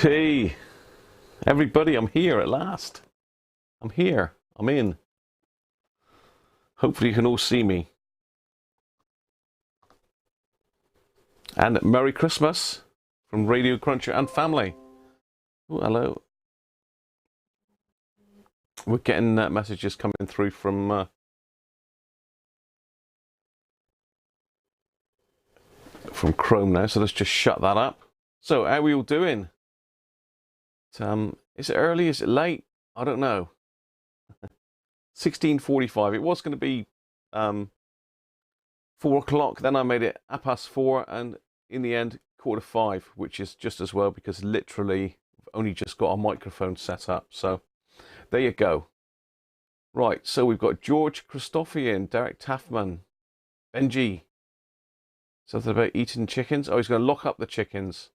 Hey, everybody, I'm here at last. I'm here. I'm in. Hopefully you can all see me. And Merry Christmas from Radiocruncher and family. Oh, hello. We're getting messages coming through from Chrome now, so let's just shut that up. So, how are we all doing? Is it early? Is it late? I don't know. 16:45. It was going to be 4 o'clock. Then I made it 4:30, and in the end 4:45, which is just as well because literally I've only just got a microphone set up. So there you go. Right. So we've got George Christophian, Derek Taffman, Benji. Something about eating chickens. Oh, he's going to lock up the chickens.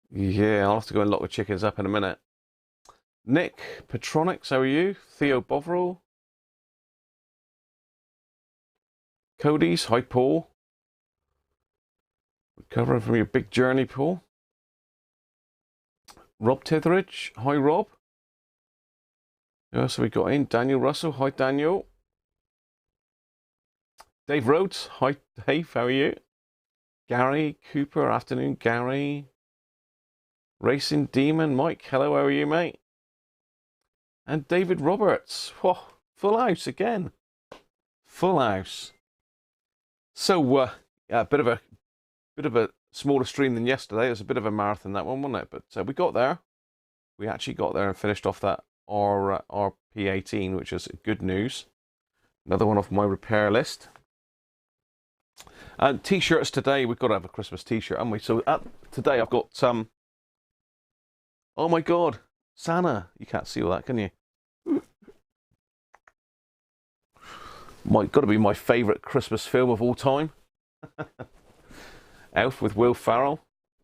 Yeah, I'll have to go and lock the chickens up in a minute. Nick Petronics, how are you? Theo Bovril. Cody's, hi Paul. Recovering from your big journey, Paul. Rob Titheridge, hi Rob. Who else have we got in? Daniel Russell, hi Daniel. Dave Rhodes, hi Dave, how are you? Gary Cooper, afternoon Gary. Racing Demon, Mike, hello, how are you, mate? And David Roberts, whoa, full house again. Full house. So, yeah, a bit of a smaller stream than yesterday. It was a bit of a marathon, that one, wasn't it? But we got there. We actually got there and finished off that RP18, which is good news. Another one off my repair list. And t-shirts today. We've got to have a Christmas t-shirt, haven't we? So today I've got oh my God, Santa! You can't see all that, can you? Got to be my favourite Christmas film of all time. Elf with Will Ferrell.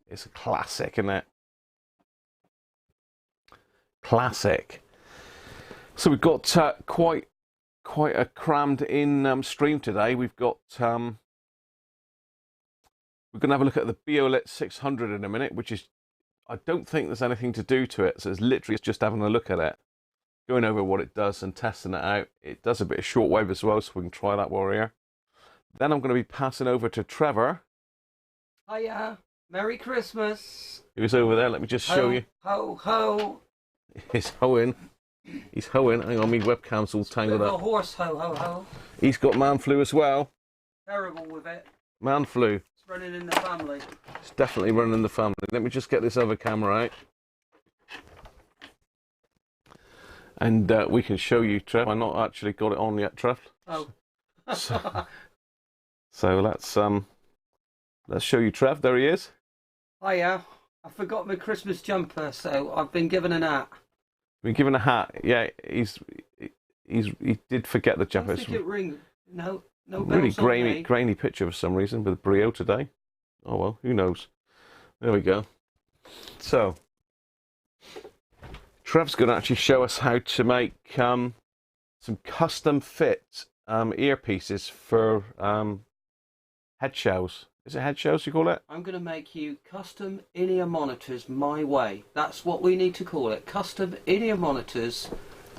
It's a classic, isn't it? Classic. So we've got quite a crammed in stream today. We've got we're going to have a look at the Beolit 600 in a minute, which is, I don't think there's anything to do to it, so it's literally just having a look at it, going over what it does and testing it out. It does a bit of shortwave as well, so we can try that while we're here. Then I'm going to be passing over to Trevor. Hiya, Merry Christmas. Who's over there? Let me just show you. Ho, ho. He's hoeing. He's hoeing. Hang on, my webcam's all tangled up. A horse ho, ho, ho. He's got man flu as well. Terrible with it. Man flu. It's running in the family. It's definitely running in the family. Let me just get this other camera out. And we can show you, Trev. I've not actually got it on yet, Trev. Oh. So let's show you Trev. There he is. Hiya. I forgot my Christmas jumper, so I've been given an hat. Been given a hat. Yeah, he did forget the jumper. I think it ring. No really bells grainy picture for some reason with Brio today. Oh well, who knows? There we go. So Trev's going to actually show us how to make some custom fit earpieces for headshells. Is it headshells you call it? I'm going to make you custom in-ear monitors my way. That's what we need to call it. Custom in-ear monitors,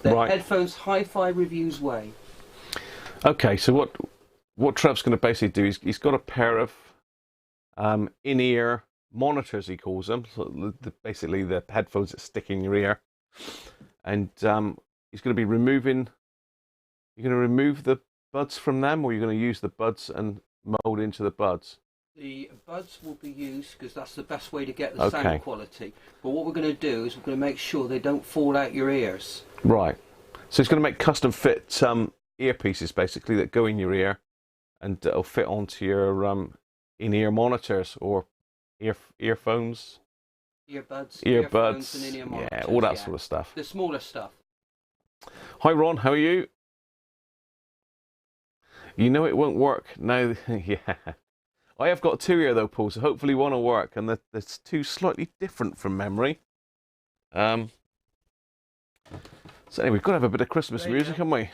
the Right. Headphones Hi-Fi Reviews way. Okay, so what Trev's going to basically do is he's got a pair of in-ear monitors, he calls them. So basically the headphones that stick in your ear. And he's going to be removing... You're going to remove the buds from them, or you're going to use the buds and mold into the buds? The buds will be used because that's the best way to get the sound quality. But what we're going to do is we're going to make sure they don't fall out your ears. Right. So it's going to make custom fit earpieces basically that go in your ear, and it'll fit onto your in-ear monitors or earphones. Earbuds, and in-ear monitors. Yeah, all that sort of stuff. The smaller stuff. Hi Ron, how are you? You know it won't work now. Yeah. I have got two here though, Paul, so hopefully one will work, and there's two slightly different from memory. So anyway, we've got to have a bit of Christmas music, haven't we?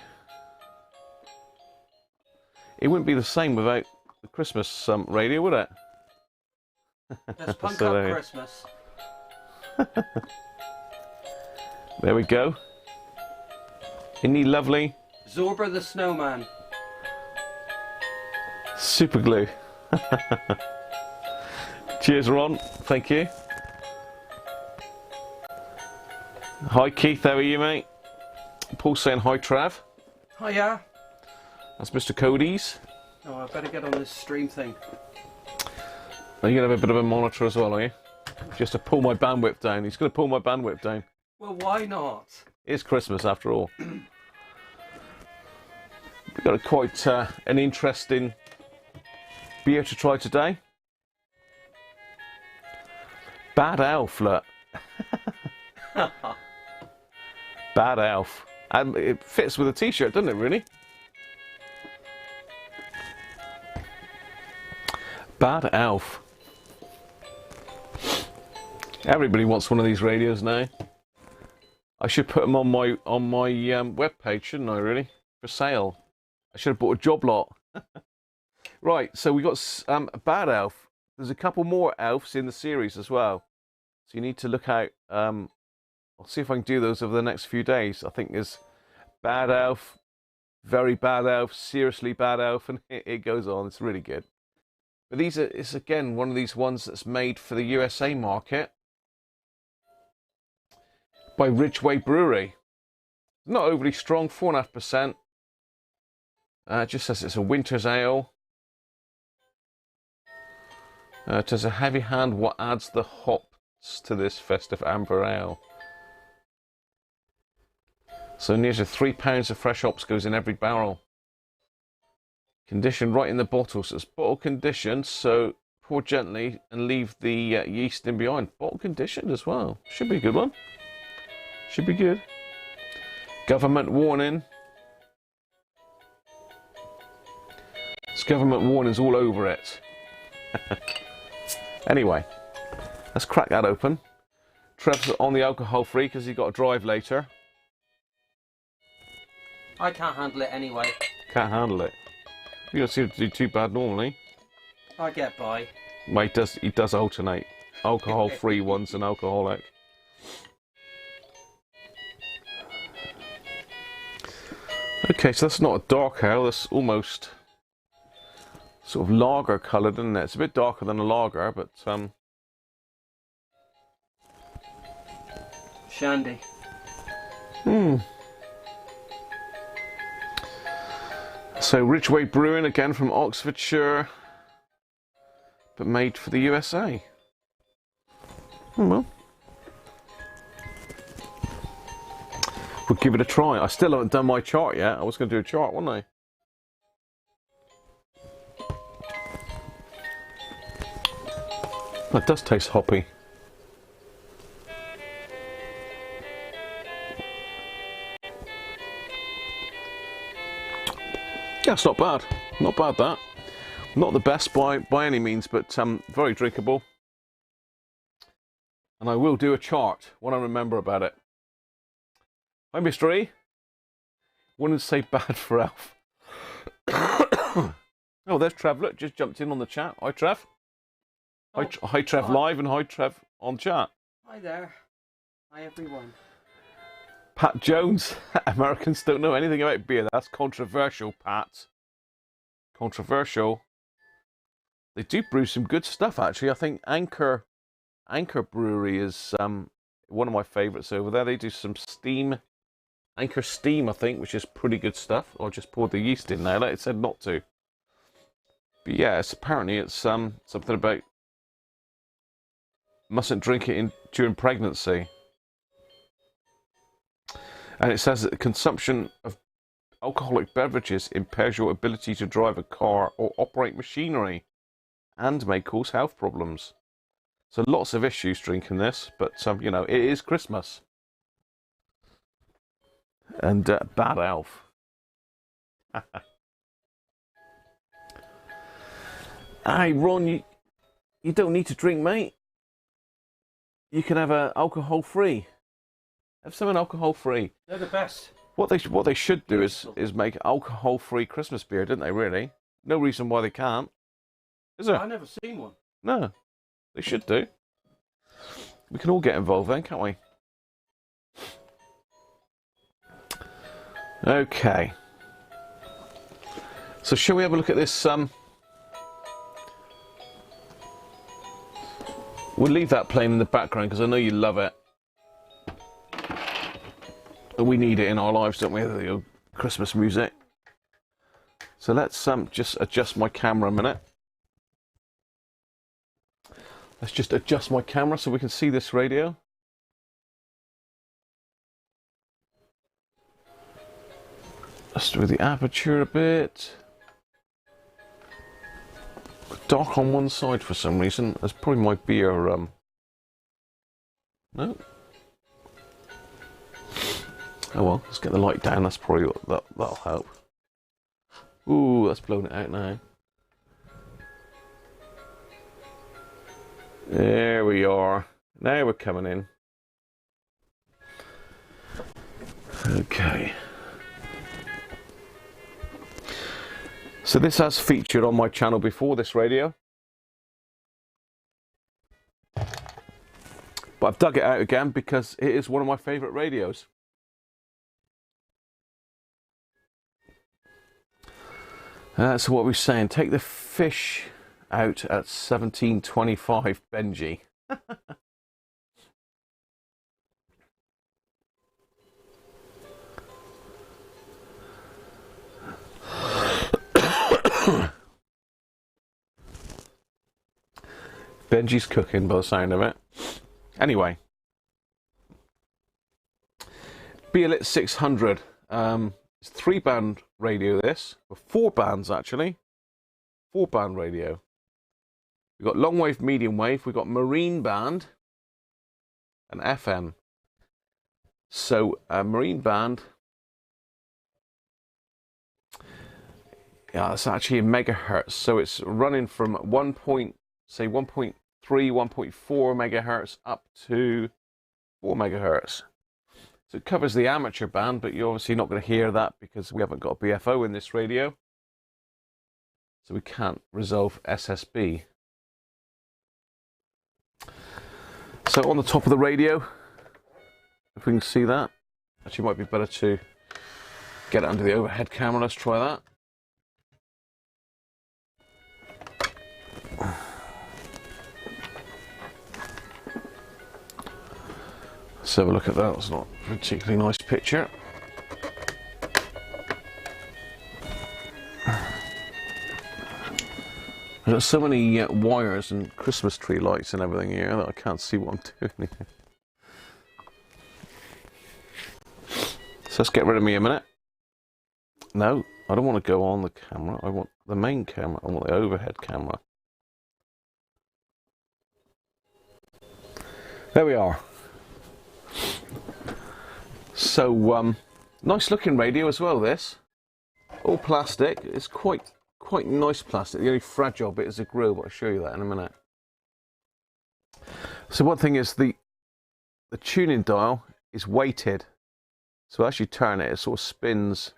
It wouldn't be the same without the Christmas radio, would it? Let's punk up Christmas. There we go. Isn't he lovely? Zorba the Snowman. Super glue. Cheers, Ron. Thank you. Hi, Keith. How are you, mate? Paul's saying hi, Trev. Hiya. That's Mr. Cody's. Oh, I better get on this stream thing. Are you going to have a bit of a monitor as well, are you? Just to pull my bandwidth down. He's going to pull my bandwidth down. Well, why not? It's Christmas after all. We've got quite an interesting beer to try today. Bad Elf, look. Bad Elf. And it fits with a t-shirt, doesn't it, really? Bad Elf. Everybody wants one of these radios now. I should put them on my web page, shouldn't I, really? For sale. I should have bought a job lot. Right, so we got a Bad Elf. There's a couple more elves in the series as well. So you need to look out. I'll see if I can do those over the next few days. I think there's Bad Elf, Very Bad Elf, Seriously Bad Elf, and it goes on. It's really good. But it's again one of these ones that's made for the USA market by Ridgeway Brewery. Not overly strong, 4.5%. It just says it's a winter's ale. It has a heavy hand. What adds the hops to this festive amber ale? So nearly 3 pounds of fresh hops goes in every barrel. Conditioned right in the bottle, so it's bottle conditioned. So pour gently and leave the yeast in behind. Bottle conditioned as well. Should be a good one. Should be good. Government warning. There's government warnings all over it. Anyway, let's crack that open. Trev's on the alcohol free because he's got to drive later. I can't handle it anyway. Can't handle it. You don't seem to do too bad normally. I get by. Well, he does alternate. Alcohol free ones and alcoholic. Okay, so that's not a dark ale, that's almost sort of lager coloured, isn't it? It's a bit darker than a lager, but Shandy. So Ridgeway Brewing, again from Oxfordshire, but made for the USA. Well, we'll give it a try. I still haven't done my chart yet. I was going to do a chart, wasn't I? That does taste hoppy. Yeah, it's not bad. Not bad, that. Not the best by any means, but very drinkable. And I will do a chart when I remember about it. Hi, Mr. E. Wouldn't say bad for Alf. Oh Oh, there's Trev. Look, just jumped in on the chat. Hi, Trev. Oh, hi, Trev live, and hi, Trev on chat. Hi there. Hi, everyone. Pat Jones. Americans don't know anything about beer. That's controversial, Pat. Controversial. They do brew some good stuff, actually. I think Anchor Brewery is one of my favourites over there. They do some steam, Anchor Steam, I think, which is pretty good stuff. I just poured the yeast in there. Like it said not to. But yeah, apparently it's something about mustn't drink it during pregnancy. And it says that the consumption of alcoholic beverages impairs your ability to drive a car or operate machinery and may cause health problems. So lots of issues drinking this, but you know, it is Christmas. And bad health. Hey, Ron, you don't need to drink, mate. You can have alcohol-free. Have something alcohol-free. They're the best. What they should do is make alcohol-free Christmas beer, don't they, really? No reason why they can't. Is there? I've never seen one. No. They should do. We can all get involved then, can't we? Okay. So shall we have a look at this? We'll leave that playing in the background because I know you love it. And we need it in our lives, don't we? The Christmas music. So let's just adjust my camera a minute. Let's just adjust my camera so we can see this radio. Let's do the aperture a bit. Dark on one side for some reason. That's probably my beer. No. Oh well, let's get the light down. That's probably that'll help. Ooh, that's blown it out now. There we are. Now we're coming in. Okay. So this has featured on my channel before, this radio. But I've dug it out again because it is one of my favourite radios. So what we're saying, take the fish out at 1725, Benji. Benji's cooking by the sound of it. Anyway. Beolit 600. It's 3-band radio this. Or 4 bands actually. 4-band radio. We've got long wave, medium wave. We've got marine band. And FM. So marine band. Yeah, it's actually in megahertz. So it's running from 1.3, 1.4 megahertz up to 4 megahertz. So it covers the amateur band, but you're obviously not going to hear that because we haven't got a BFO in this radio. So we can't resolve SSB. So on the top of the radio, if we can see that, actually might be better to get it under the overhead camera. Let's try that. Let's have a look at that. It's not a particularly nice picture. There's so many wires and Christmas tree lights and everything here that I can't see what I'm doing here. So let's get rid of me a minute. No, I don't want to go on the camera. I want the main camera. I want the overhead camera. There we are. So, nice looking radio as well, this. All plastic. It's quite nice plastic. The only fragile bit is the grill, but I'll show you that in a minute. So one thing is the tuning dial is weighted. So as you turn it, it sort of spins.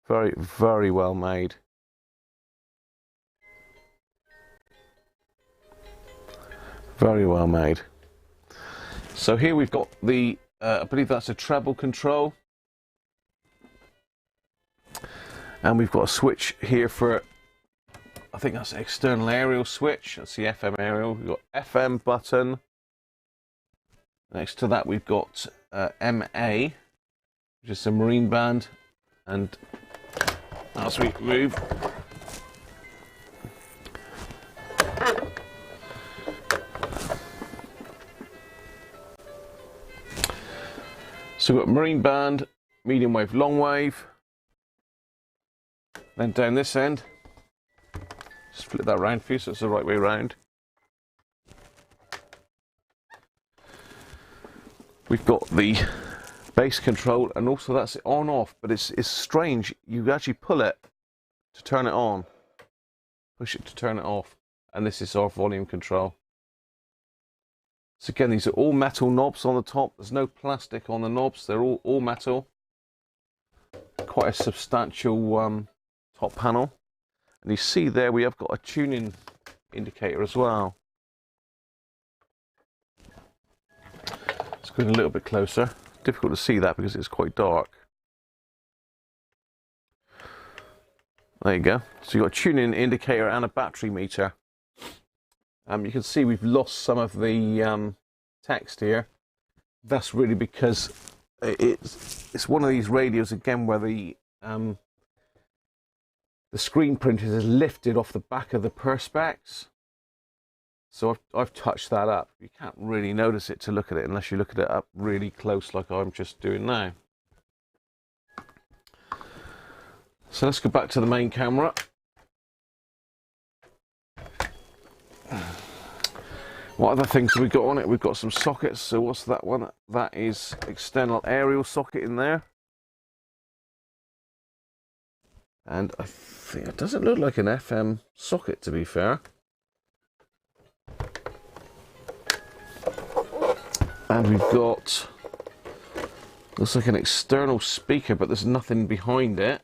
Very, very well made. Very well made. So here we've got the, I believe that's a treble control. And we've got a switch here for, I think that's an external aerial switch. That's the FM aerial. We've got FM button. Next to that we've got MA, which is a marine band. And as we move, so we've got marine band, medium wave, long wave. Then down this end, just flip that round for you so it's the right way round. We've got the bass control, and also that's it on off, but it's strange. You actually pull it to turn it on, push it to turn it off, and this is our volume control. So again, these are all metal knobs on the top. There's no plastic on the knobs. They're all metal. Quite a substantial top panel. And you see there we have got a tuning indicator as well. Let's go in a little bit closer. Difficult to see that because it's quite dark. There you go. So you've got a tuning indicator and a battery meter. You can see we've lost some of the text here. That's really because it's one of these radios again where the screen printer is lifted off the back of the perspex. So I've touched that up. You can't really notice it to look at it unless you look at it up really close like I'm just doing now. So let's go back to the main camera. What other things have we got on it? We've got some sockets. So what's that one? That is external aerial socket in there. And I think it doesn't look like an FM socket, to be fair. And we've got, looks like an external speaker, but there's nothing behind it.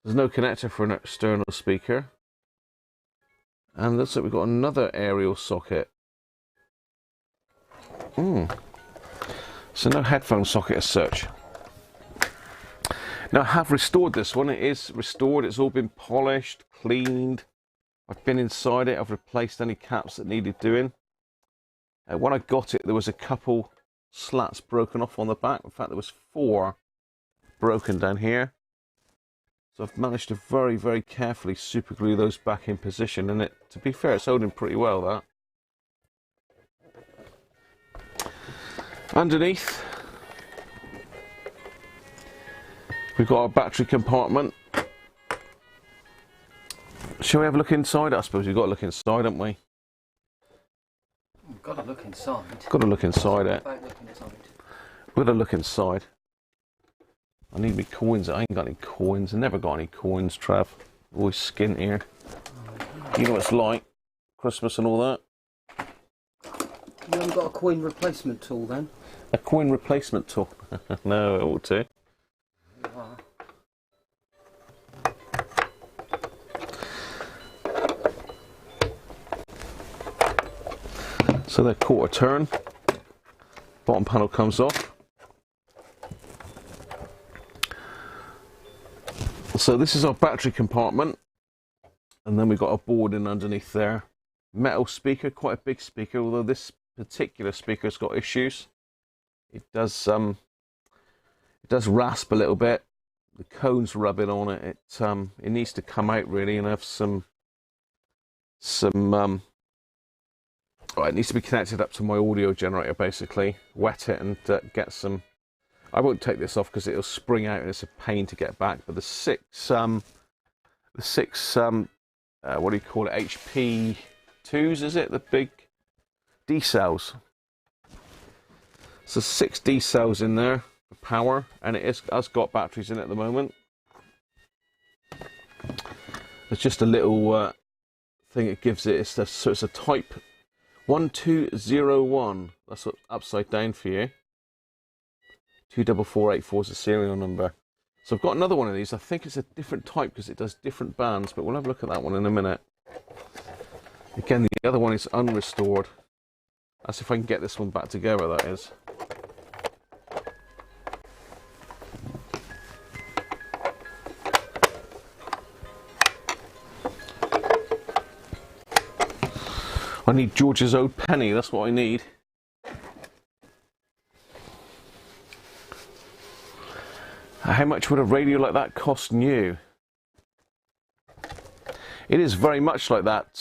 There's no connector for an external speaker. And looks like we've got another aerial socket. So no headphone socket as such. Now I have restored this one. It is restored. It's all been polished, cleaned. I've been inside it. I've replaced any caps that needed doing. When I got it, there was a couple slats broken off on the back. In fact, there was 4 broken down here. So I've managed to very, very carefully super glue those back in position. And it, to be fair, it's holding pretty well, that. Underneath, we've got our battery compartment. Shall we have a look inside? I suppose we've got to look inside, haven't we? We've got to look inside. Got to look inside it. We've got to look inside. I need me coins. I ain't got any coins. I never got any coins, Trev. Always skint here. You know what it's like. Christmas and all that. You haven't got a coin replacement tool then? A coin replacement tool? No, it ought to. So they're quarter turn. Bottom panel comes off. So this is our battery compartment, and then we've got a board in underneath there. Metal speaker, quite a big speaker, although this particular speaker's got issues. It does rasp a little bit. The cone's rubbing on it. It needs to come out really and have some well, it needs to be connected up to my audio generator basically. Wet it and get some. I won't take this off because it'll spring out and it's a pain to get back. But the six what do you call it? HP2s, is it? The big D cells. So 6 D cells in there for power, and it has got batteries in it at the moment. There's just a little thing it gives it. So it's a type 1201. That's what's upside down for you. 24484 is the serial number. So I've got another one of these. I think it's a different type because it does different bands, but we'll have a look at that one in a minute. Again, the The other one is unrestored. That's if I can get this one back together, that is. I need George's old penny, that's what I need. How much would a radio like that cost new? It is very much like that,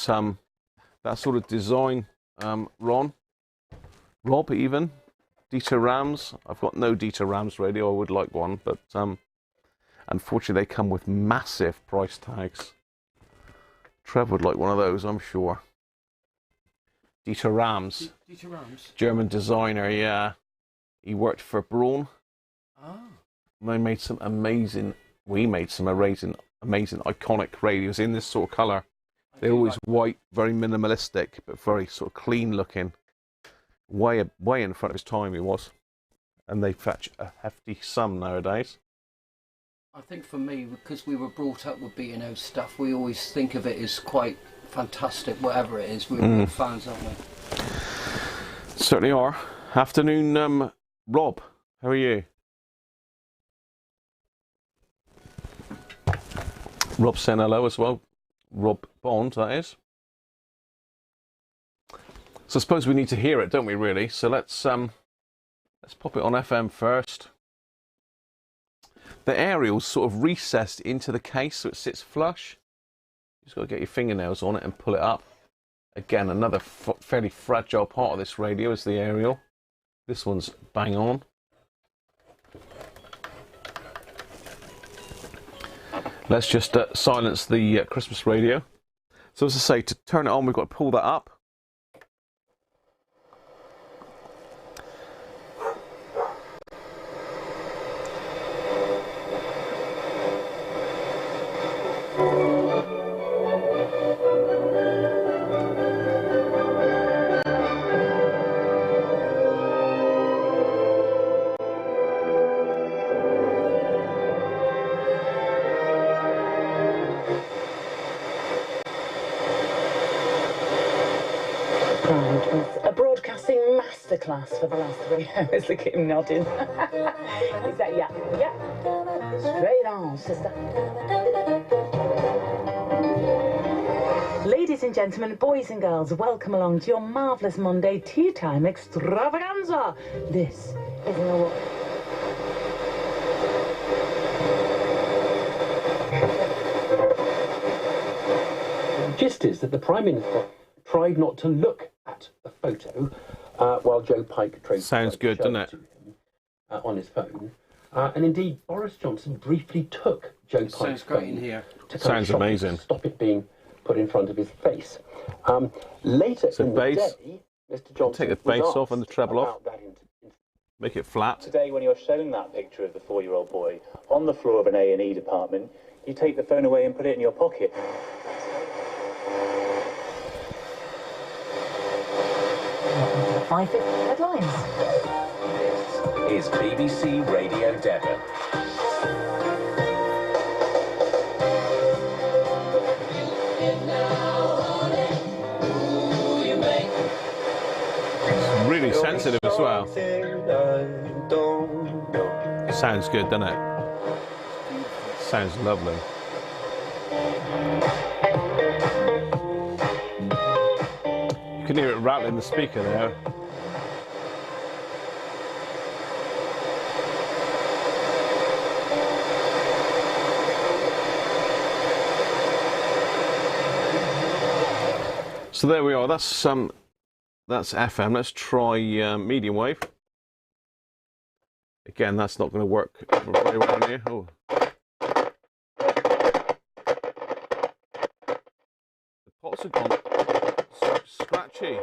that sort of design, Rob even. Dieter Rams. I've got no Dieter Rams radio, I would like one, but unfortunately they come with massive price tags. Trev would like one of those, I'm sure. Dieter Rams. Dieter Rams? German designer, yeah. He worked for Braun. Ah. They made some amazing, amazing iconic radios in this sort of colour. They're always white, very minimalistic, but very sort of clean looking. Way in front of his time he was. And they fetch a hefty sum nowadays. I think for me, because we were brought up with B&O stuff, we always think of it as quite fantastic, whatever it is. We're real fans, aren't we? Certainly are. Afternoon, Rob. How are you? Rob saying hello as well. Rob Bond, that is. So I suppose we need to hear it, don't we, really? So let's pop it on FM first. The aerial's sort of recessed into the case so it sits flush. You just got to get your fingernails on it and pull it up. Again, another fairly fragile part of this radio is the aerial. This one's bang on. Let's just silence the Christmas radio. So as I say, to turn it on, we've got to pull that up. A broadcasting masterclass for the last 3 hours. Look at him nodding. Is that, yeah. Straight on, sister. Ladies and gentlemen, boys and girls, welcome along to your marvellous Monday tea time extravaganza. This is your... The gist is that the Prime Minister tried not to look at the photo while Joe Pike tried Sounds good, doesn't it? to him on his phone. And indeed, Boris Johnson briefly took Joe Pike's Sounds great phone in here. to Sounds amazing. Stop it being put in front of his face. Later So in bass, the day, Mr. Johnson take the bass was off and the asked treble off. about that Make it flat. Today, when you're shown that picture of the 4-year-old boy on the floor of an A&E department, you take the phone away and put it in your pocket. 5 headlines. This is BBC Radio Devon. It's really sensitive as well. It sounds good, doesn't it? Sounds lovely. You can hear it rattling the speaker there. So there we are. That's FM. Let's try medium wave. Again, that's not going to work very well on here. Oh. The pots have gone scratchy.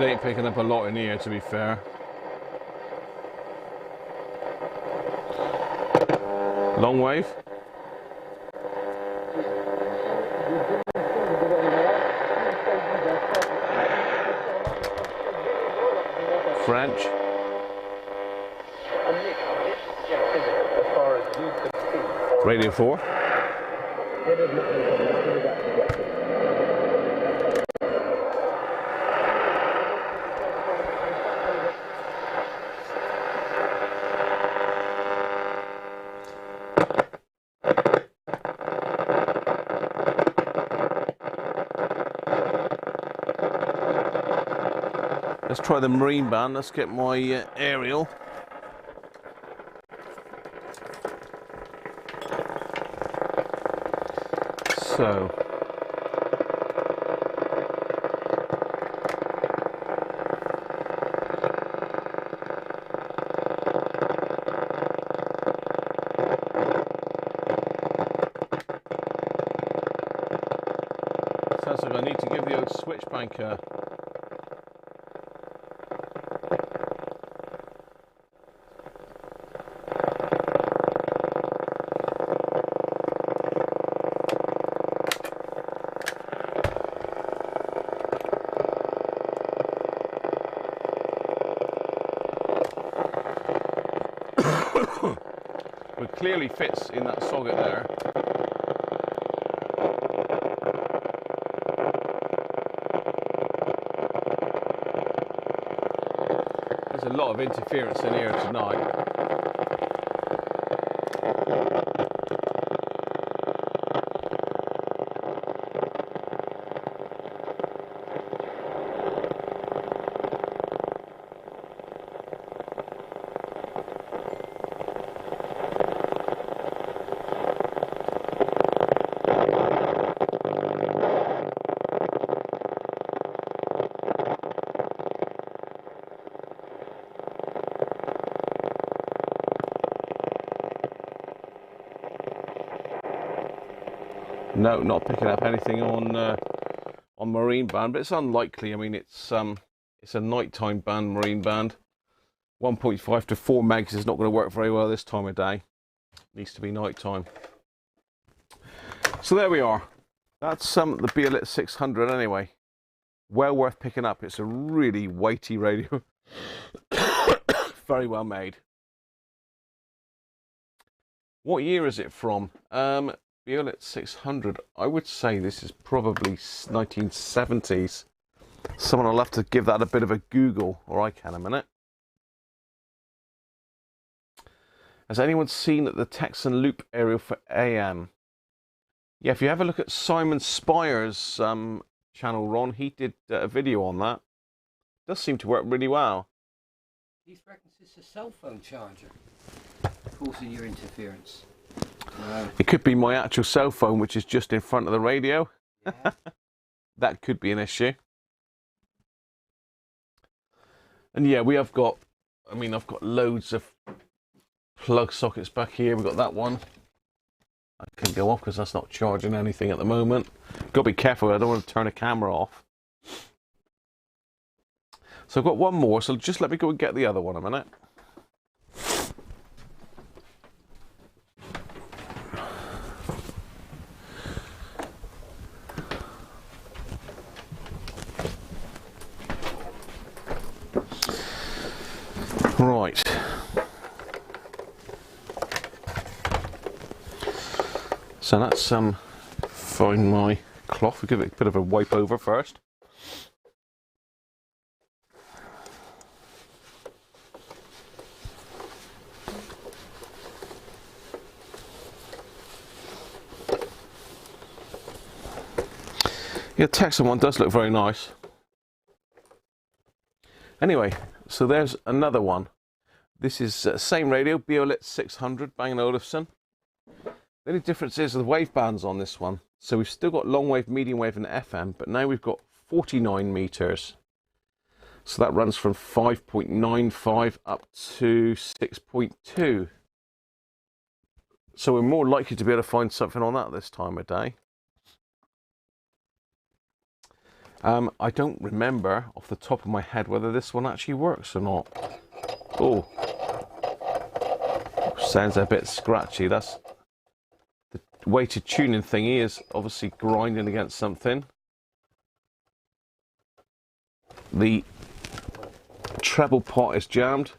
It ain't picking up a lot in here, to be fair. Long wave. French. Radio 4. Let's try the marine band. Let's get my aerial. So. Sounds like I need to give the old switch bank a it clearly fits in that socket there. There's a lot of interference in here tonight. No, not picking up anything on marine band, but it's unlikely. I mean, it's a nighttime band, marine band. 1.5 to 4 megs is not going to work very well this time of day. Needs to be nighttime. So there we are. That's the Beolit 600 anyway. Well worth picking up. It's a really weighty radio. Very well made. What year is it from? Beolit 600. I would say this is probably 1970s. Someone will have to give that a bit of a Google, or I can a minute. Has anyone seen the Texan Loop aerial for AM? Yeah, if you have a look at Simon Spire's channel, Ron, he did a video on that. Does seem to work really well. He reckons it's a cell phone charger causing your interference. It could be my actual cell phone, which is just in front of the radio. Yeah. That could be an issue. And yeah, we have got, I mean, I've got loads of plug sockets back here. We've got that one. I can go off because that's not charging anything at the moment. Got to be careful. I don't want to turn the camera off. So I've got one more. So just let me go and get the other one a minute. Right. So let's find my cloth. We'll give it a bit of a wipe over first. Yeah, Texan one does look very nice. Anyway, so there's another one. This is same radio, Beolit 600, Bang & Olufsen. The only difference is the wave bands on this one. So we've still got long wave, medium wave and FM, but now we've got 49 meters. So that runs from 5.95 up to 6.2. So we're more likely to be able to find something on that this time of day. I don't remember off the top of my head whether this one actually works or not. Oh, sounds a bit scratchy. That's the weighted tuning thingy is obviously grinding against something. The treble pot is jammed,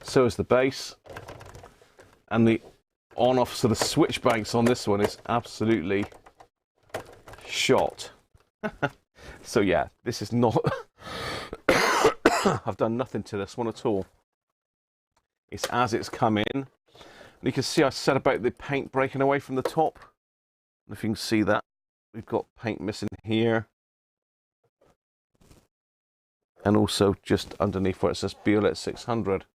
so is the bass, and the on-off, so the switch banks on this one is absolutely shot. So yeah, this is not I've done nothing to this one at all. It's as it's come in. And you can see I said about the paint breaking away from the top. And if you can see that, we've got paint missing here. And also just underneath where it says Beolit 600.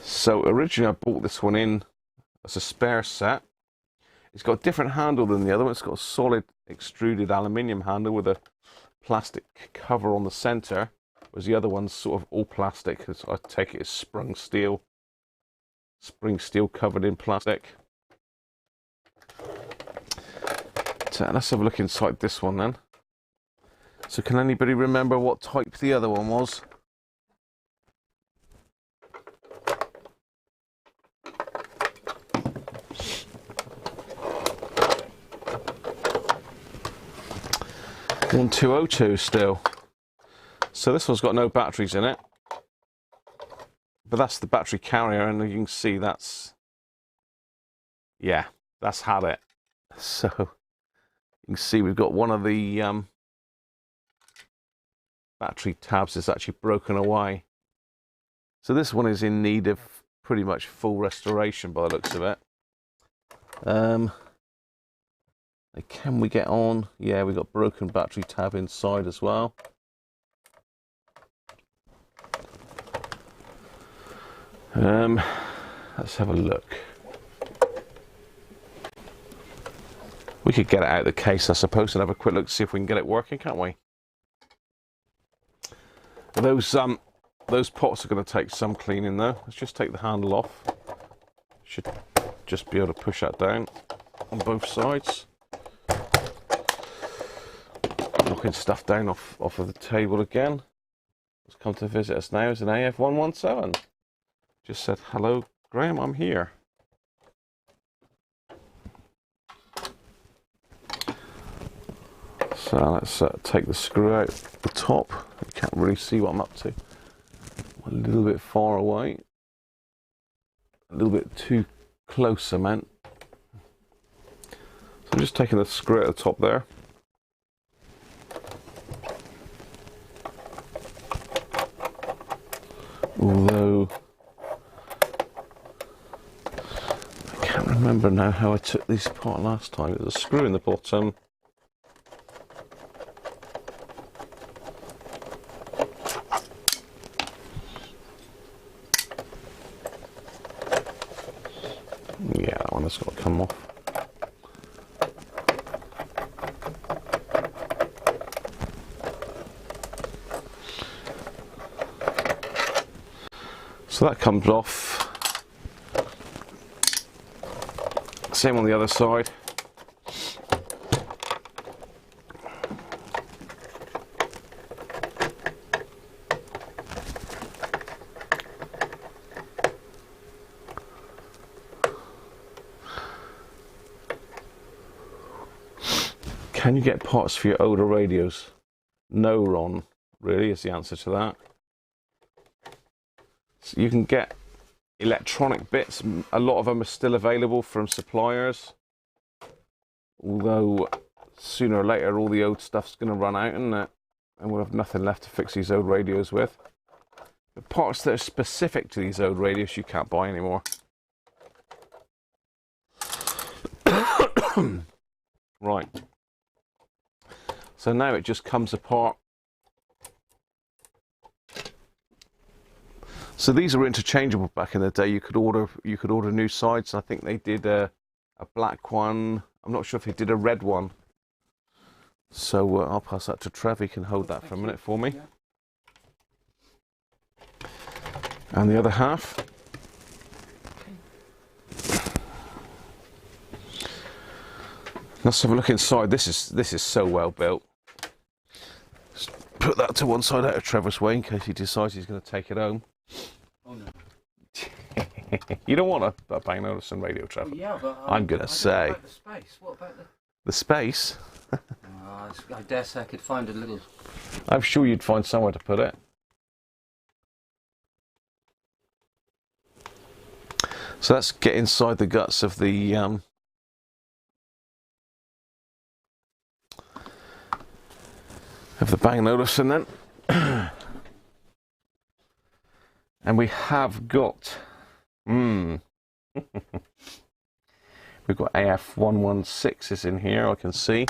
So originally I bought this one in as a spare set. It's got a different handle than the other one. It's got a solid extruded aluminium handle with a plastic cover on the center, whereas the other one's sort of all plastic. I take it as spring steel covered in plastic. So let's have a look inside this one then. So can anybody remember what type the other one was? (1202) still. So this one's got no batteries in it, but that's the battery carrier, and you can see that's, yeah, that's had it. So you can see we've got one of the battery tabs is actually broken away. So this one is in need of pretty much full restoration by the looks of it. Can we get on? Yeah, we got broken battery tab inside as well. Let's have a look. We could get it out of the case, I suppose, and have a quick look to see if we can get it working, can't we? Those pots are going to take some cleaning though. Let's just take the handle off. Should just be able to push that down on both sides. Knocking stuff down off of the table again. What's come to visit us now is an AF117. Just said, hello Graham, I'm here. So let's take the screw out the top. You can't really see what I'm up to. A little bit far away. A little bit too close, I meant. So I'm just taking the screw at the top there. Although I can't remember now how I took these apart last time. There's a screw in the bottom. Yeah, that one has got to come off. So that comes off. Same on the other side. Can you get parts for your older radios? No, Ron, really is the answer to that. So you can get electronic bits. A lot of them are still available from suppliers. Although sooner or later all the old stuff's going to run out, isn't it? And we'll have nothing left to fix these old radios with. The parts that are specific to these old radios you can't buy anymore. Right. So now it just comes apart. So these are interchangeable back in the day. You could order new sides. I think they did a black one. I'm not sure if they did a red one. So I'll pass that to Trev. He can hold that for a minute for me. And the other half. Let's have a look inside. This is so well built. Just put that to one side out of Trevor's way in case he decides he's going to take it home. Oh no. You don't want a Bang & Olufsen radio, Trevor. Well, yeah, but I'm going to say. What about the space? What about The space? I dare say I could find a little. I'm sure you'd find somewhere to put it. So let's get inside the guts of the Bang & Olufsen then. And we have got we've got AF116s in here, I can see.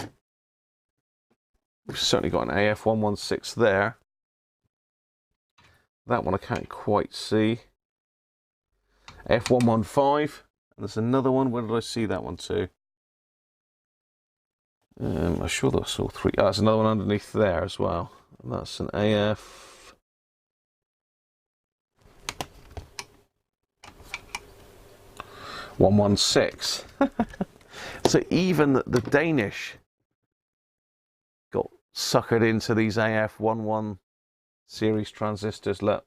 We've certainly got an AF116 there. That one I can't quite see. F115, and there's another one. Where did I see that one too? I'm sure that's all three. Oh, there's another one underneath there as well. And that's an AF. 116. So even the Danish got suckered into these AF11 series transistors. Look.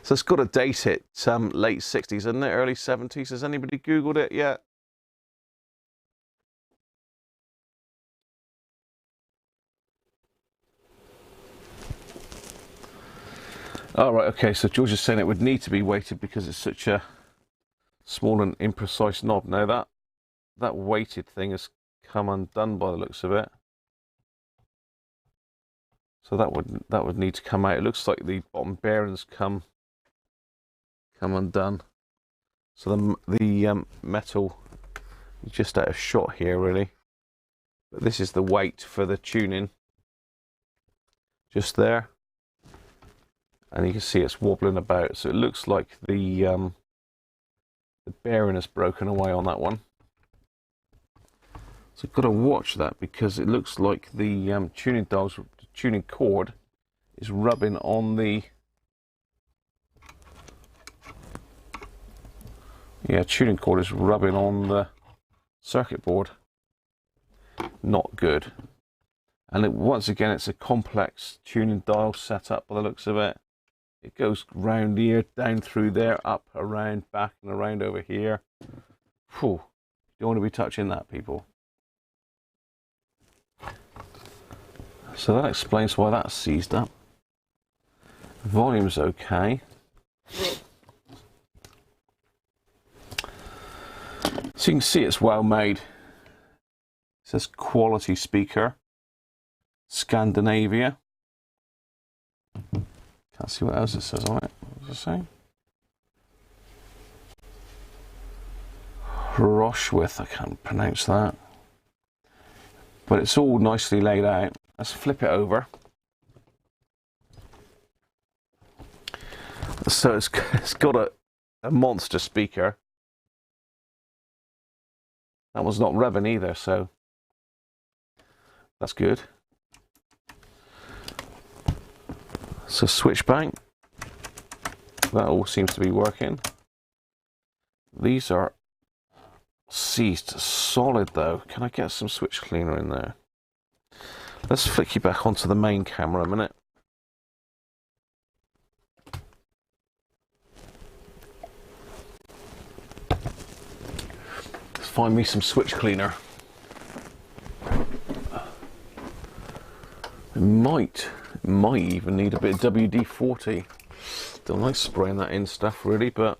So it's got to date it late 60s, isn't it? Early 70s. Has anybody Googled it yet? Oh, right, okay, so George is saying it would need to be weighted because it's such a small and imprecise knob. Now that weighted thing has come undone by the looks of it. So that would need to come out. It looks like the bottom bearings come undone. So the metal is just out of shot here, really. But this is the weight for the tuning. Just there. And you can see it's wobbling about, so it looks like the bearing is broken away on that one. So I've got to watch that because it looks like the tuning dials, the tuning cord, is rubbing on the tuning cord is rubbing on the circuit board. Not good. And once again, it's a complex tuning dial setup by the looks of it. It goes round here, down through there, up, around, back and around over here. Whew. You don't want to be touching that, people. So that explains why that's seized up. Volume's okay. So you can see it's well made. It says quality speaker. Scandinavia. Can't see what else it says on it. What does it say? Roshwith, I can't pronounce that. But it's all nicely laid out. Let's flip it over. So it's got a monster speaker. That one's not rubbing either, so that's good. So switch bank, that all seems to be working. These are seized solid though. Can I get some switch cleaner in there? Let's flick you back onto the main camera a minute. Let's find me some switch cleaner. It might even need a bit of WD-40. Don't like spraying that in stuff really, but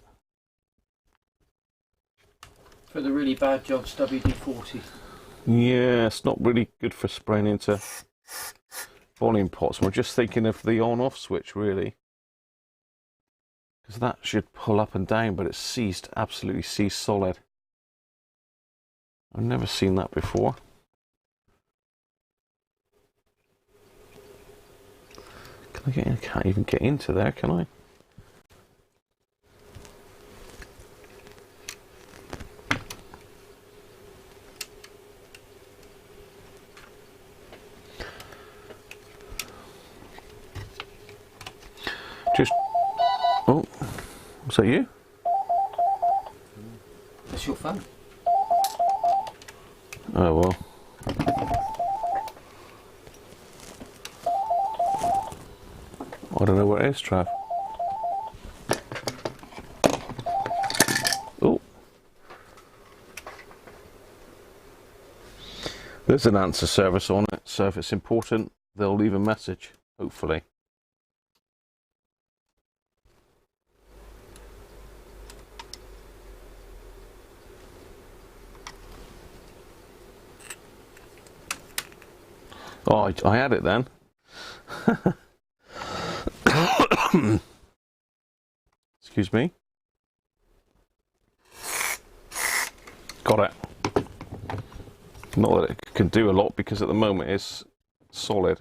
for the really bad jobs, WD-40. Yeah, it's not really good for spraying into volume pots. We're just thinking of the on-off switch really, because that should pull up and down, but it's seized, absolutely seized solid. I've never seen that before. Can I get in? I can't even get into there, can I? Just, oh, was that you? That's your phone. Oh well. I don't know where it is, Trev. Oh. There's an answer service on it, so if it's important, they'll leave a message, hopefully. Oh, I had it then. Excuse me. Got it. Not that it can do a lot because at the moment it's solid.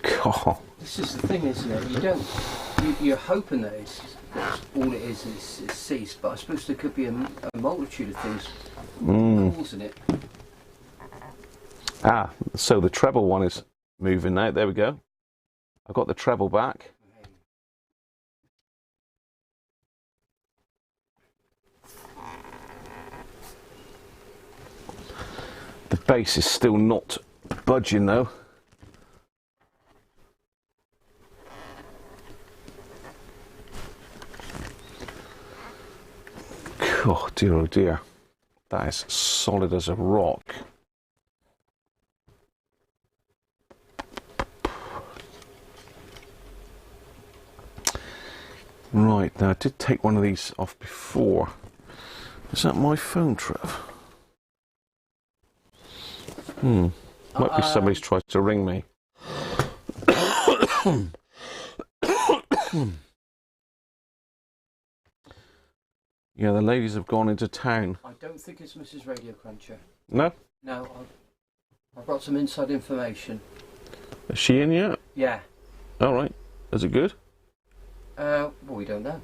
God. This is the thing, isn't it? You don't. You're hoping that it's all it is ceased, but I suppose there could be a multitude of things causing it. Ah, so the treble one is moving now. There we go. I've got the treble back. The bass is still not budging though. Oh dear. That is solid as a rock. Right, now I did take one of these off before. Is that my phone, Trev? Might be somebody's tried to ring me. Yeah, the ladies have gone into town. I don't think it's Mrs. Radiocruncher. No? No, I've got some inside information. Is she in yet? Yeah. All right. Is it good? Well, we don't know.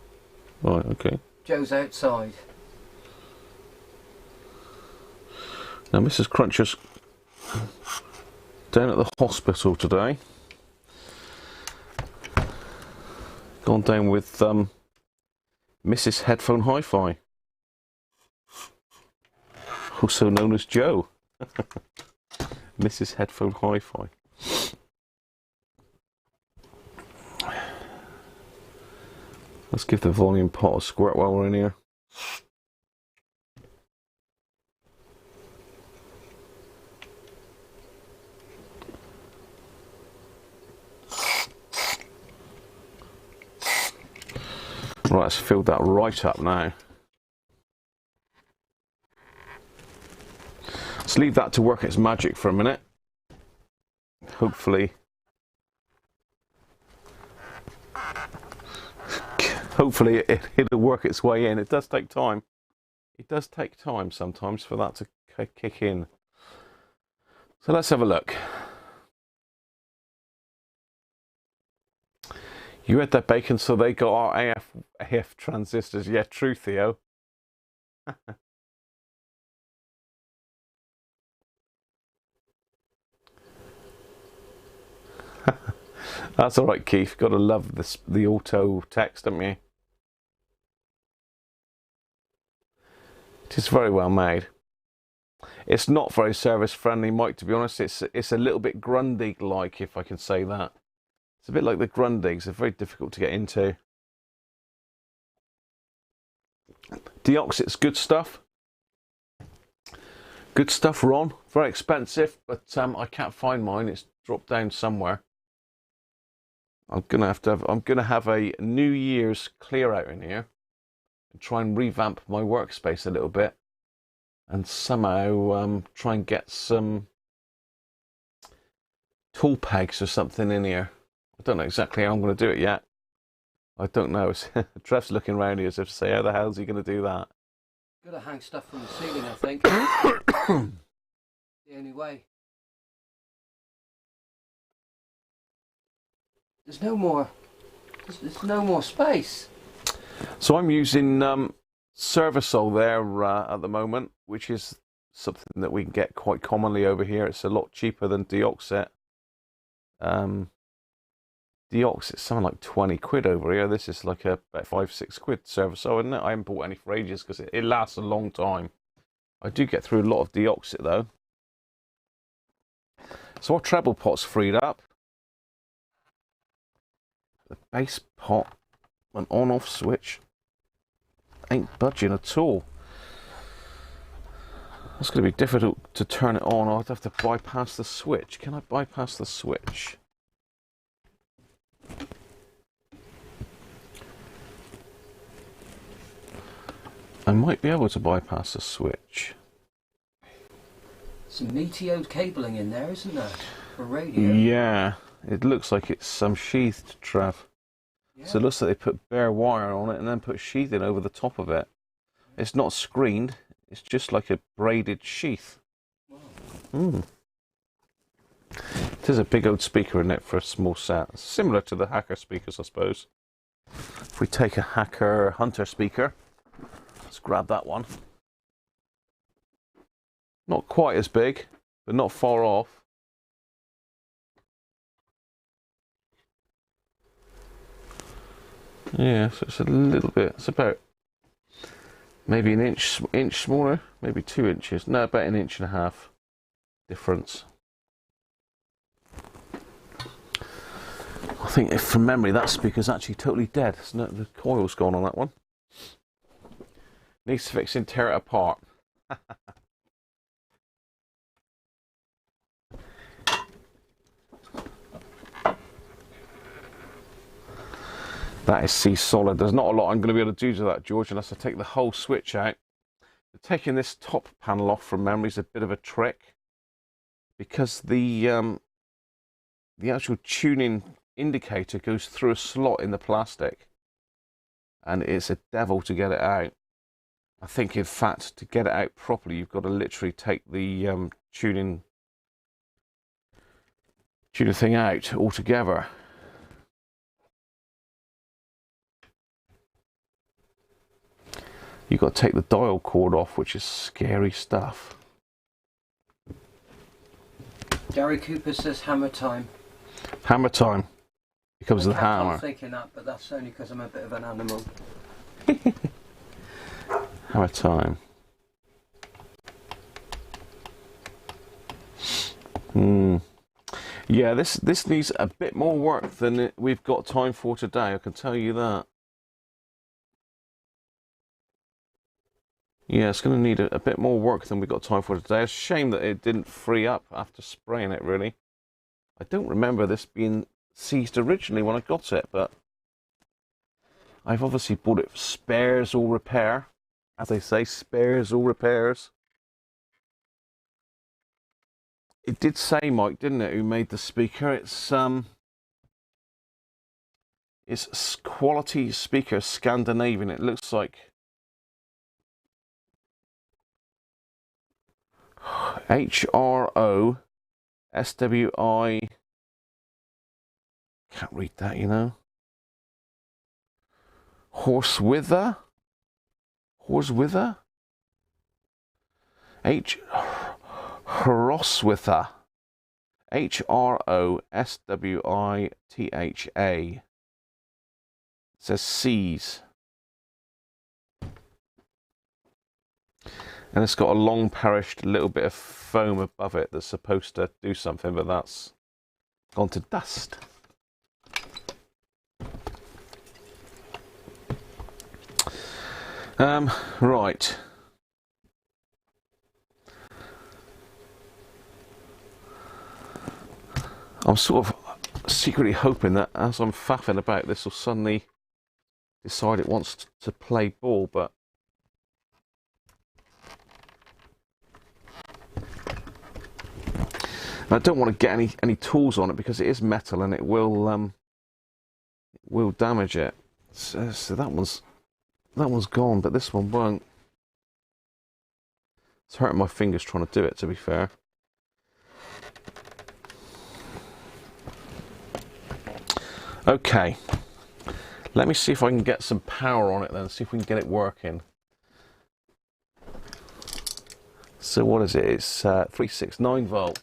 Right, okay. Joe's outside. Now, Mrs. Cruncher's down at the hospital today. Gone down with Mrs. Headphone Hi-Fi, also known as Joe. Mrs. Headphone Hi-Fi. Let's give the volume pot a squirt while we're in here. Right, let's fill that right up now. Let's leave that to work its magic for a minute. Hopefully it'll work its way in. It does take time. It does take time sometimes for that to kick in. So let's have a look. You had that bacon, so they got our AF transistors. Yeah, true, Theo. That's all right, Keith. Got to love this, the auto text, haven't you? It is very well made. It's not very service friendly, Mike. To be honest, it's a little bit Grundig-like, if I can say that. It's a bit like the Grundigs. They're very difficult to get into. Deoxit's good stuff. Good stuff, Ron. Very expensive, but I can't find mine. It's dropped down somewhere. I'm gonna have a New Year's clear out in here and try and revamp my workspace a little bit, and somehow try and get some tool pegs or something in here. I don't know exactly how I'm going to do it yet. I don't know. Trev's looking around here as if to say, how the hell's he going to do that? Got to hang stuff from the ceiling, I think. The only way. There's no more. There's no more space. So I'm using Servicol there at the moment, which is something that we can get quite commonly over here. It's a lot cheaper than Deoxit. Deox, it's something like 20 quid over here. This is like about 5-6 quid service. So isn't it? I haven't bought any for ages because it lasts a long time. I do get through a lot of Deoxit though. So our treble pot's freed up. The bass pot, an on-off switch, ain't budging at all. It's going to be difficult to turn it on. I'll have to bypass the switch. Can I bypass the switch? I might be able to bypass the switch. Some meteored cabling in there, isn't there? For radio. Yeah, it looks like it's some sheathed, Trev. Yeah. So it looks like they put bare wire on it and then put sheathing over the top of it. It's not screened, it's just like a braided sheath. Wow. It is a big old speaker in it for a small set. Similar to the Hacker speakers, I suppose. If we take a Hacker Hunter speaker, let's grab that one. Not quite as big, but not far off. Yeah, so it's a little bit, it's about maybe an inch smaller, maybe 2 inches. No, about 1.5 inches difference. I think if from memory that speaker's actually totally dead. The coil's gone on that one. Needs fixing, tear it apart. That is C solid. There's not a lot I'm going to be able to do to that, George, unless I take the whole switch out. Taking this top panel off from memory is a bit of a trick, because the actual tuning indicator goes through a slot in the plastic, and it's a devil to get it out. I think, in fact, to get it out properly, you've got to literally take the tuning thing out altogether. You've got to take the dial cord off, which is scary stuff. Gary Cooper says hammer time. Hammer time. Here comes the hammer. I'm thinking that, but that's only because I'm a bit of an animal. Hammer time. Yeah, this needs a bit more work than we've got time for today, I can tell you that. Yeah, it's going to need a bit more work than we've got time for today. It's a shame that it didn't free up after spraying it, really. I don't remember this being seized originally when I got it, but I've obviously bought it for spares or repair. As they say, spares or repairs. It did say, Mike, didn't it, who made the speaker? It's quality speaker, Scandinavian. It looks like HROSWI. Can't read that, you know. Horsewither? Hroswitha. HROSWITHA. It says C's. And it's got a long perished little bit of foam above it that's supposed to do something, but that's gone to dust. Right. I'm sort of secretly hoping that as I'm faffing about, this will suddenly decide it wants to play ball, but I don't want to get any tools on it because it is metal and it will damage it. So that one's gone, but this one won't. It's hurting my fingers trying to do it, to be fair. Okay, let me see if I can get some power on it then, see if we can get it working. So what is it? It's 369 volt.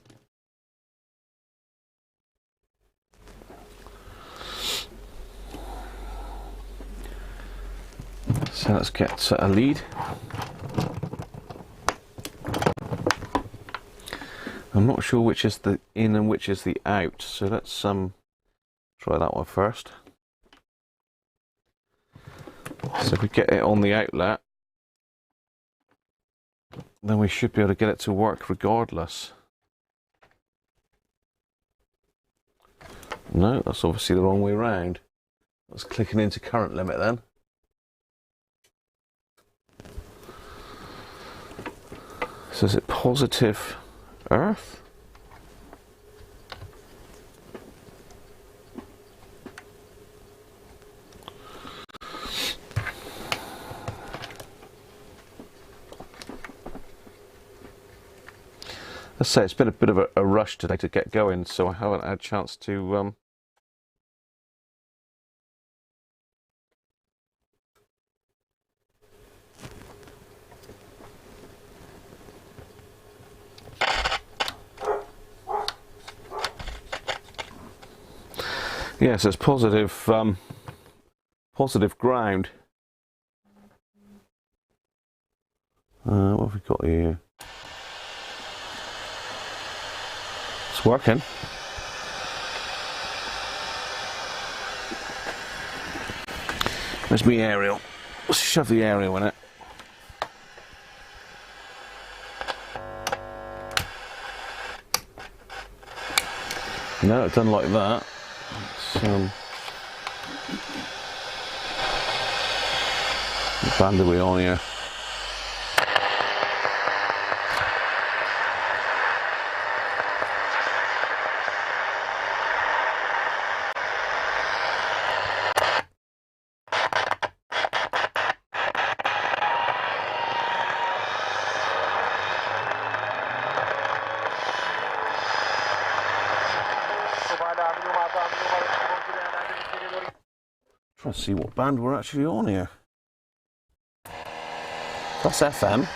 So let's get a lead. I'm not sure which is the in and which is the out, so let's try that one first. So if we get it on the outlet, then we should be able to get it to work regardless. No, that's obviously the wrong way around. That's clicking into current limit then. So is it positive earth? Let's say it's been a bit of a rush today to get going, so I haven't had a chance to yeah, so it's positive positive ground. What have we got here? It's working. There's me aerial. Let's shove the aerial in it. No, it's done like that. What band are we on here? Trying to see what band we're actually on here. That's FM.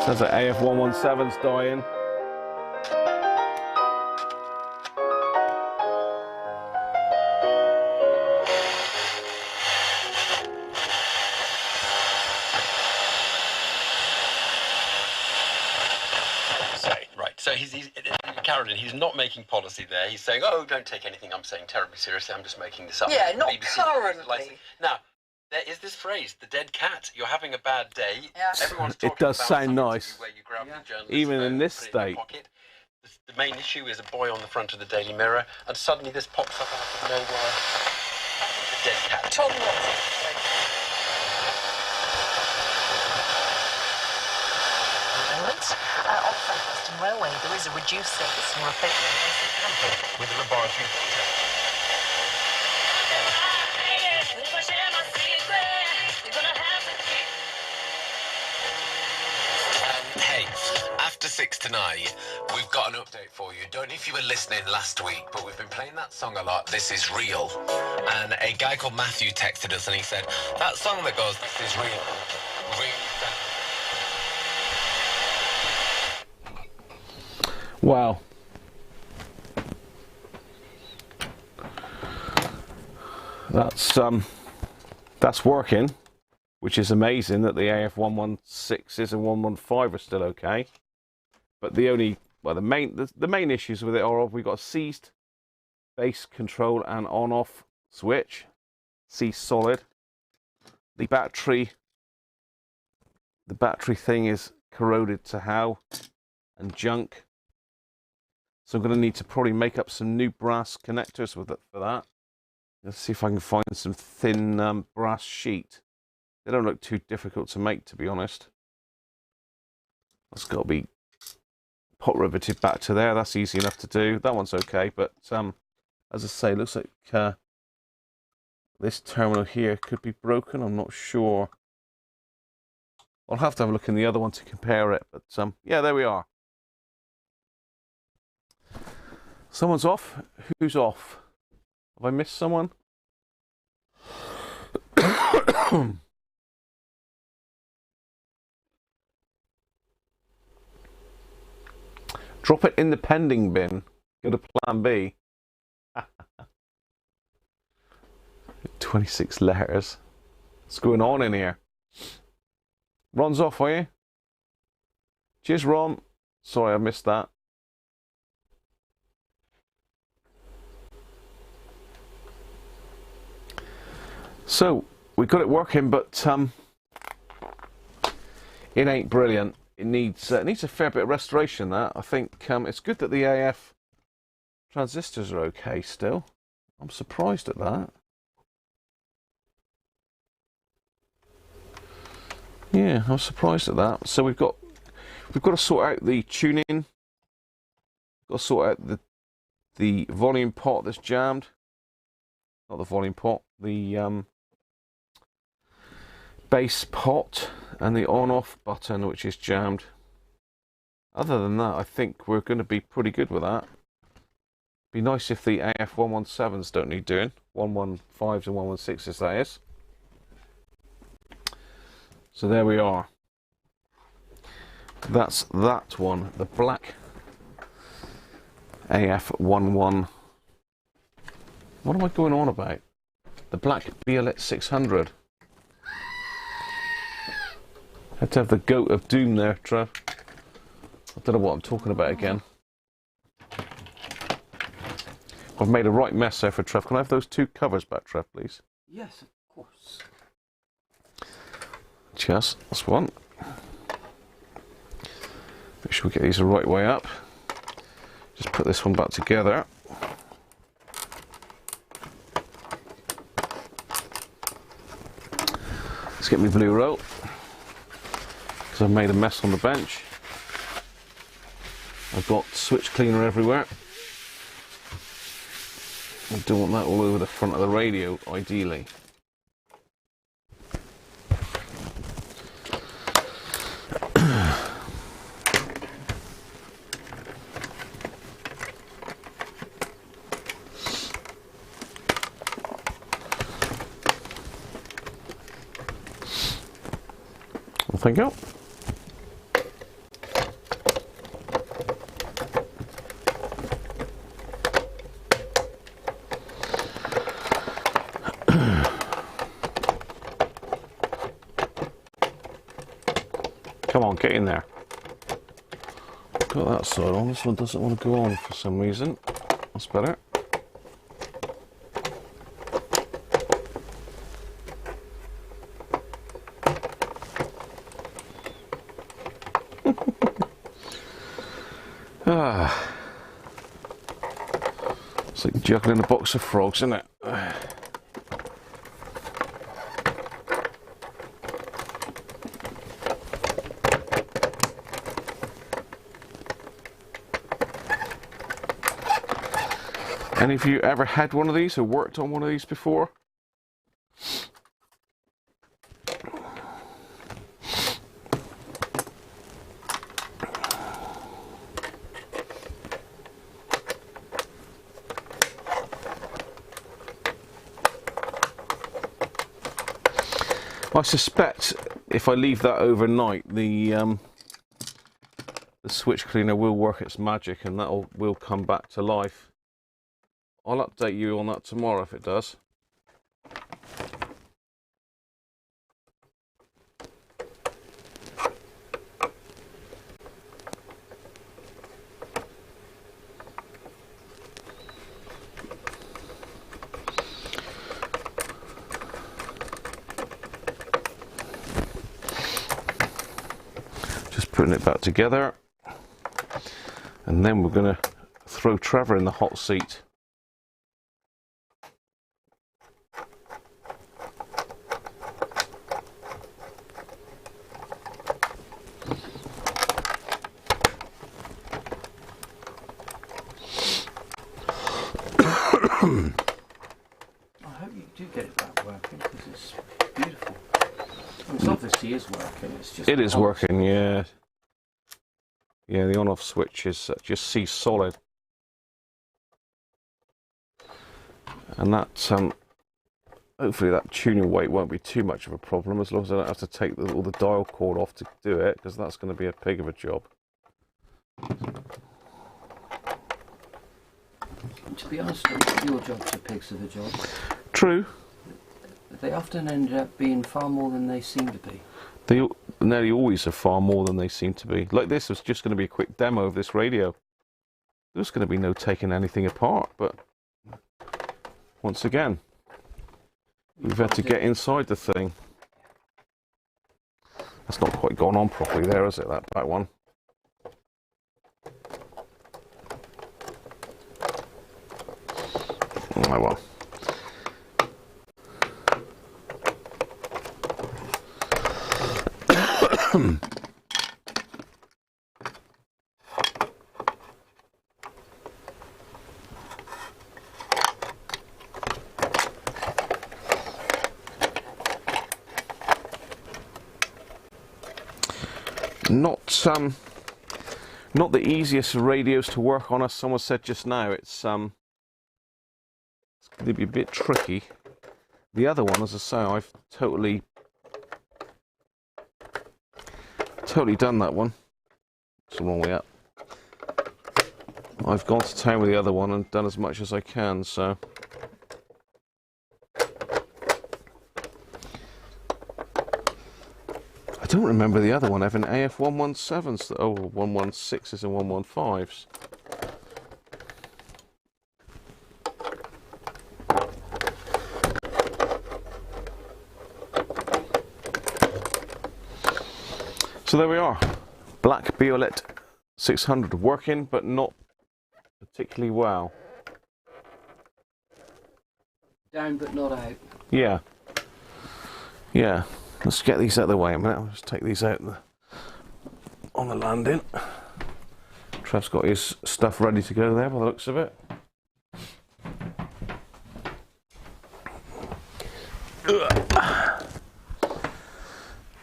Sounds like AF117's dying. So he's Carolyn, he's not making policy there. He's saying, oh, don't take anything I'm saying terribly seriously. I'm just making this up. Yeah, not BBC currently. Now, there is this phrase, the dead cat. You're having a bad day. Yeah. Everyone's talking It does about sound some nice. interview where you grab the journalist's Even in phone, this put it in your state. pocket. The main issue is a boy on the front of the Daily Mirror, and suddenly this pops up out of nowhere. The dead cat. Tom Watson. On South Western Railway, there is a reduced service and replacement basic camping With a laboratory. Hey, after 6 tonight, we've got an update for you. Don't know if you were listening last week, but we've been playing that song a lot, This Is Real. And a guy called Matthew texted us and he said, that song that goes, This Is Real, really Wow. That's working, which is amazing that the AF116s and 115 are still okay. But the main issues with it are we've got a seized bass control and on-off switch. Seized solid. The battery thing is corroded to hell and junk. So I'm going to need to probably make up some new brass connectors with it for that. Let's see if I can find some thin brass sheet. They don't look too difficult to make, to be honest. That's got to be pot riveted back to there. That's easy enough to do. That one's okay, but as I say, looks like this terminal here could be broken. I'm not sure. I'll have to have a look in the other one to compare it, but yeah, there we are. Someone's off. Who's off? Have I missed someone? Drop it in the pending bin. Go to plan B. 26 letters. What's going on in here? Ron's off, are you? Cheers, Ron. Sorry, I missed that. So, we got it working, but it ain't brilliant. It needs a fair bit of restoration, that. I think it's good that the AF transistors are okay still. I'm surprised at that. Yeah, I was surprised at that. So we've got to sort out the tuning. Got to sort out the volume pot that's jammed. Not the volume pot, the bass pot, and the on-off button, which is jammed. Other than that, I think we're going to be pretty good with that. Be nice if the AF 117s don't need doing. 115s and 116s, that is. So there we are. That's that one, the black AF11. What am I going on about? The black Beolit 600. Had to have the goat of doom there, Trev. I don't know what I'm talking about again. I've made a right mess there for Trev. Can I have those two covers back, Trev, please? Yes, of course. Cheers, that's one. Make sure we get these the right way up. Just put this one back together. Let's get my blue roll, because I've made a mess on the bench. I've got switch cleaner everywhere. I don't want that all over the front of the radio, ideally. Thank you. Come on, get in there. Got that side on. This one doesn't want to go on for some reason. That's better. It's like juggling a box of frogs, isn't it? Any of you ever had one of these or worked on one of these before? I suspect if I leave that overnight, the switch cleaner will work its magic, and that will come back to life. I'll update you on that tomorrow if it does. Putting it back together, and then we're going to throw Trevor in the hot seat. I hope you do get it back working, because it's beautiful. It's obviously is working. It's just It is working, yeah. Yeah, the on-off switch is just C solid. And that, hopefully that tuning weight won't be too much of a problem, as long as I don't have to take all the dial cord off to do it, because that's going to be a pig of a job. To be honest, your jobs are pigs of a job. True. They often end up being far more than they seem to be. They nearly always are far more than they seem to be. Like this was just going to be a quick demo of this radio. There's going to be no taking anything apart, but once again, we've had to get inside the thing. That's not quite gone on properly there, is it, that back one? Oh well. Not the easiest radios to work on, as someone said just now. It's going to be a bit tricky. The other one, as I say, I've totally done that one. It's the wrong way up. I've gone to town with the other one and done as much as I can, so. I don't remember the other one having AF117s, oh, 116s and 115s. So there we are, black Beolit 600 working, but not particularly well. Down but not out. Yeah. Yeah. Let's get these out of the way a minute. I'll just take these out on the landing. Trev's got his stuff ready to go there by the looks of it.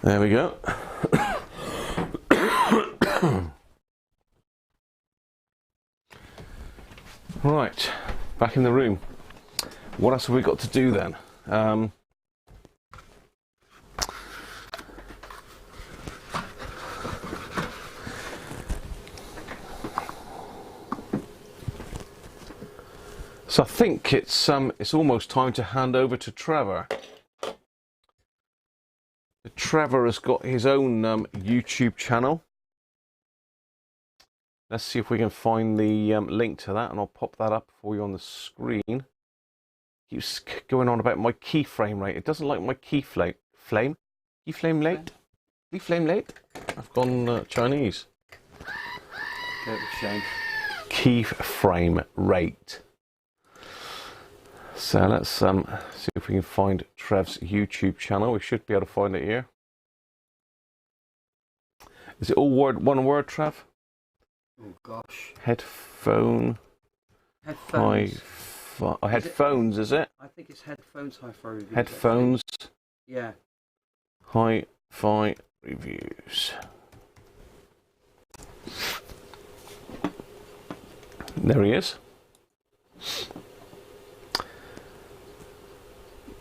There we go. Right, back in the room. What else have we got to do then? So I think it's almost time to hand over to Trevor. Trevor has got his own YouTube channel. Let's see if we can find the link to that, and I'll pop that up for you on the screen. Keeps going on about my keyframe rate. It doesn't like my keyframe rate. I've gone Chinese. Keyframe rate. So let's see if we can find Trev's YouTube channel. We should be able to find it here. Is it all one word, Trev? Oh gosh. Headphone. Headphones. Headphones, is it? I think it's headphones hi-fi reviews. Headphones. Yeah. Hi-fi reviews. There he is.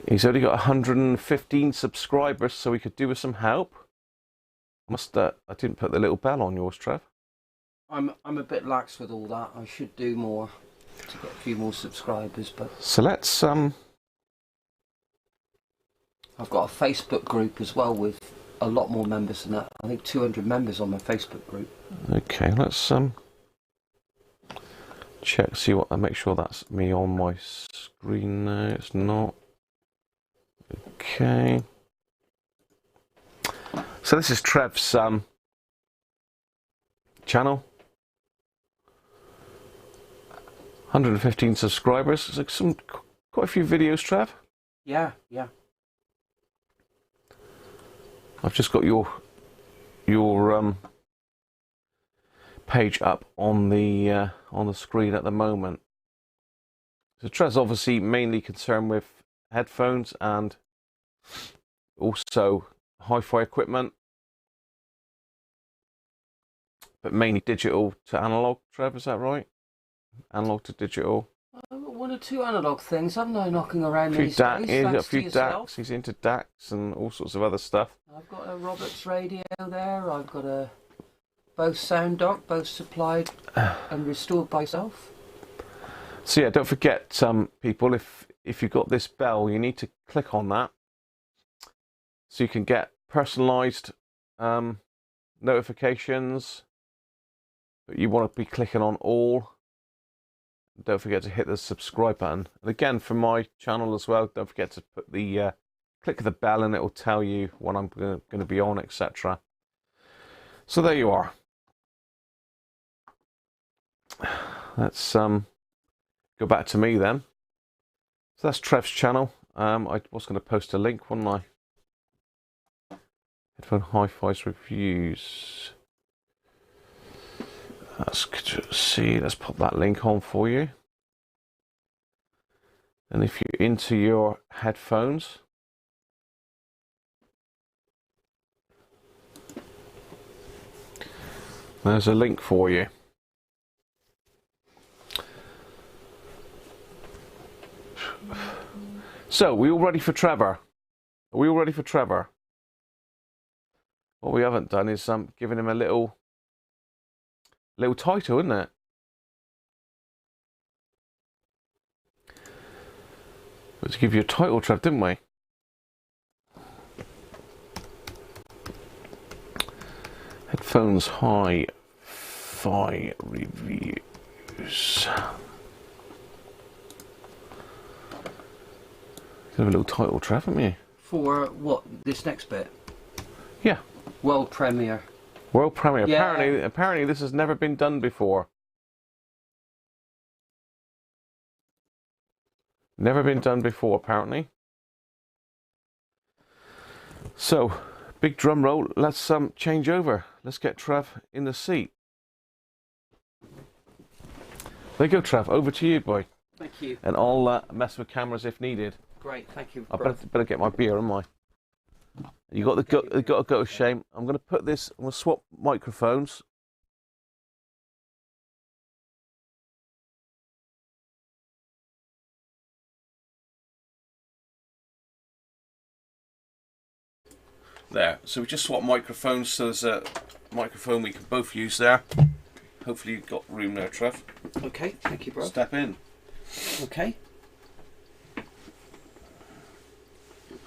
He's only got 115 subscribers, so we could do with some help. I didn't put the little bell on yours, Trev. I'm a bit lax with all that. I should do more to get a few more subscribers, but so let's I've got a Facebook group as well with a lot more members than that. I think 200 members on my Facebook group. Okay, let's check, see what, make sure that's me on my screen now. It's not. Okay. So this is Trev's channel. 115 subscribers. It's like quite a few videos, Trev. Yeah. I've just got your page up on the screen at the moment. So Trev's obviously mainly concerned with headphones and also hi-fi equipment, but mainly digital to analog. Trev, is that right? Analog to digital. I've got 1 or 2 analog things, haven't I, knocking around A few these days, he's got a thanks to few yourself. DACs. He's into DACs and all sorts of other stuff. I've got a Roberts radio there. I've got a both sound dock, both supplied and restored by myself. So yeah, don't forget, people, if you've got this bell, you need to click on that so you can get personalised notifications. But you want to be clicking on all. Don't forget to hit the subscribe button. And again, for my channel as well, don't forget to put the click the bell, and it will tell you when I'm going to be on, etc. So there you are. Let's go back to me then. So that's Trev's channel. I was going to post a link, wasn't I? Heaphonehifireveiws reviews. Let's see. Let's pop that link on for you. And if you're into your headphones, there's a link for you. So, we all ready for Trevor? Are we all ready for Trevor? What we haven't done is giving him a little title, isn't it? Let's give you a title, Trev, didn't we? Headphones Hi-Fi Reviews. You have a little title, Trev, haven't you? For what? This next bit? Yeah. World premiere. World premiere. Yeah. Apparently this has never been done before. Never been done before, apparently. So, big drum roll. Let's change over. Let's get Trev in the seat. There you go, Trev. Over to you, boy. Thank you. And I'll mess with cameras if needed. Great, thank you. I better get my beer, haven't I? You got to go, Shane. I'm going to put this. I'm going to swap microphones. There. So we just swapped microphones. So there's a microphone we can both use there. Hopefully you've got room there, Trev. Okay, thank you, bro. Step in. Okay.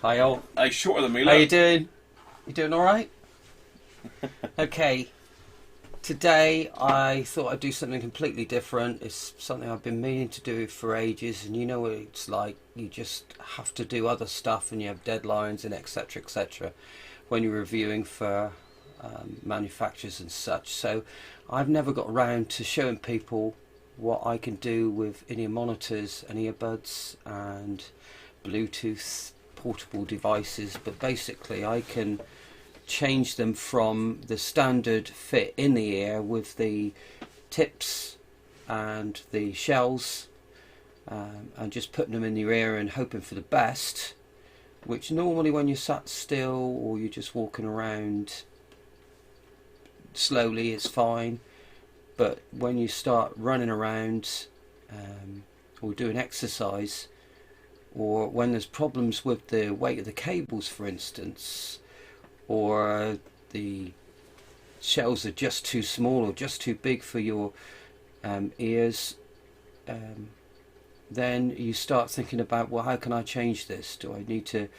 Hi all. Hey, shorter than me. How you doing? You doing all right? Okay. Today I thought I'd do something completely different. It's something I've been meaning to do for ages, and you know what it's like. You just have to do other stuff, and you have deadlines and etc. etc. when you're reviewing for manufacturers and such. So I've never got around to showing people what I can do with in-ear monitors and earbuds and Bluetooth portable devices, but basically I can change them from the standard fit in the ear with the tips and the shells and just putting them in your ear and hoping for the best, which normally when you're sat still or you're just walking around slowly it's fine, but when you start running around or doing exercise, or when there's problems with the weight of the cables, for instance, or the shells are just too small or just too big for your ears, then you start thinking about, well, how can I change this? Do I need to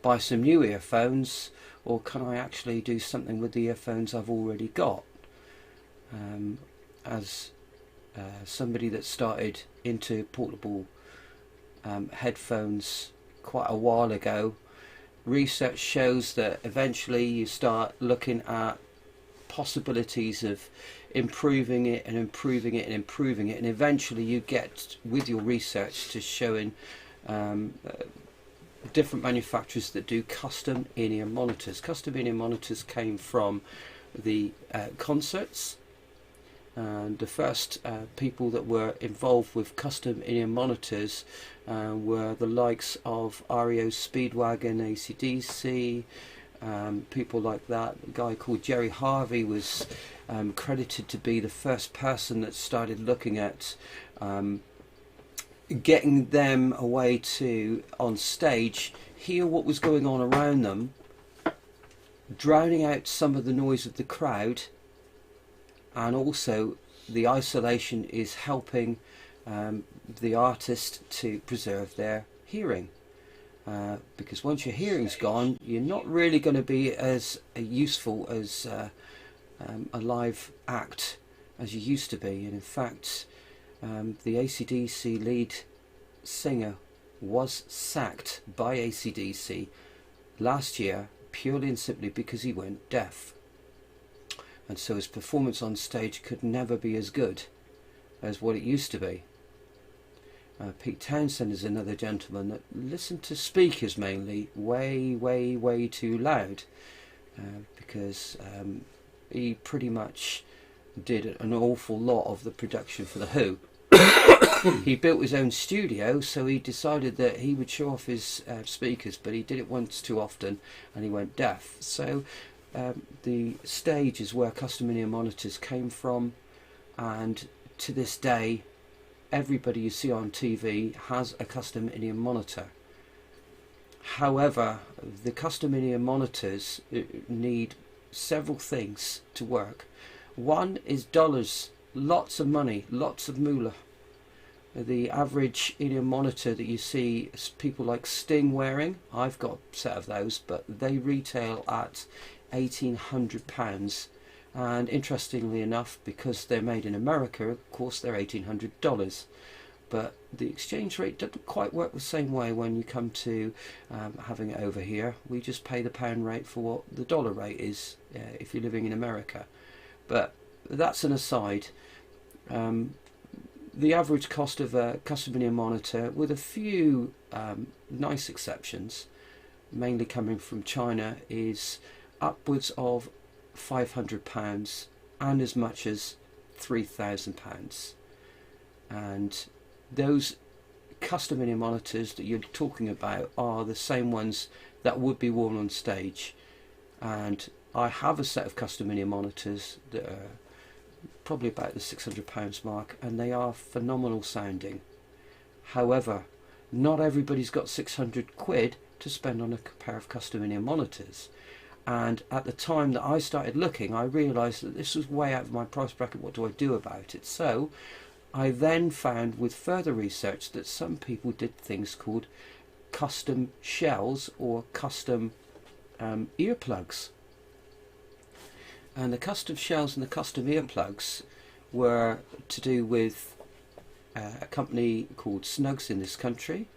buy some new earphones, or can I actually do something with the earphones I've already got? As somebody that started into portable headphones quite a while ago, research shows that eventually you start looking at possibilities of improving it and improving it and improving it, and eventually you get with your research to showing different manufacturers that do custom in-ear monitors. Custom in-ear monitors came from the concerts, and the first people that were involved with custom in-ear monitors were the likes of REO Speedwagon, AC/DC, people like that. A guy called Jerry Harvey was credited to be the first person that started looking at getting them away to, on stage, hear what was going on around them, drowning out some of the noise of the crowd, and also the isolation is helping the artist to preserve their hearing. Because once your hearing's gone, you're not really going to be as useful as a live act as you used to be. And in fact, the AC/DC lead singer was sacked by AC/DC last year purely and simply because he went deaf. And so his performance on stage could never be as good as what it used to be. Pete Townsend is another gentleman that listened to speakers mainly way too loud, because he pretty much did an awful lot of the production for The Who. He built his own studio, so he decided that he would show off his speakers, but he did it once too often and he went deaf. So the stage is where custom in-ear monitors came from, and to this day everybody you see on TV has a custom in-ear monitor. However, the custom in-ear monitors need several things to work. One is dollars, lots of money, lots of moolah. The average in-ear monitor that you see people like Sting wearing, I've got a set of those, but they retail at £1,800. And interestingly enough, because they're made in America, of course they're $1,800. But the exchange rate doesn't quite work the same way when you come to having it over here. We just pay the pound rate for what the dollar rate is if you're living in America. But that's an aside. The average cost of a custom in-ear monitor, with a few nice exceptions, mainly coming from China, is upwards of £500 and as much as £3,000. And those custom in-ear monitors that you're talking about are the same ones that would be worn on stage. And I have a set of custom in-ear monitors that are probably about the £600 mark, and they are phenomenal sounding. However, not everybody's got 600 quid to spend on a pair of custom in-ear monitors. And at the time that I started looking, I realised that this was way out of my price bracket. What do I do about it? So I then found with further research that some people did things called custom shells or custom earplugs. And the custom shells and the custom earplugs were to do with a company called Snugs in this country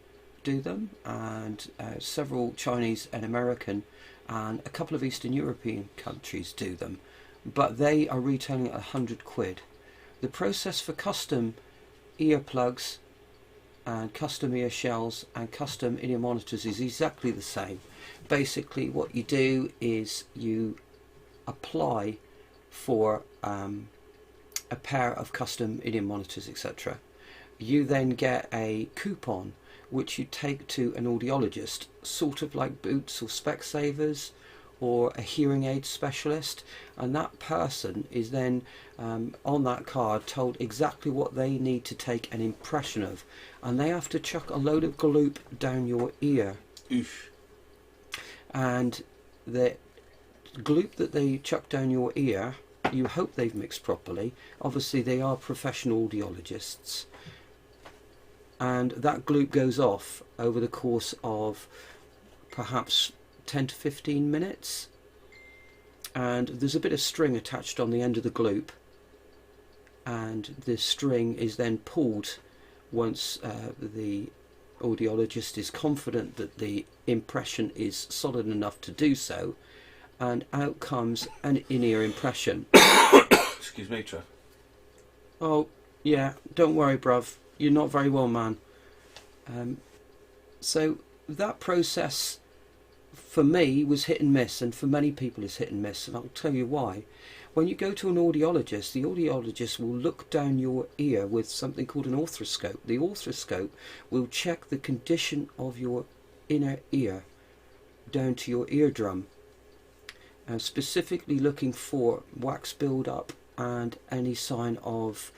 do them, and several Chinese and American and a couple of Eastern European countries do them, but they are retailing at 100 quid. The process for custom earplugs and custom ear shells and custom in-ear monitors is exactly the same. Basically what you do is you apply for a pair of custom in-ear monitors, etc. You then get a coupon which you take to an audiologist, sort of like Boots or Specsavers or a hearing aid specialist, and that person is then on that card told exactly what they need to take an impression of, and they have to chuck a load of gloop down your ear. Oof. And the gloop that they chuck down your ear, you hope they've mixed properly. Obviously they are professional audiologists, and that gloop goes off over the course of perhaps 10 to 15 minutes, and there's a bit of string attached on the end of the gloop, and the string is then pulled once the audiologist is confident that the impression is solid enough to do so, and out comes an in-ear impression. Excuse me, Trev. Oh yeah, don't worry bruv, you're not very well, man. So that process for me was hit and miss, and for many people is hit and miss, and I'll tell you why. When you go to an audiologist, the audiologist will look down your ear with something called an orthoscope. The orthoscope will check the condition of your inner ear down to your eardrum, specifically looking for wax build-up and any sign of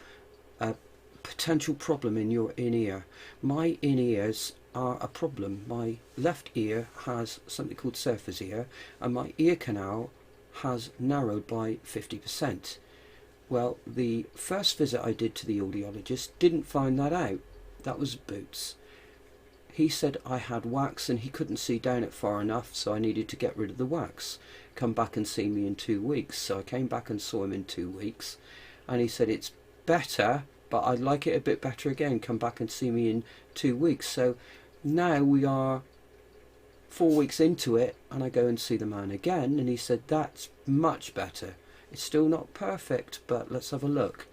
a potential problem in your in-ear. My in-ears are a problem. My left ear has something called surface ear, and my ear canal has narrowed by 50%. Well, the first visit I did to the audiologist didn't find that out. That was Boots. He said I had wax and he couldn't see down it far enough, so I needed to get rid of the wax. Come back and see me in 2 weeks. So I came back and saw him in 2 weeks, and he said it's better, but I'd like it a bit better again. Come back and see me in 2 weeks. So now we are 4 weeks into it, and I go and see the man again, and he said that's much better. It's still not perfect, but let's have a look.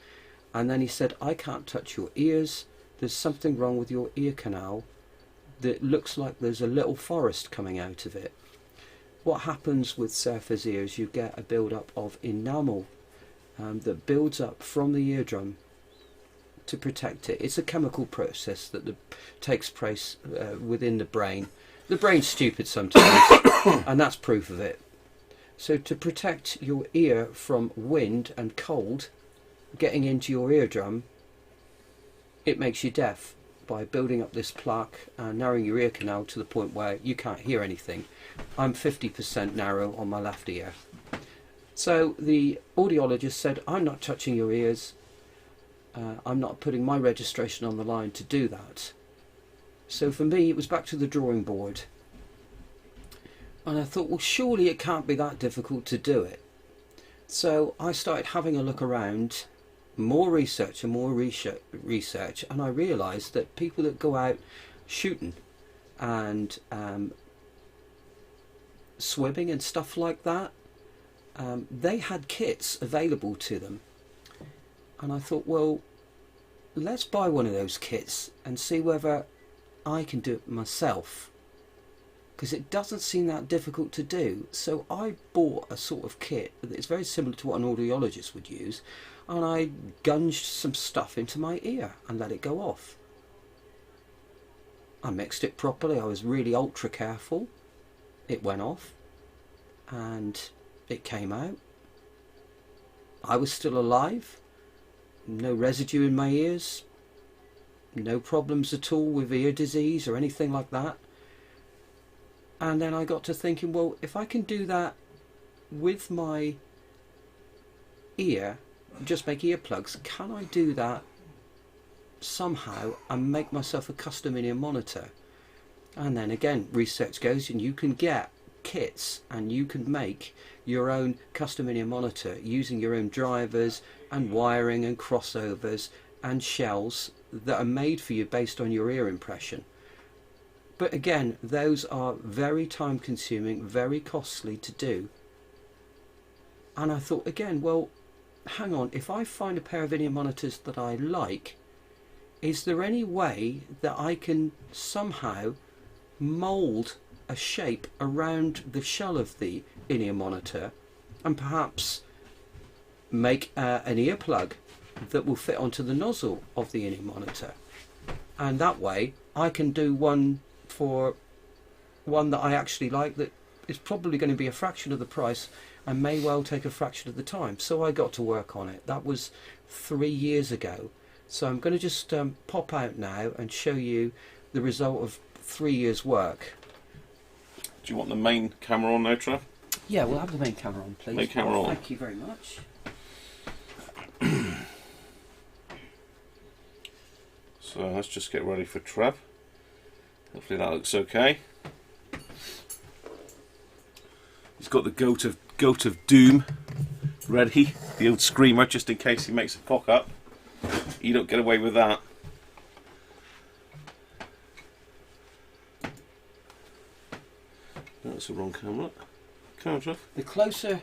And then he said, I can't touch your ears. There's something wrong with your ear canal that looks like there's a little forest coming out of it. What happens with surface ears, you get a build-up of enamel that builds up from the eardrum to protect it. It's a chemical process that takes place within the brain. The brain's stupid sometimes, and that's proof of it. So to protect your ear from wind and cold getting into your eardrum, it makes you deaf by building up this plaque and narrowing your ear canal to the point where you can't hear anything. I'm 50% narrow on my left ear. So the audiologist said, I'm not touching your ears. I'm not putting my registration on the line to do that. So for me, it was back to the drawing board. And I thought, well, surely it can't be that difficult to do it. So I started having a look around, more research and more research, and I realised that people that go out shooting and swimming and stuff like that, they had kits available to them. And I thought, well, let's buy one of those kits and see whether I can do it myself, because it doesn't seem that difficult to do. So I bought a sort of kit that's very similar to what an audiologist would use, and I gunged some stuff into my ear and let it go off. I mixed it properly. I was really ultra careful. It went off and it came out. I was still alive. No residue in my ears. No problems at all with ear disease or anything like that. And then I got to thinking, well, if I can do that with my ear, just make earplugs, can I do that somehow and make myself a custom in-ear monitor? And then again, research goes, and you can get kits and you can make your own custom in-ear monitor using your own drivers and wiring and crossovers and shells that are made for you based on your ear impression. But again, those are very time consuming, very costly to do. And I thought again, well, hang on, if I find a pair of in-ear monitors that I like, is there any way that I can somehow mould a shape around the shell of the in-ear monitor and perhaps make an earplug that will fit onto the nozzle of the in-ear monitor? And that way I can do one for one that I actually like that is probably going to be a fraction of the price and may well take a fraction of the time. So I got to work on it. That was 3 years ago. So I'm going to just pop out now and show you the result of 3 years work. Do you want the main camera on now, Trev? Yeah, we'll have the main camera on, please. Main camera on. Thank you very much. So let's just get ready for Trev. Hopefully that looks okay. He's got the goat of doom ready, the old screamer, just in case he makes a cock up. You don't get away with that. No, that's the wrong camera. Come on, Trev. The closer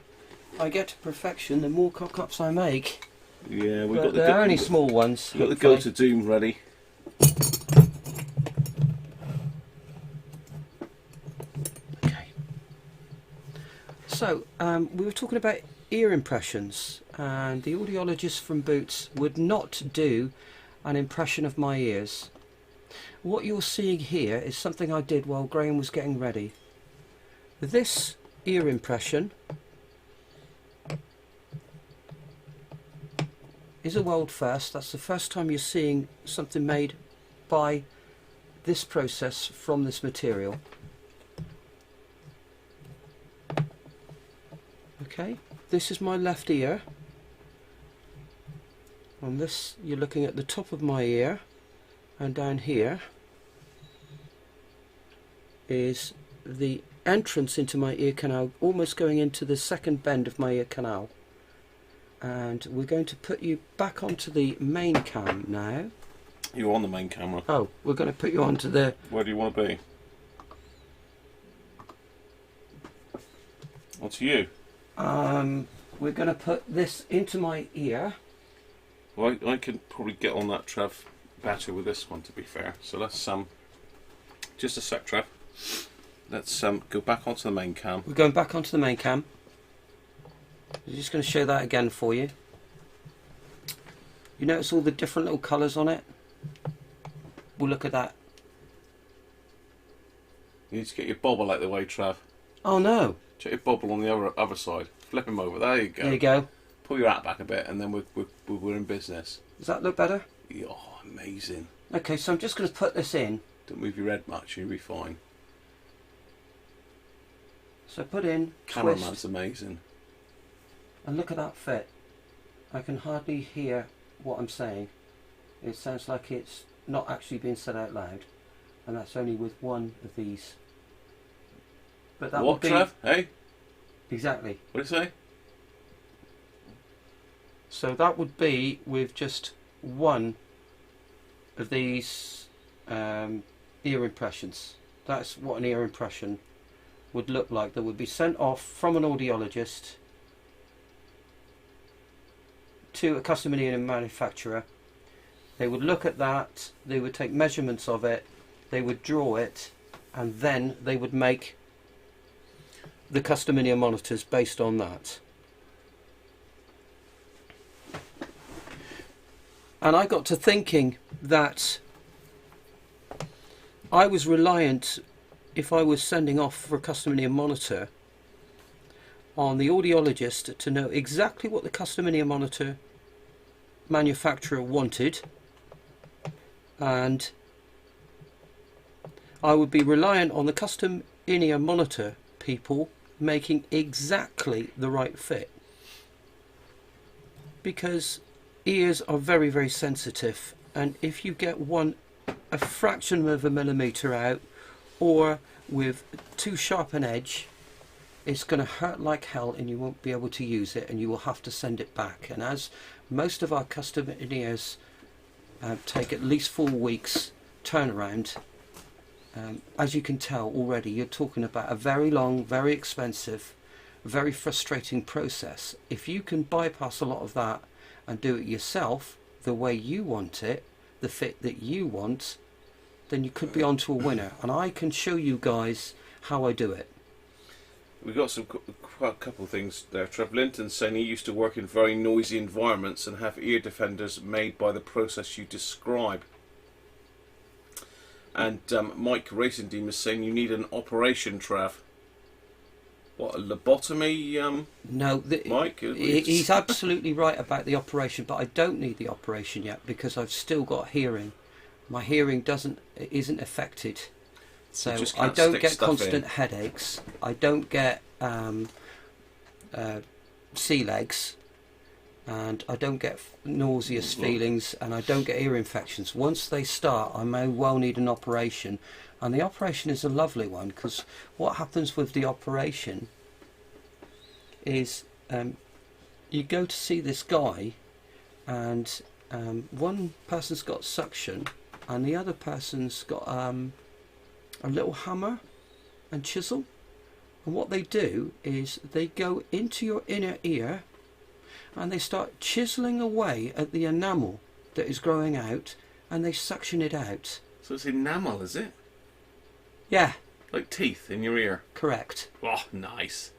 I get to perfection, the more cock-ups I make. Yeah, we've But got the they're only small ones. We've got the goat of doom ready. Okay. So we were talking about ear impressions, and the audiologist from Boots would not do an impression of my ears. What you're seeing here is something I did while Graham was getting ready. This ear impression is a world first. That's the first time you're seeing something made by this process from this material. Okay, this is my left ear. On this, you're looking at the top of my ear, and down here is the entrance into my ear canal, almost going into the second bend of my ear canal. And we're going to put you back onto the main cam now. You're on the main camera. Oh, we're going to put you onto the... Where do you want to be? What's you? We're going to put this into my ear. Well, I can probably get on that, Trev, better with this one, to be fair. So let's just a sec, Trev. Let's go back onto the main cam. We're going back onto the main cam. I'm just going to show that again for you. You notice all the different little colours on it? We'll look at that. You need to get your bobble out of the way, Trev. Oh no! Check your bobble on the other side. Flip him over. There you go. There you go. Pull your hat back a bit, and then we're in business. Does that look better? Oh, amazing. Okay, so I'm just going to put this in. Don't move your head much, you'll be fine. So put in, Cameraman's twist, amazing. and look at that fit. I can hardly hear what I'm saying. It sounds like it's not actually being said out loud, and that's only with one of these. But that What, would be Trev? Hey? exactly. What did you say? So that would be with just one of these ear impressions. That's what an ear impression would look like. That would be sent off from an audiologist to a custom ear manufacturer. They would look at that, they would take measurements of it, they would draw it, and then they would make the custom in-ear monitors based on that. And I got to thinking that I was reliant, if I was sending off for a custom in-ear monitor, on the audiologist to know exactly what the custom in-ear monitor manufacturer wanted, and I would be reliant on the custom in-ear monitor people making exactly the right fit, because ears are very, very sensitive, and if you get a fraction of a millimetre out, or with too sharp an edge, it's going to hurt like hell, and you won't be able to use it, and you will have to send it back. And as most of our custom in-ears take at least 4 weeks turnaround, as you can tell already, you're talking about a very long, very expensive, very frustrating process. If you can bypass a lot of that and do it yourself the way you want it, the fit that you want, then you could be onto a winner. And I can show you guys how I do it. We've got a couple of things there. Trev Linton's saying he used to work in very noisy environments and have ear defenders made by the process you describe. And Mike Racing Team is saying you need an operation, Trev. What, a lobotomy, No, Mike? He's absolutely right about the operation, but I don't need the operation yet because I've still got hearing. My hearing isn't affected, so I don't get constant headaches. I don't get sea legs, and I don't get nauseous feelings, and I don't get ear infections. Once they start, I may well need an operation. And the operation is a lovely one, because what happens with the operation is you go to see this guy, and one person's got suction and the other person's got a little hammer and chisel, and what they do is they go into your inner ear and they start chiseling away at the enamel that is growing out, and they suction it out. So it's enamel, is it? Yeah. Like teeth in your ear? Correct. Oh, nice.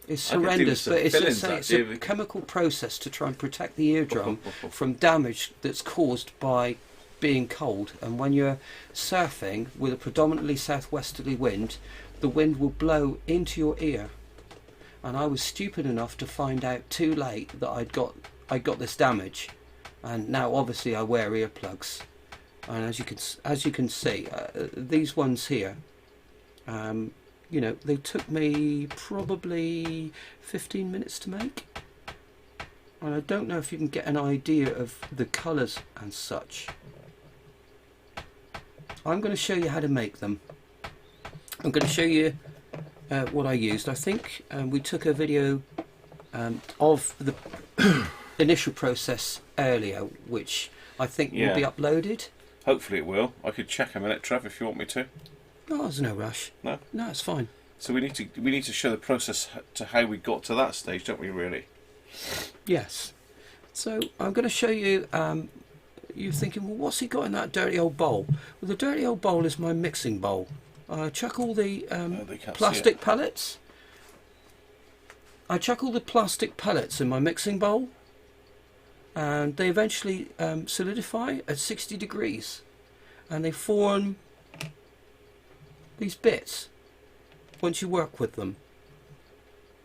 It's horrendous, but it's a chemical process to try and protect the eardrum from damage that's caused by being cold. And when you're surfing with a predominantly southwesterly wind, the wind will blow into your ear. And I was stupid enough to find out too late that I got this damage, And now obviously I wear earplugs, and as you can see, these ones here, you know, they took me probably 15 minutes to make, and I don't know if you can get an idea of the colours and such. I'm going to show you how to make them. I'm going to show you what I used. I think we took a video of the initial process earlier, which I think will be uploaded. Hopefully it will. I could check a minute, Trev, if you want me to. No, there's no rush. No, it's fine. So we need to show the process to how we got to that stage, don't we? Really? Yes. So I'm going to show you. You're thinking, well, what's he got in that dirty old bowl? Well, the dirty old bowl is my mixing bowl. I chuck all the plastic pellets. I chuck all the plastic pellets in my mixing bowl, and they eventually solidify at 60 degrees, and they form these bits once you work with them.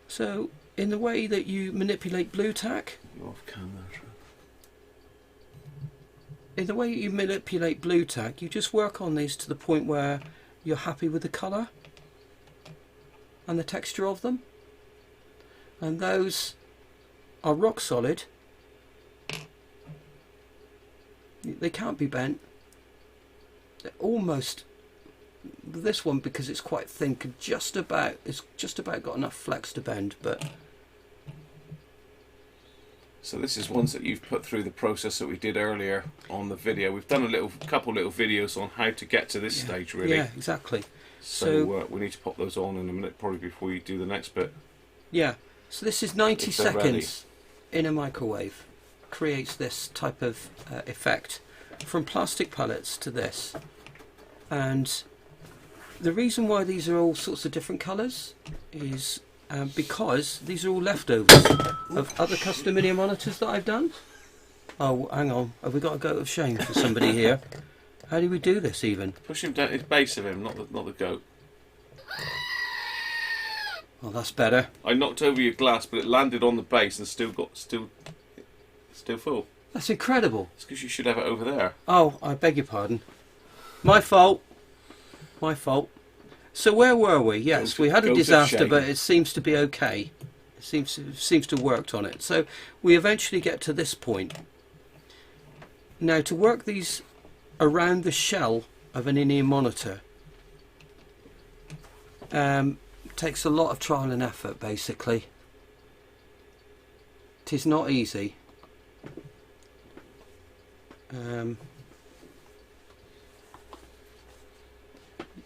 So in the way that you manipulate blue tack, in the way you manipulate blue tack, you just work on these to the point where you're happy with the colour and the texture of them, and those are rock solid. They can't be bent. They're almost, this one, because it's quite thin, it's just about got enough flex to bend. But so this is ones that you've put through the process that we did earlier on the video. We've done a couple little videos on how to get to this stage, really. Yeah, exactly. So we need to pop those on in a minute, probably before you do the next bit. Yeah. So this is 90 seconds in a microwave. Creates this type of effect from plastic pellets to this. And the reason why these are all sorts of different colours is because these are all leftovers of other custom mini monitors that I've done. Oh, hang on, have we got a goat of shame for somebody here? How do we do this even? Push him down, the base of him, not the goat. Well, that's better. I knocked over your glass, but it landed on the base and still full. That's incredible. It's because you should have it over there. Oh, I beg your pardon. My fault. My fault. So where were we? Yes, we had a disaster, but it seems to be okay. It seems to have worked on it. So we eventually get to this point. Now, to work these around the shell of an in-ear monitor takes a lot of trial and effort, basically. It is not easy.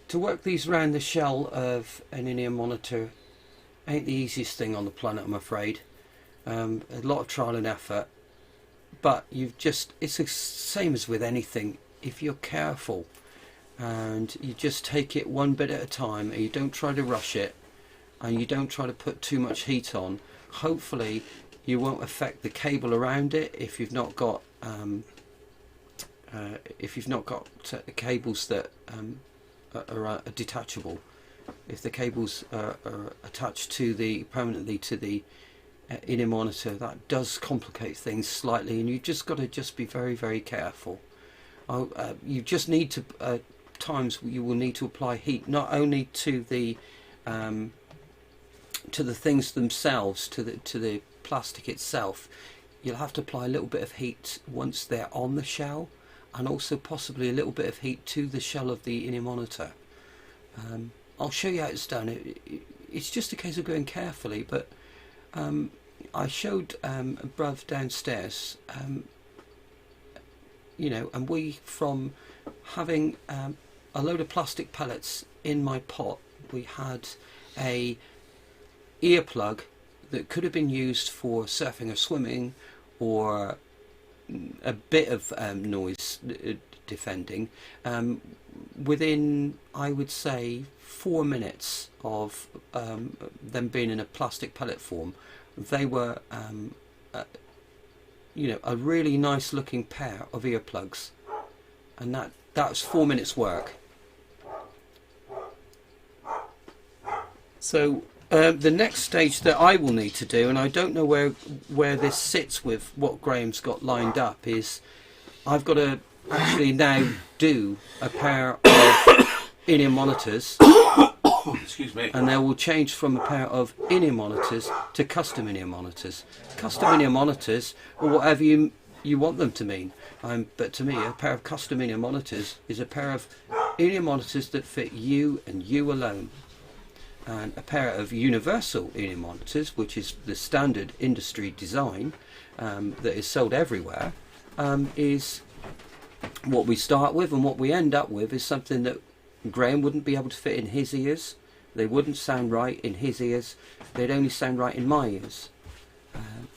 To work these around the shell of an in-ear monitor ain't the easiest thing on the planet, I'm afraid. A lot of trial and effort, but it's the same as with anything. If you're careful and you just take it one bit at a time, and you don't try to rush it, and you don't try to put too much heat on, hopefully you won't affect the cable around it if you've not got cables that are detachable. If the cables are attached to permanently to the in-ear monitor, that does complicate things slightly, and you just got to be very, very careful. You just need to times you will need to apply heat not only to the things themselves, to the plastic itself. You'll have to apply a little bit of heat once they're on the shell, and also possibly a little bit of heat to the shell of the in-ear monitor. I'll show you how it's done. It's just a case of going carefully, but I showed bruv downstairs, and we, from having a load of plastic pellets in my pot, we had a earplug that could have been used for surfing or swimming, or a bit of noise defending. Within, I would say, 4 minutes of them being in a plastic pellet form, they were a really nice looking pair of earplugs, and that was 4 minutes work. So The next stage that I will need to do, and I don't know where this sits with what Graham's got lined up, is I've got to actually now do a pair of in-ear monitors. Excuse me. And they will change from a pair of in-ear monitors to custom in-ear monitors. Custom in-ear monitors, or whatever you want them to mean. But to me, a pair of custom in-ear monitors is a pair of in-ear monitors that fit you and you alone. And a pair of universal in-ear monitors, which is the standard industry design that is sold everywhere, is what we start with, and what we end up with is something that Graham wouldn't be able to fit in his ears. They wouldn't sound right in his ears. They'd only sound right in my ears.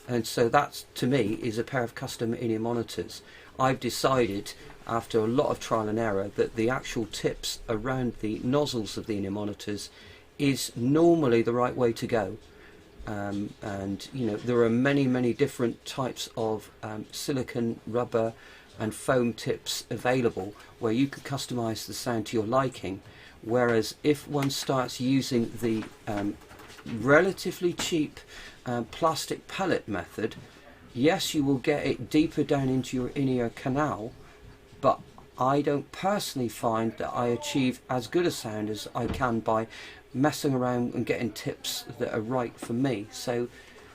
And so that, to me, is a pair of custom in-ear monitors. I've decided, after a lot of trial and error, that the actual tips around the nozzles of the in-ear monitors is normally the right way to go. And you know, there are many different types of silicone, rubber and foam tips available where you can customize the sound to your liking, whereas if one starts using the relatively cheap plastic pellet method, yes, you will get it deeper down into your in-ear canal, but I don't personally find that I achieve as good a sound as I can by messing around and getting tips that are right for me. So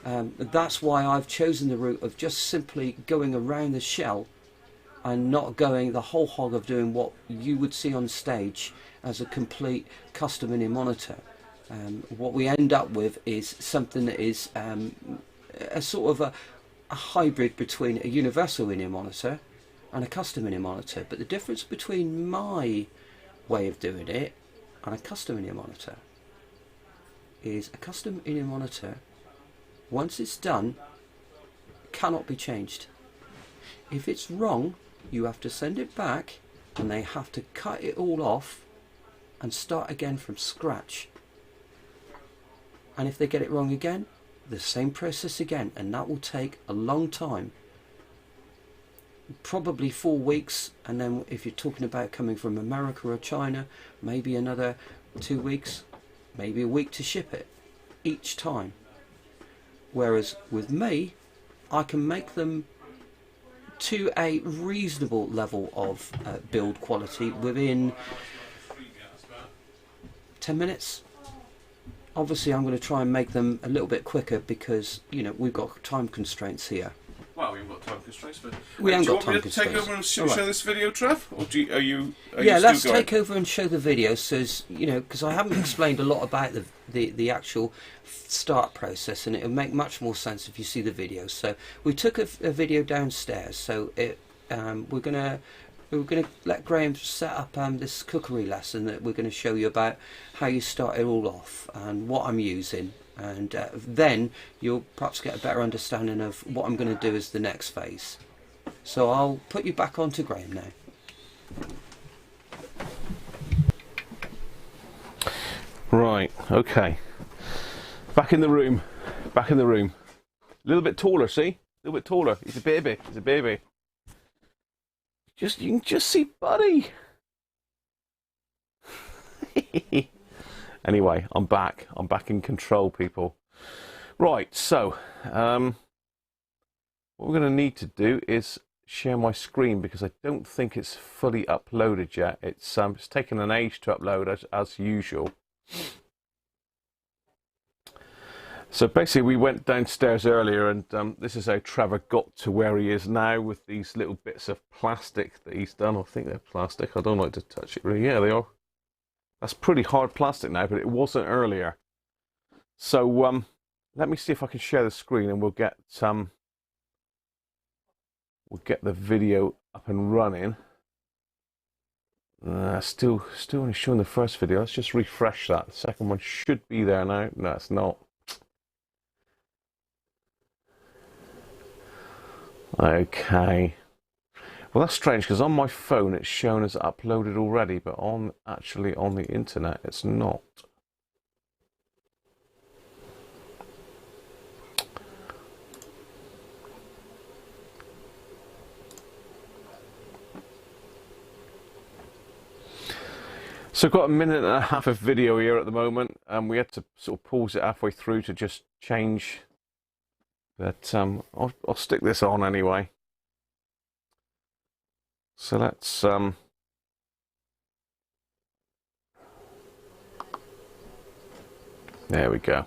that's why I've chosen the route of just simply going around the shell and not going the whole hog of doing what you would see on stage as a complete custom in-ear monitor. What we end up with is something that is a sort of a hybrid between a universal in-ear monitor and a custom in-ear monitor. But the difference between my way of doing it and a custom in-ear monitor is a custom in-ear monitor, once it's done, cannot be changed. If it's wrong, you have to send it back and they have to cut it all off and start again from scratch. And if they get it wrong again, the same process again, and that will take a long time, probably 4 weeks. And then if you're talking about coming from America or China, maybe another 2 weeks, maybe a week to ship it each time. Whereas with me, I can make them to a reasonable level of build quality within 10 minutes. Obviously I'm going to try and make them a little bit quicker because, you know, we've got time constraints here. Well, we haven't got time constraints, but we haven't got time constraints. Do you want me to take over and show this video, Trev? Or are you let's still take over and show the video, so you know, because I haven't explained a lot about the actual start process, and it will make much more sense if you see the video. So we took a video downstairs, so we're gonna let Graham set up this cookery lesson that we're going to show you about how you start it all off and what I'm using, and then you'll perhaps get a better understanding of what I'm going to do as the next phase. So I'll put you back onto Graham now. Right, okay. Back in the room. Back in the room. A little bit taller, see? A little bit taller. He's a baby. He's a baby. You can just see Buddy. Anyway, I'm back. I'm back in control, people. Right, so what we're going to need to do is share my screen because I don't think it's fully uploaded yet. It's taken an age to upload as usual. So basically we went downstairs earlier, and this is how Trevor got to where he is now with these little bits of plastic that he's done. I think they're plastic. I don't like to touch it really. Yeah, they are. That's pretty hard plastic now, but it wasn't earlier. So let me see if I can share the screen, and we'll get the video up and running. Still only showing the first video. Let's just refresh that. The second one should be there now. No, it's not. Okay. Well, that's strange because on my phone it's shown as uploaded already, but actually on the internet it's not. So I've got a minute and a half of video here at the moment, and we had to sort of pause it halfway through to just change. But I'll stick this on anyway. So let's there we go.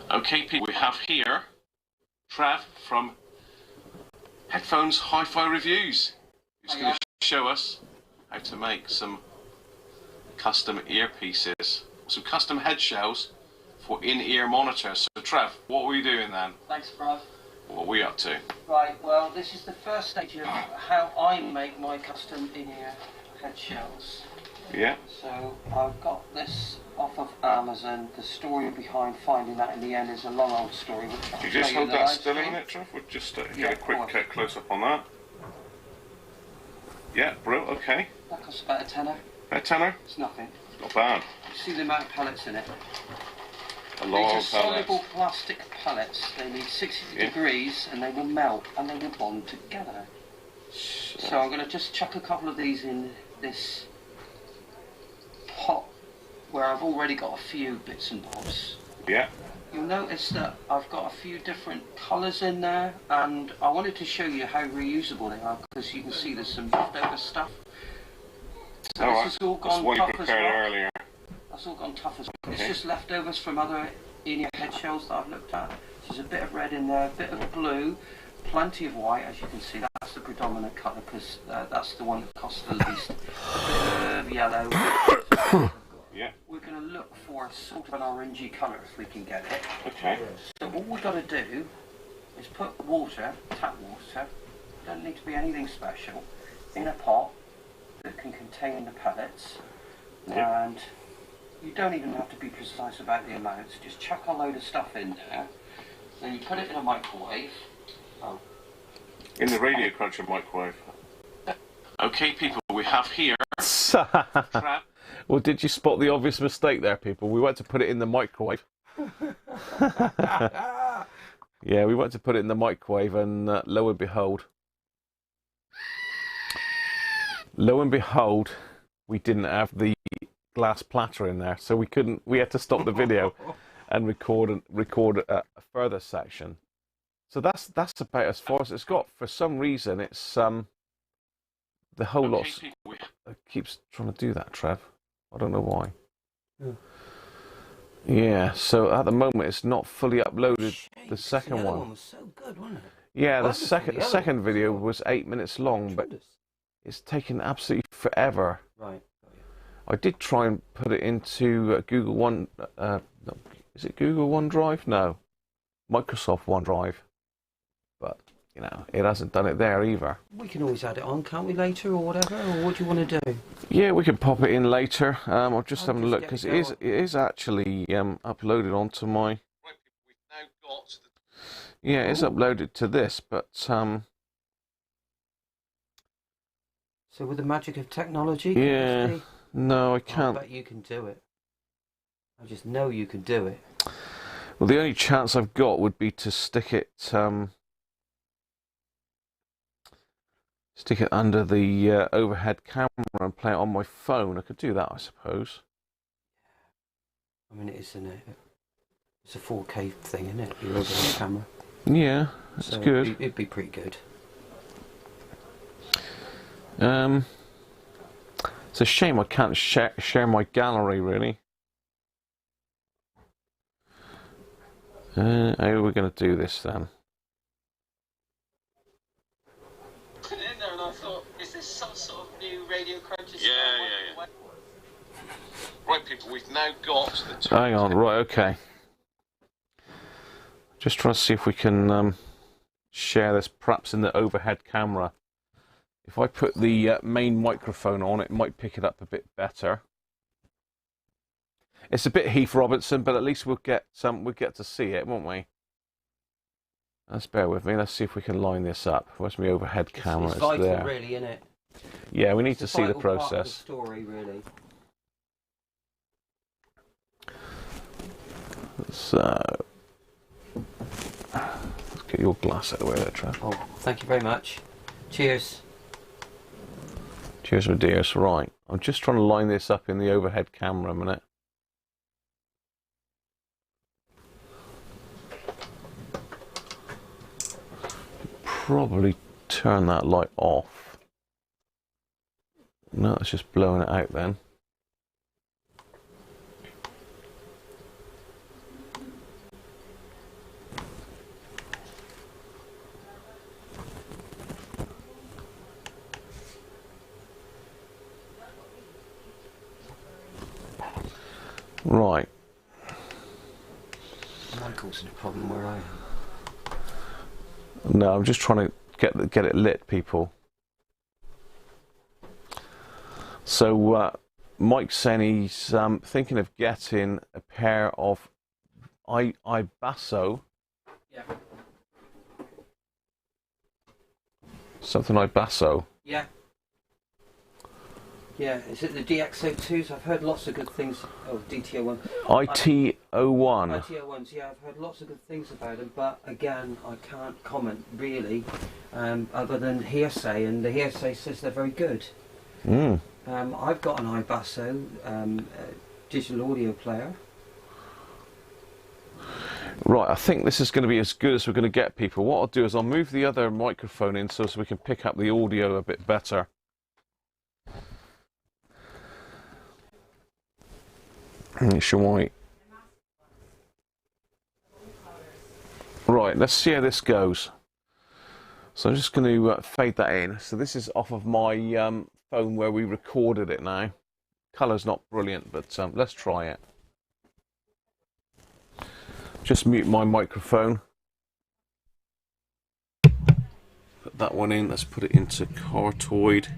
Okay, people, we have here Trev from Headphones Hi-Fi Reviews, who's going to show us how to make some custom earpieces, some custom head shells for in-ear monitors. So Trev, what were you doing then? Thanks, Brad. What are we up to? Right, well, this is the first stage of how I make my custom in-ear head shells. Yeah. So I've got this off of Amazon. The story behind finding that in the end is a long old story. Which Can you just hold that still in it, Trev? We'll just get a quick close-up on that. Yeah, bro, okay. That costs about a tenner. A tenner? It's nothing. Not bad. You see the amount of pellets in it? A lot These of are pellets. soluble plastic pellets. They need 60 degrees and they will melt and they will bond together. So I'm going to just chuck a couple of these in this pot where I've already got a few bits and bobs. Yeah. You'll notice that I've got a few different colours in there, and I wanted to show you how reusable they are because you can see there's some leftover stuff. So this has all gone tough as well. Earlier. That's all gone tough as well. Okay. It's just leftovers from other in-ear head shells that I've looked at. There's a bit of red in there, a bit of blue, plenty of white, as you can see. That's the predominant colour because that's the one that costs the least. A bit of yellow. Yeah. We're going to look for sort of an orangey colour if we can get it. Okay. So all we've got to do is put water, tap water, don't need to be anything special, in a pot that can contain the pellets. Yeah. And you don't even have to be precise about the amounts, just chuck a load of stuff in there, then you put it in a microwave. Oh. In the Radiocruncher microwave. Okay, people, we have here Trev. Well, did you spot the obvious mistake there, people? We went to put it in the microwave. Yeah, we went to put it in the microwave, and lo and behold, we didn't have the glass platter in there, so we couldn't. We had to stop the video and record a further section. So that's about as far as it's got. For some reason, it's the whole lot keeps trying to do that, Trev. I don't know why. Yeah, so at the moment it's not fully uploaded. The second one was so good, wasn't it? Yeah, the second video was 8 minutes long, but it's taken absolutely forever. Right. I did try and put it into Google One. Is it Google OneDrive? No, Microsoft OneDrive. But you know, it hasn't done it there either. We can always add it on, can't we, later or whatever? Or what do you want to do? Yeah, we can pop it in later. I'm just having a look because it is actually uploaded onto my. Yeah, it's uploaded to this, but So with the magic of technology, yeah, no, I can't. I bet you can do it. I just know you can do it. Well, the only chance I've got would be to stick it under the overhead camera and play it on my phone. I could do that, I suppose. I mean, it's a 4K thing, isn't it? Your overhead camera. Yeah, that's so good. It'd be pretty good. It's a shame I can't share my gallery, really. How are we going to do this then? In there and I thought, is this some sort of new Radiocruncher? Yeah. Right, people, we've now got the. Hang on, right, okay. Just trying to see if we can share this perhaps in the overhead camera. If I put the main microphone on, it might pick it up a bit better. It's a bit Heath Robertson, but at least we'll get to see it, won't we? Let's bear with me. Let's see if we can line this up. Where's my overhead camera? It's vital, there. really, isn't it? Yeah, we need It's to a see the vital part of process. the story, really. So let's get your glass out of the way there, Trev. Oh, thank you very much. Cheers. Cheers, my dears. Right, I'm just trying to line this up in the overhead camera a minute. Probably turn that light off. No, it's just blowing it out then. Right. Am I causing a problem where I am? No, I'm just trying to get it lit, people. So Mike's saying he's thinking of getting a pair of Ibasso. Yeah. Something Ibasso. Yeah. Yeah, is it the DX02s? I've heard lots of good things. Oh, DT01. ITO1. ITO1s, yeah, I've heard lots of good things about them, but again, I can't comment really, other than hearsay, and the hearsay says they're very good. Mm. I've got an Ibasso digital audio player. Right, I think this is going to be as good as we're going to get, people. What I'll do is I'll move the other microphone in so we can pick up the audio a bit better. Right, let's see how this goes. So I'm just going to fade that in. So this is off of my phone where we recorded it now. Colour's not brilliant, but let's try it. Just mute my microphone. Put that one in. Let's put it into Cartoid.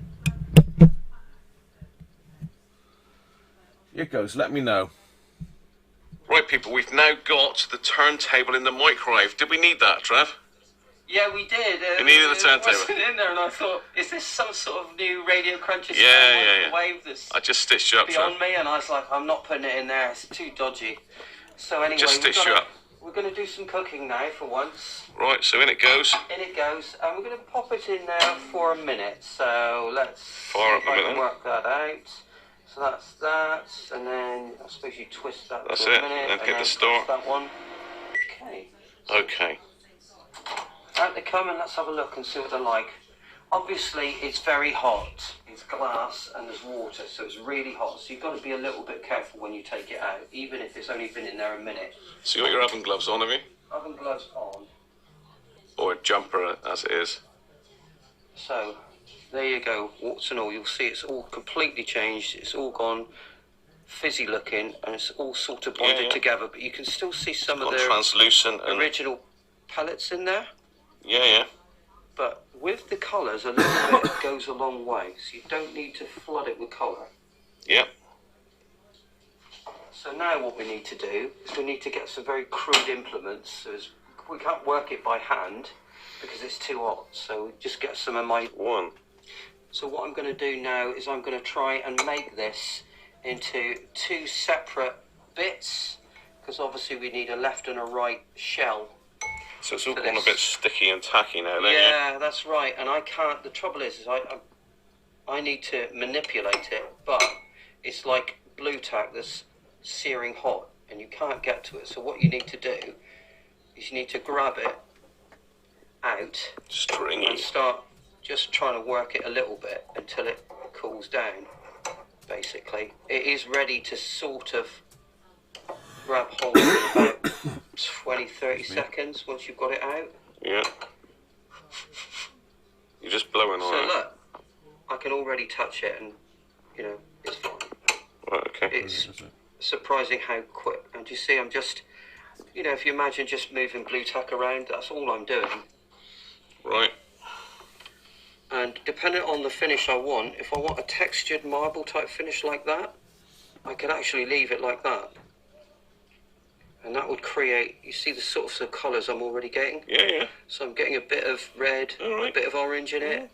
Here goes, let me know. Right, people, we've now got the turntable in the microwave. Did we need that, Trev? Yeah, we did. You needed the turntable. It wasn't in there, and I thought, is this some sort of new Radiocruncher Yeah. microwave that's I just stitched you up, beyond Trev. me? And I was like, I'm not putting it in there. It's too dodgy. So anyway, Just stitched you up. we're going to do some cooking now for once. Right, so in it goes. In it goes, and we're going to pop it in there for a minute. So let's Fire up see if a I minute. can work that out. So that's that, and then I suppose you twist that That's for it, a minute, then and hit the then start. twist that one. Okay. Okay. Out they come, and let's have a look and see what they're like. Obviously, it's very hot. It's glass and there's water, so it's really hot. So you've got to be a little bit careful when you take it out, even if it's only been in there a minute. So you got your oven gloves on, have you? Oven gloves on. Or a jumper, as it is. So, there you go, warts and all. You'll see it's all completely changed. It's all gone fizzy looking, and it's all sort of bonded together. But you can still see some of the translucent and original pellets in there. Yeah. But with the colours, a little bit goes a long way. So you don't need to flood it with colour. Yep. So now what we need to do is we need to get some very crude implements. So we can't work it by hand because it's too hot. So we just get some of my one. So what I'm going to do now is I'm going to try and make this into two separate bits, because obviously we need a left and a right shell. So it's all gone a bit sticky and tacky now, don't you? Yeah, that's right. And I can't. The trouble is I need to manipulate it, but it's like blue tack that's searing hot, and you can't get to it. So what you need to do is you need to grab it out Stringy. and start just trying to work it a little bit until it cools down. Basically, it is ready to sort of grab hold in about 20-30 seconds once you've got it out. Yeah. You're just blowing on So it. look, I can already touch it, and you know it's fine. Right, okay. It's surprising how quick. And you see, I'm just, you know, if you imagine just moving blue tack around, that's all I'm doing. Right. And depending on the finish I want, if I want a textured marble type finish like that, I can actually leave it like that. And that would create, you see the sorts of colours I'm already getting? Yeah. So I'm getting a bit of red, a bit of orange in it,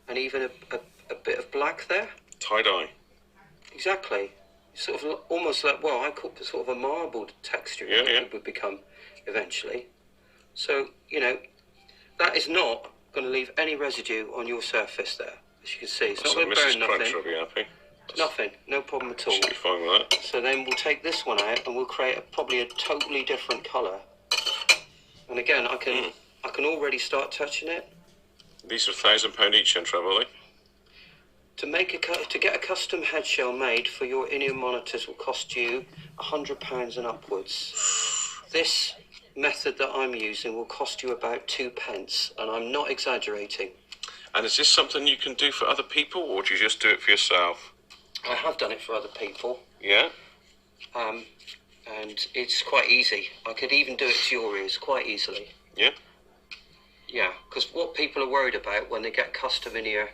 and even a bit of black there. Tie-dye. Exactly. Sort of almost like, well, I call it sort of a marbled texture it would become eventually. So, you know, That is not going to leave any residue on your surface there. As you can see, it's not going to burn Mrs. nothing. Cruncher will be happy. Nothing, no problem at all. Should be fine with that. So then we'll take this one out and we'll create probably a totally different colour. And again, I can already start touching it. These are £1,000 each, then, Trev, are they? To get a custom head shell made for your in-ear monitors will cost you £100 and upwards. This method that I'm using will cost you about 2p, and I'm not exaggerating. And is this something you can do for other people, or do you just do it for yourself? I have done it for other people. Yeah? And it's quite easy. I could even do it to your ears quite easily. Yeah? Yeah, because what people are worried about when they get custom in-ear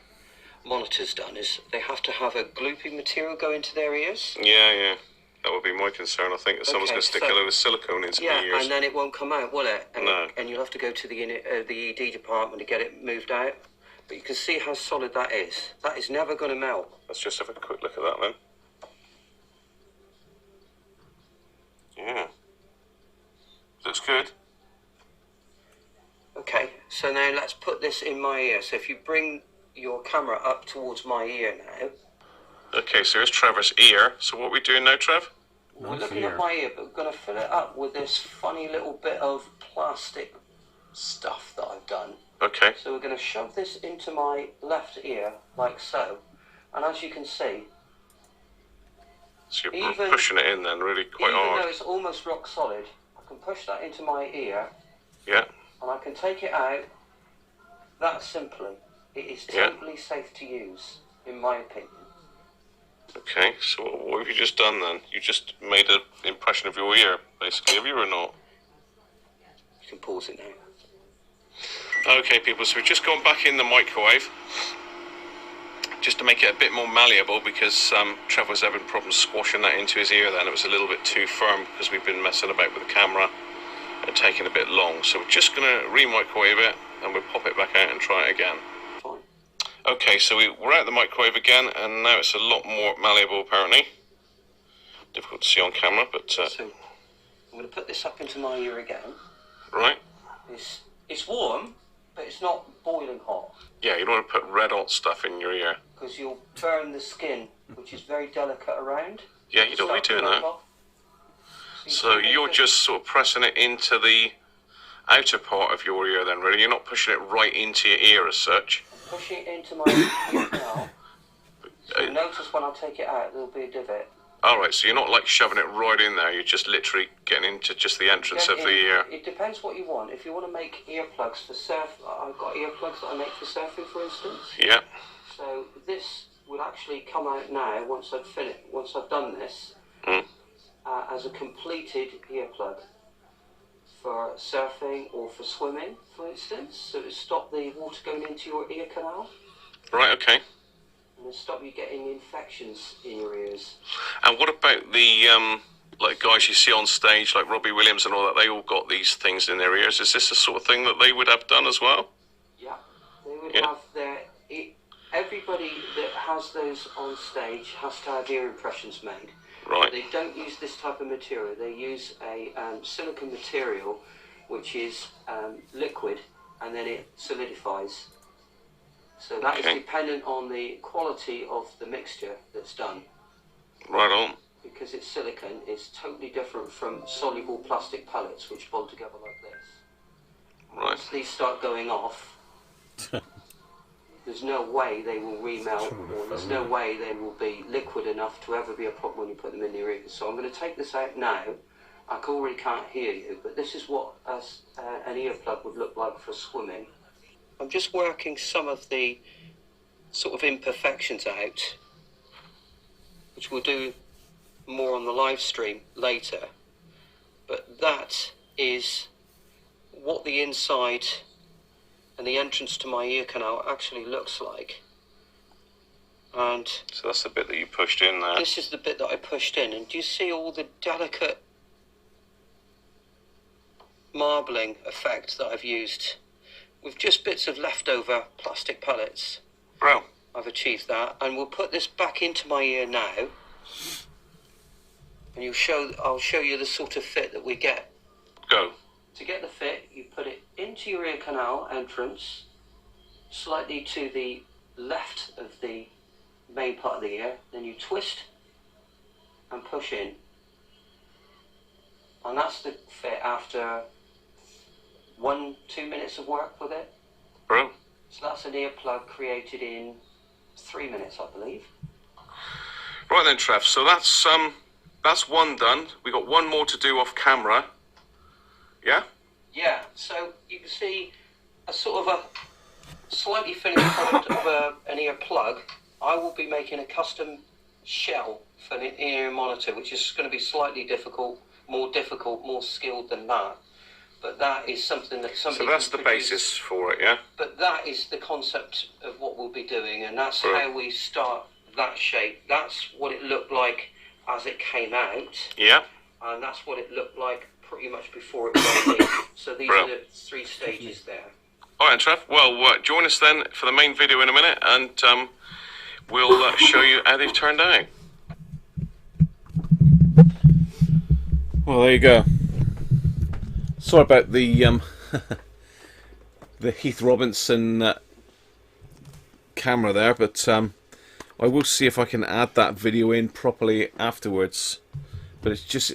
monitors done is they have to have a gloopy material go into their ears. Yeah. That would be my concern. I think that someone's going to stick a load of silicone into my ears. Yeah, and then it won't come out, will it? And, no. And you'll have to go to the ED department to get it moved out. But you can see how solid that is. That is never going to melt. Let's just have a quick look at that then. Yeah. Looks good. Okay, so now let's put this in my ear. So if you bring your camera up towards my ear now. Okay, so here's Trevor's ear. So what are we doing now, Trev? We're looking at my ear, but we're going to fill it up with this funny little bit of plastic stuff that I've done. Okay. So we're going to shove this into my left ear, like so. And as you can see... So you're pushing it in then, really quite hard. Even though it's almost rock solid, I can push that into my ear. Yeah. And I can take it out that simply. It is totally safe to use, in my opinion. Okay, so what have you just done then? You just made an impression of your ear, basically, have you or not? You can pause it now. Okay, people, so we've just gone back in the microwave just to make it a bit more malleable because Trevor was having problems squashing that into his ear then. It was a little bit too firm because we've been messing about with the camera and taking a bit long. So we're just going to re-microwave it and we'll pop it back out and try it again. Fine. Okay, so we're out of the microwave again and now it's a lot more malleable apparently. Difficult to see on camera, but... So I'm going to put this up into my ear again. Right. It's warm, but it's not boiling hot. Yeah, you don't want to put red hot stuff in your ear. Because you'll burn the skin, which is very delicate around. Yeah, you don't want to be doing that. So you're just sort of pressing it into the outer part of your ear then, really? You're not pushing it right into your ear as such? I'm pushing it into my ear now. So you'll notice when I take it out, there'll be a divot. Alright, so you're not like shoving it right in there, you're just literally getting into just the entrance of the ear. It depends what you want. If you want to make earplugs for surf, I've got earplugs that I make for surfing, for instance. Yeah. So this will actually come out now once I've done this as a completed earplug for surfing or for swimming, for instance. So to stop the water going into your ear canal. Right, okay. And stop you getting infections in your ears. And what about the like guys you see on stage, like Robbie Williams and all that? They all got these things in their ears. Is this the sort of thing that they would have done as well? Yeah, they would have their. Everybody that has those on stage has to have ear impressions made. Right. They don't use this type of material. They use a silicone material, which is liquid, and then it solidifies. So that is dependent on the quality of the mixture that's done. Right on. Because it's silicone, it's totally different from soluble plastic pellets which bond together like this. Right. Once these start going off, there's no way they will remelt, or there's no way they will be liquid enough to ever be a problem when you put them in your ears. So I'm going to take this out now. I already can't hear you, but this is what an earplug would look like for swimming. I'm just working some of the sort of imperfections out, which we'll do more on the live stream later. But that is what the inside and the entrance to my ear canal actually looks like. And so that's the bit that you pushed in there. This is the bit that I pushed in, and do you see all the delicate marbling effect that I've used with just bits of leftover plastic pellets? Bro. I've achieved that, and we'll put this back into my ear now, and I'll show you the sort of fit that we get. Go. To get the fit, you put it into your ear canal entrance, slightly to the left of the main part of the ear, then you twist and push in. And that's the fit after 1-2 minutes of work with it. Bro. So that's an earplug created in 3 minutes, I believe. Right then, Trev, so that's one done. We got one more to do off camera. Yeah? Yeah, so you can see a sort of a slightly finished product of an ear plug. I will be making a custom shell for an ear monitor, which is going to be slightly difficult, more skilled than that. But that is something that somebody. So that's can the produce. basis for it, yeah? But that is the concept of what we'll be doing, and that's how we start that shape. That's what it looked like as it came out. Yeah. And that's what it looked like pretty much before it went in. So these are the 3 stages there. All right, Trev. Well, join us then for the main video in a minute, and we'll show you how they've turned out. Well, there you go. Sorry about the the Heath Robinson camera there, but I will see if I can add that video in properly afterwards. But it's just,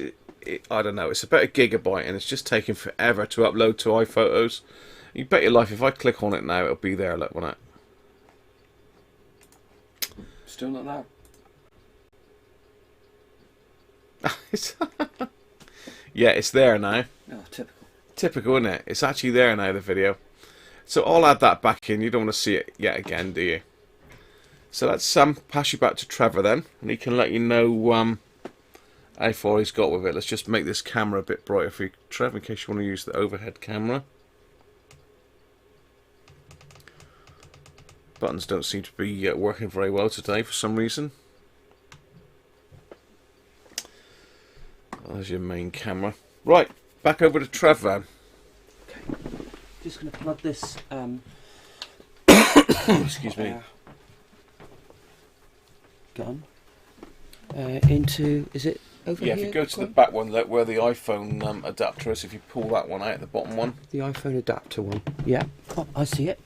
I don't know, it's about 1 gigabyte and it's just taking forever to upload to iPhotos. You bet your life if I click on it now, it'll be there, look, won't it? Still not there. Yeah, it's there now. Oh, typical. Typical, isn't it? It's actually there now, the video. So I'll add that back in. You don't want to see it yet again, do you? So let's pass you back to Trevor then, and he can let you know how far he's got with it. Let's just make this camera a bit brighter for you, Trevor, in case you want to use the overhead camera. Buttons don't seem to be working very well today for some reason. There's your main camera. Right, back over to Trevor. Okay, just going to plug this. Excuse me. Gun into. Is it over here? Yeah, if you go to the back one, look where the iPhone adapter is. If you pull that one out, the bottom one. The iPhone adapter one. Yeah. Oh, I see it.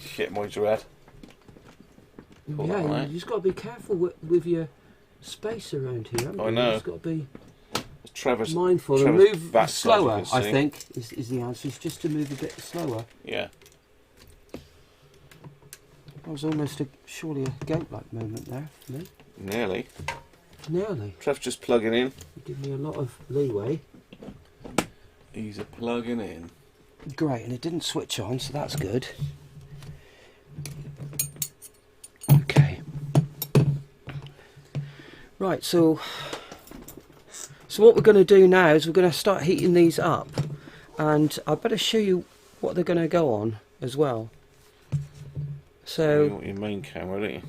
Shit, mine's red. Pull that one Yeah, out. you just got to be careful with your space around here. I know. You just got to be Trevor's mindful and move slower. I think is the answer. Is just to move a bit slower. Yeah. That was almost surely a goat-like moment there for me. Nearly. Nearly. Trev's just plugging in. You give me a lot of leeway. He's a plugging in. Great, and it didn't switch on, so that's good. Okay. Right, so what we're going to do now is we're going to start heating these up, and I better show you what they're going to go on as well. So you want your main camera, don't you?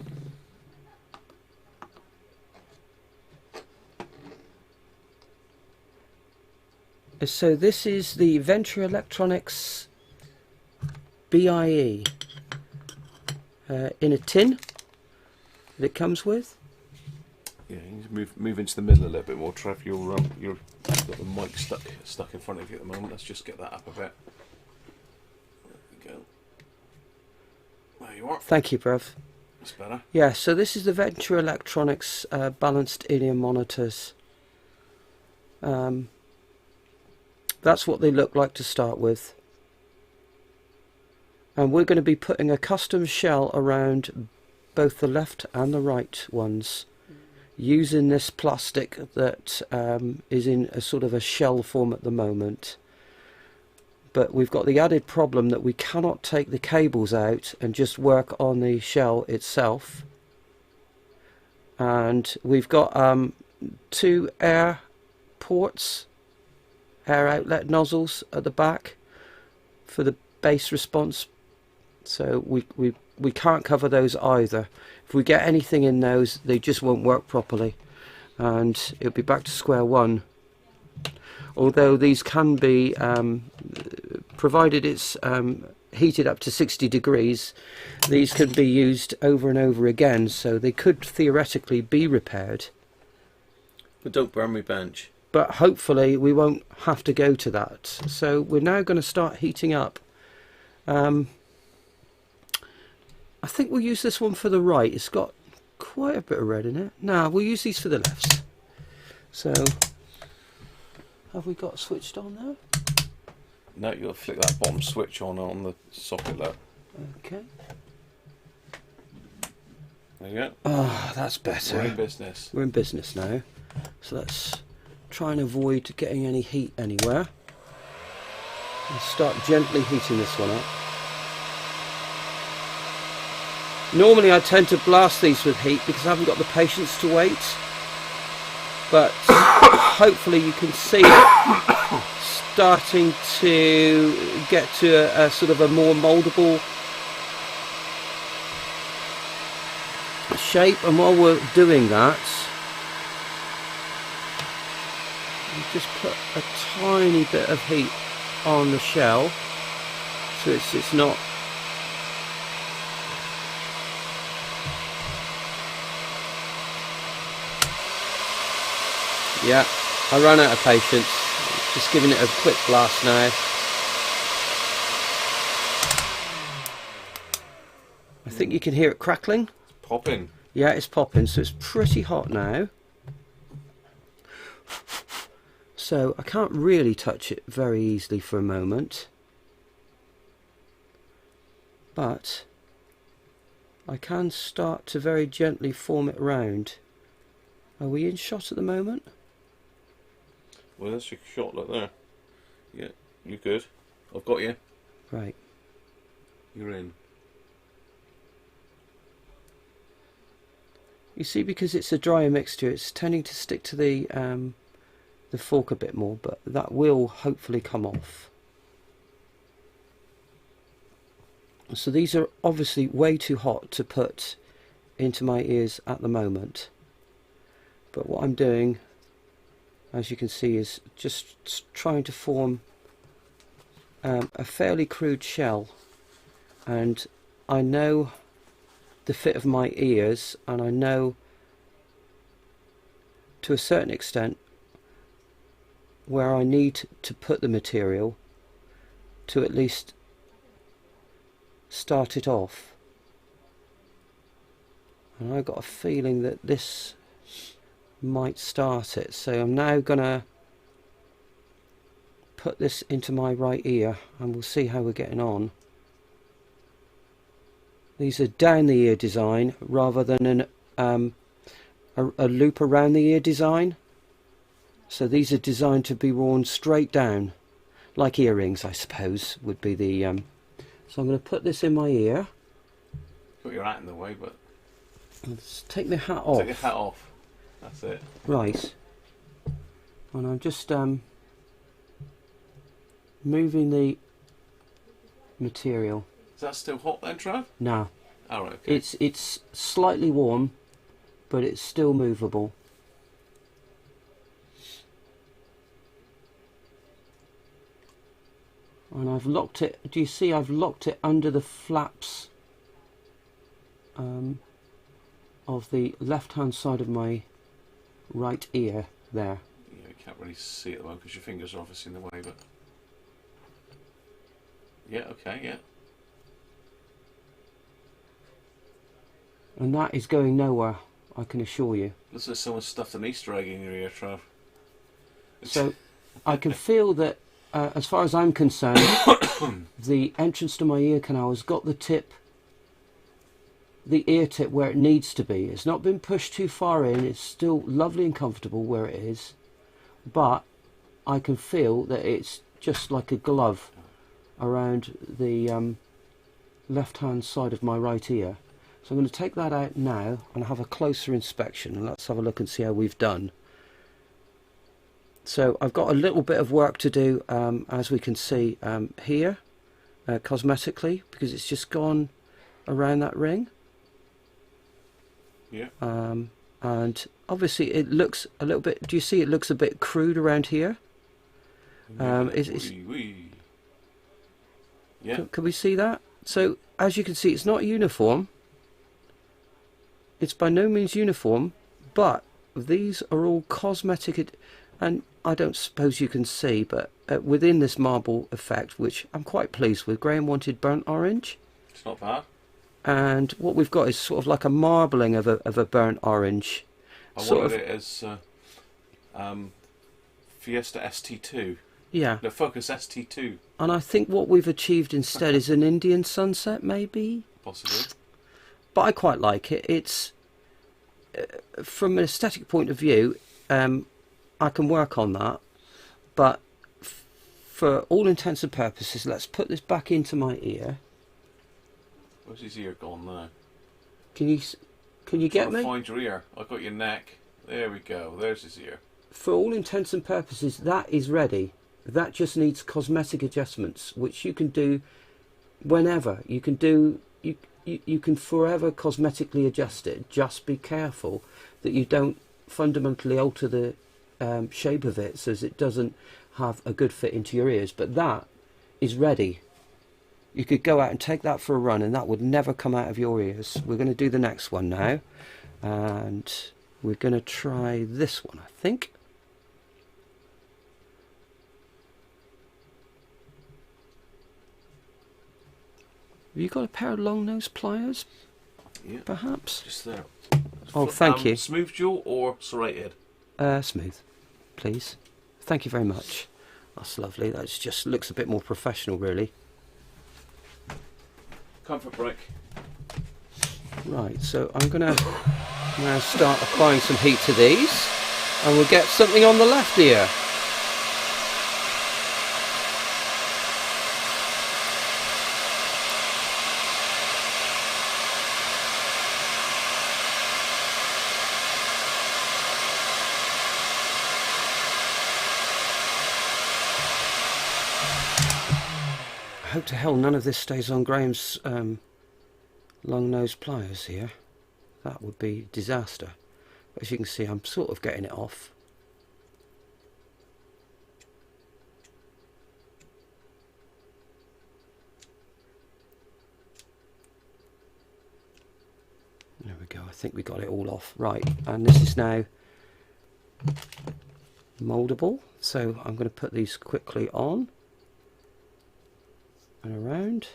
So this is the Venture Electronics BIE in a tin that it comes with. Yeah, you need to move into the middle a little bit more, Trev. You've got the mic stuck in front of you at the moment. Let's just get that up a bit. There we go. There you are. Thank you, bruv. That's better. Yeah, so this is the Venture Electronics balanced in-ear monitors. That's what they look like to start with. And we're going to be putting a custom shell around both the left and the right ones, using this plastic that is in a sort of a shell form at the moment. But we've got the added problem that we cannot take the cables out and just work on the shell itself. And we've got 2 air ports, air outlet nozzles at the back for the bass response. So we can't cover those either. If we get anything in those, they just won't work properly, and it'll be back to square one. Although these can be, provided it's heated up to 60 degrees, these can be used over and over again, so they could theoretically be repaired. But don't burn my bench. but hopefully we won't have to go to that. So we're now going to start heating up. I think we'll use this one for the right. It's got quite a bit of red in it. Now we'll use these for the lefts. So have we got switched on now? No, you've got to flick that bottom switch on the socket there. Okay. There you go. Oh, that's better. We're in business. We're in business now. So let's try and avoid getting any heat anywhere. And start gently heating this one up. Normally I tend to blast these with heat because I haven't got the patience to wait. But hopefully you can see it starting to get to a sort of a more mouldable shape. And while we're doing that, we just put a tiny bit of heat on the shell so it's not yeah, I ran out of patience. Just giving it a quick blast now. I think you can hear it crackling. It's popping. Yeah, it's popping, so it's pretty hot now. So I can't really touch it very easily for a moment. But I can start to very gently form it around. Are we in shot at the moment? Well, that's your shot like there. Yeah, you're good. I've got you. Right. You're in. You see, because it's a drier mixture, it's tending to stick to the fork a bit more, but that will hopefully come off. So these are obviously way too hot to put into my ears at the moment. But what I'm doing, as you can see, is just trying to form a fairly crude shell. And I know the fit of my ears, and I know to a certain extent where I need to put the material to at least start it off. And I got a feeling that this might start it, so I'm now gonna put this into my right ear and we'll see how we're getting on. These are down the ear design rather than a loop around the ear design, so these are designed to be worn straight down like earrings, I suppose would be the so I'm going to put this in my ear. Put your hat in the way, but let's take my hat off. Take your hat off. That's it. Right. And I'm just moving the material. Is that still hot then, Trev? No. Oh, right, okay. It's slightly warm, but it's still movable. And I've locked it. Do you see? I've locked it under the flaps of the left-hand side of my right ear there. Yeah, you can't really see it though because your fingers are obviously in the way, but yeah, okay, yeah. And that is going nowhere, I can assure you. Looks like someone stuffed an Easter egg in your ear, Trev. So I can feel that, as far as I'm concerned, the entrance to my ear canal has got the tip, the ear tip where it needs to be. It's not been pushed too far in, it's still lovely and comfortable where it is, but I can feel that it's just like a glove around the left-hand side of my right ear. So I'm going to take that out now and have a closer inspection, and let's have a look and see how we've done. So I've got a little bit of work to do, as we can see here, cosmetically, because it's just gone around that ring. Yeah. And obviously it looks a little bit, do you see it looks a bit crude around here? Yeah. Can we see that? So as you can see, it's not uniform. It's by no means uniform, but these are all cosmetic And I don't suppose you can see, but within this marble effect, which I'm quite pleased with, Graham wanted burnt orange. It's not bad. And what we've got is sort of like a marbling of a burnt orange. I wanted it as Fiesta ST2. Yeah. No, Focus ST2. And I think what we've achieved instead is an Indian sunset, maybe? Possibly. But I quite like it. It's, from an aesthetic point of view, I can work on that. But for all intents and purposes, let's put this back into my ear. Where's his ear gone now? Can you get me? Find your ear. I've got your neck. There we go. There's his ear. For all intents and purposes, that is ready. That just needs cosmetic adjustments, which you can do whenever. You can do you can forever cosmetically adjust it. Just be careful that you don't fundamentally alter the shape of it so as it doesn't have a good fit into your ears. But that is ready. You could go out and take that for a run and that would never come out of your ears. We're going to do the next one now, and we're going to try this one, I think. Have you got a pair of long nose pliers? Yeah. Perhaps? Just there. Oh, thank you. Smooth jaw or serrated? Smooth, please. Thank you very much. That's lovely. That just looks a bit more professional, really. Comfort break. Right, so I'm going to now start applying some heat to these, and we'll get something on the left ear. I hope to hell none of this stays on Graham's long nose pliers here. That would be disaster. As you can see, I'm sort of getting it off. There we go. I think we got it all off. Right, and this is now mouldable. So I'm going to put these quickly on and around.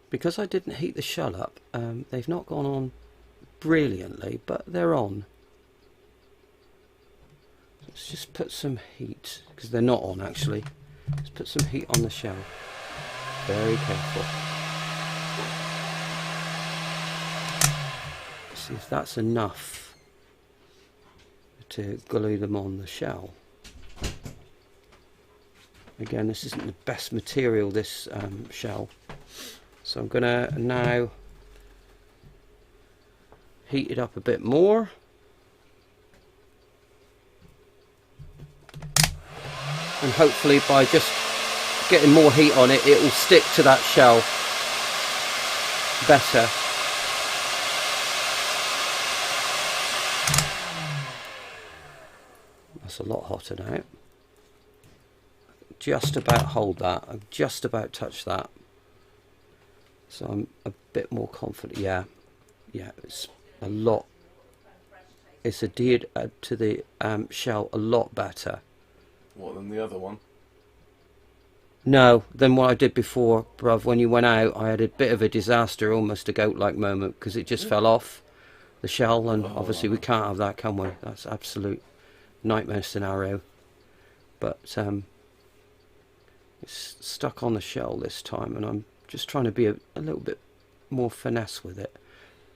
Because I didn't heat the shell up, they've not gone on brilliantly, but they're on. Let's just put some heat, because they're not on actually. Let's put some heat on the shell. Very careful. See if that's enough to glue them on the shell. Again, this isn't the best material, this shell. So I'm going to now heat it up a bit more. And hopefully by just getting more heat on it, it will stick to that shell better. That's a lot hotter now. Just about hold that. I've just about touched that. So I'm a bit more confident. Yeah, it's a lot. It's adhered to the shell a lot better. What, than the other one? No, than what I did before, bruv. When you went out, I had a bit of a disaster, almost a goat-like moment, because it just fell off the shell, and obviously we can't have that, can we? That's absolute nightmare scenario. But it's stuck on the shell this time, and I'm just trying to be a little bit more finesse with it,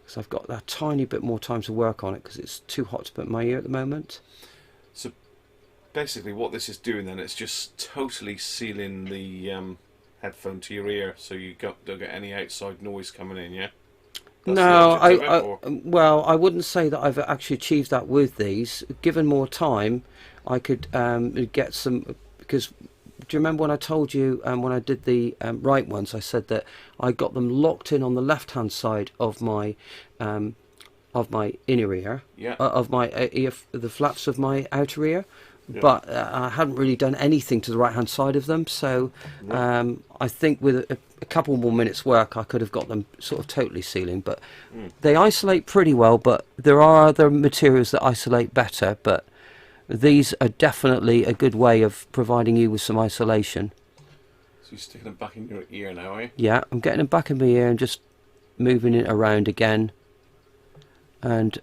because I've got that tiny bit more time to work on it, because it's too hot to put in my ear at the moment. So basically what this is doing then, it's just totally sealing the headphone to your ear, so you don't get any outside noise coming in, yeah? That's no, well, I wouldn't say that I've actually achieved that with these. Given more time, I could get some, because do you remember when I told you when I did the right ones, I said that I got them locked in on the left-hand side of my inner ear, yeah. of my ear, the flaps of my outer ear. but I hadn't really done anything to the right hand side of them, so I think with a couple more minutes work I could have got them sort of totally sealing. But they isolate pretty well, but there are other materials that isolate better, but these are definitely a good way of providing you with some isolation. So you're sticking them back in your ear now, are you? Yeah, I'm getting them back in my ear and just moving it around again. And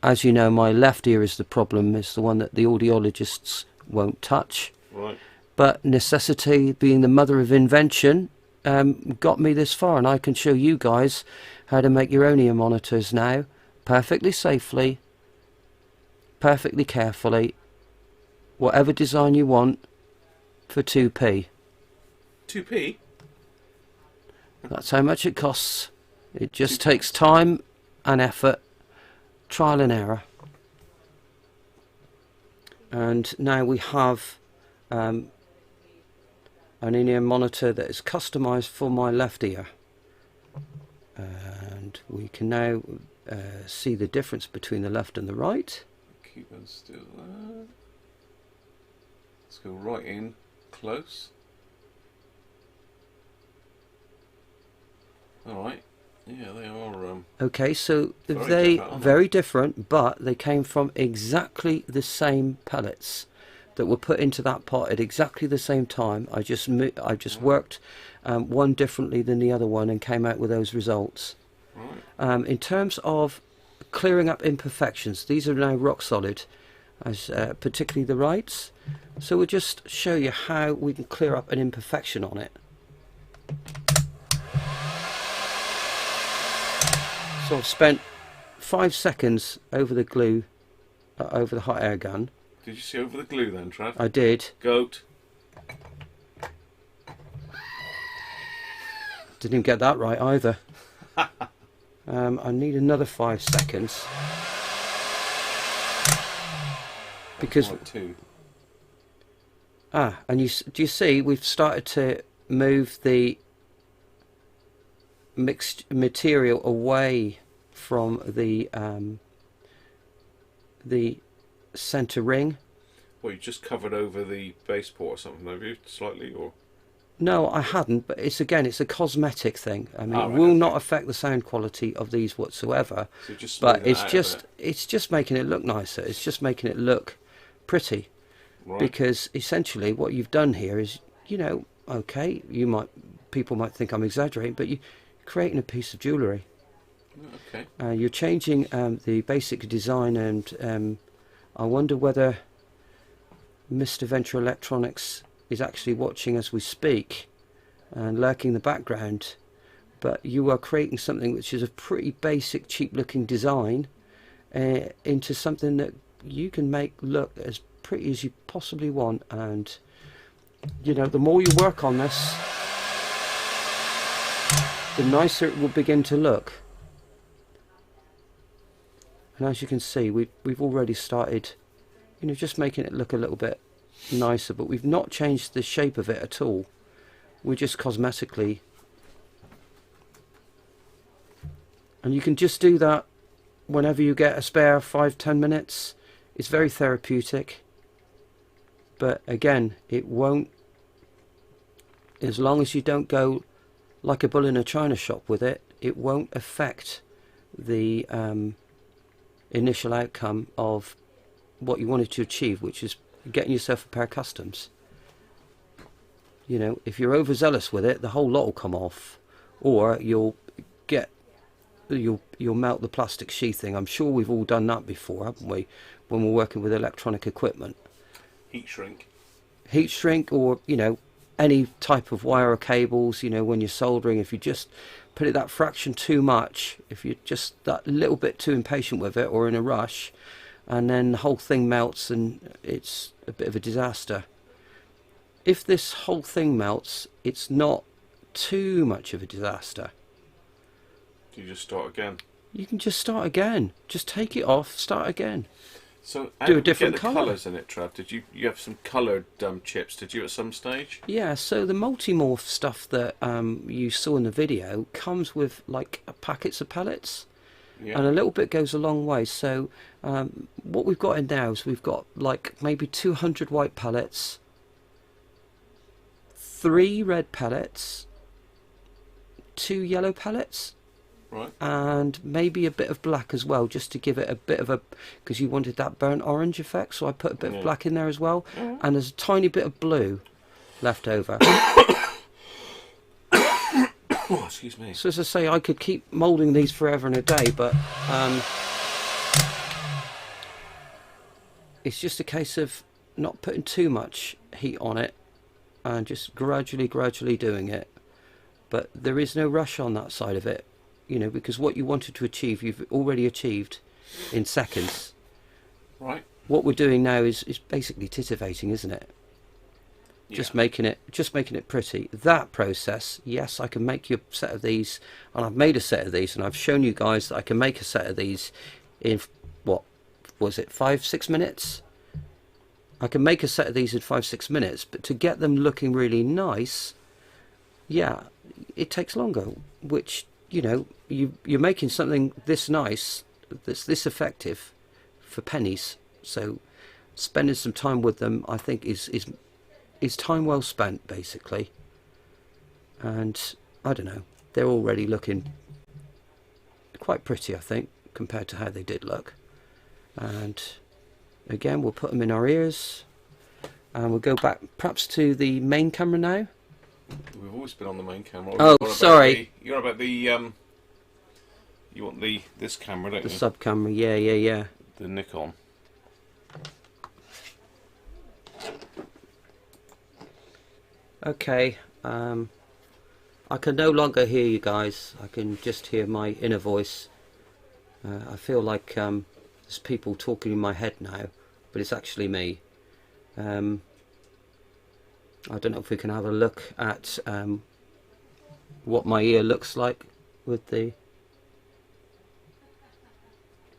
as you know, my left ear is the problem. It's the one that the audiologists won't touch. Right. But necessity, being the mother of invention, got me this far, and I can show you guys how to make your own ear monitors now, perfectly safely, perfectly carefully, whatever design you want, for 2p. 2p? That's how much it costs. It just takes time and effort, trial and error. And now we have an in-ear monitor that is customised for my left ear, and we can now see the difference between the left and the right. Keep them still there. Let's go right in close. Alright, yeah, they are okay, so very very different, but they came from exactly the same pellets that were put into that pot at exactly the same time. I just worked one differently than the other one and came out with those results. Right. In terms of clearing up imperfections, these are now rock solid, as particularly the rights. So we'll just show you how we can clear up an imperfection on it. So I've spent 5 seconds over the glue, over the hot air gun. Did you see over the glue then, Trev? I did. Goat. Didn't even get that right either. I need another 5 seconds. Because like 2. and do you see we've started to move the mixed material away from the center ring. Well, you just covered over the base port or something, have you? Slightly, or? No, I hadn't, but it's a cosmetic thing. I mean, Oh, it right, will okay. not affect the sound quality of these whatsoever. So just but smoothing it out a bit. it's just making it look nicer. It's just making it look pretty. Right. Because essentially what you've done here is, okay, people might think I'm exaggerating, but you're creating a piece of jewellery. Okay. You're changing the basic design, and I wonder whether Mr. Venture Electronics is actually watching as we speak and lurking in the background. But you are creating something which is a pretty basic, cheap-looking design into something that you can make look as pretty as you possibly want. And the more you work on this, the nicer it will begin to look. And as you can see, we've already started, just making it look a little bit nicer, but we've not changed the shape of it at all. We're just cosmetically, and you can just do that whenever you get a spare 5-10 minutes. It's very therapeutic, but again, it won't, as long as you don't go like a bull in a china shop with it, it won't affect the initial outcome of what you wanted to achieve, which is getting yourself a pair of customs. If you're overzealous with it, the whole lot will come off, or you'll melt the plastic sheathing. I'm sure we've all done that before, haven't we, when we're working with electronic equipment. Heat shrink, or any type of wire or cables. When you're soldering, if you just put it that fraction too much, if you're just that little bit too impatient with it or in a rush, and then the whole thing melts and it's a bit of a disaster. If this whole thing melts, it's not too much of a disaster. Do you just start again? You can just start again. Just take it off, start again. So do a different colour. colour. Colours in it, Trev? Did you have some coloured chips? Did you at some stage? Yeah. So the multimorph stuff that you saw in the video comes with like packets of pellets. Yeah. And a little bit goes a long way. So what we've got in now is we've got like maybe 200 white pellets, 3 red pellets, 2 yellow pellets, right, and maybe a bit of black as well, just to give it a bit of a, because you wanted that burnt orange effect, so I put a bit of black in there as well, and there's a tiny bit of blue left over. Oh, excuse me. So as I say, I could keep moulding these forever and a day, but it's just a case of not putting too much heat on it and just gradually doing it. But there is no rush on that side of it, you know, because what you wanted to achieve, you've already achieved in seconds. Right. What we're doing now is basically titivating, isn't it? Yeah. Just making it pretty. That process, yes, I can make you a set of these, and I've made a set of these, and I've shown you guys that I can make a set of these in, what was it, 5-6 minutes? I can make a set of these in 5-6 minutes, but to get them looking really nice, yeah, it takes longer, which, you know, you're making something this nice, that's this effective for pennies, so spending some time with them, I think, is time well spent, basically. And I don't know, they're already looking quite pretty, I think, compared to how they did look. And again, we'll put them in our ears, and we'll go back perhaps to the main camera now. We've always been on the main camera. Oh, sorry. You're about the you want this camera, don't you? The sub camera, yeah. The Nikon. Okay, I can no longer hear you guys. I can just hear my inner voice. I feel like there's people talking in my head now, but it's actually me. I don't know if we can have a look at what my ear looks like with the...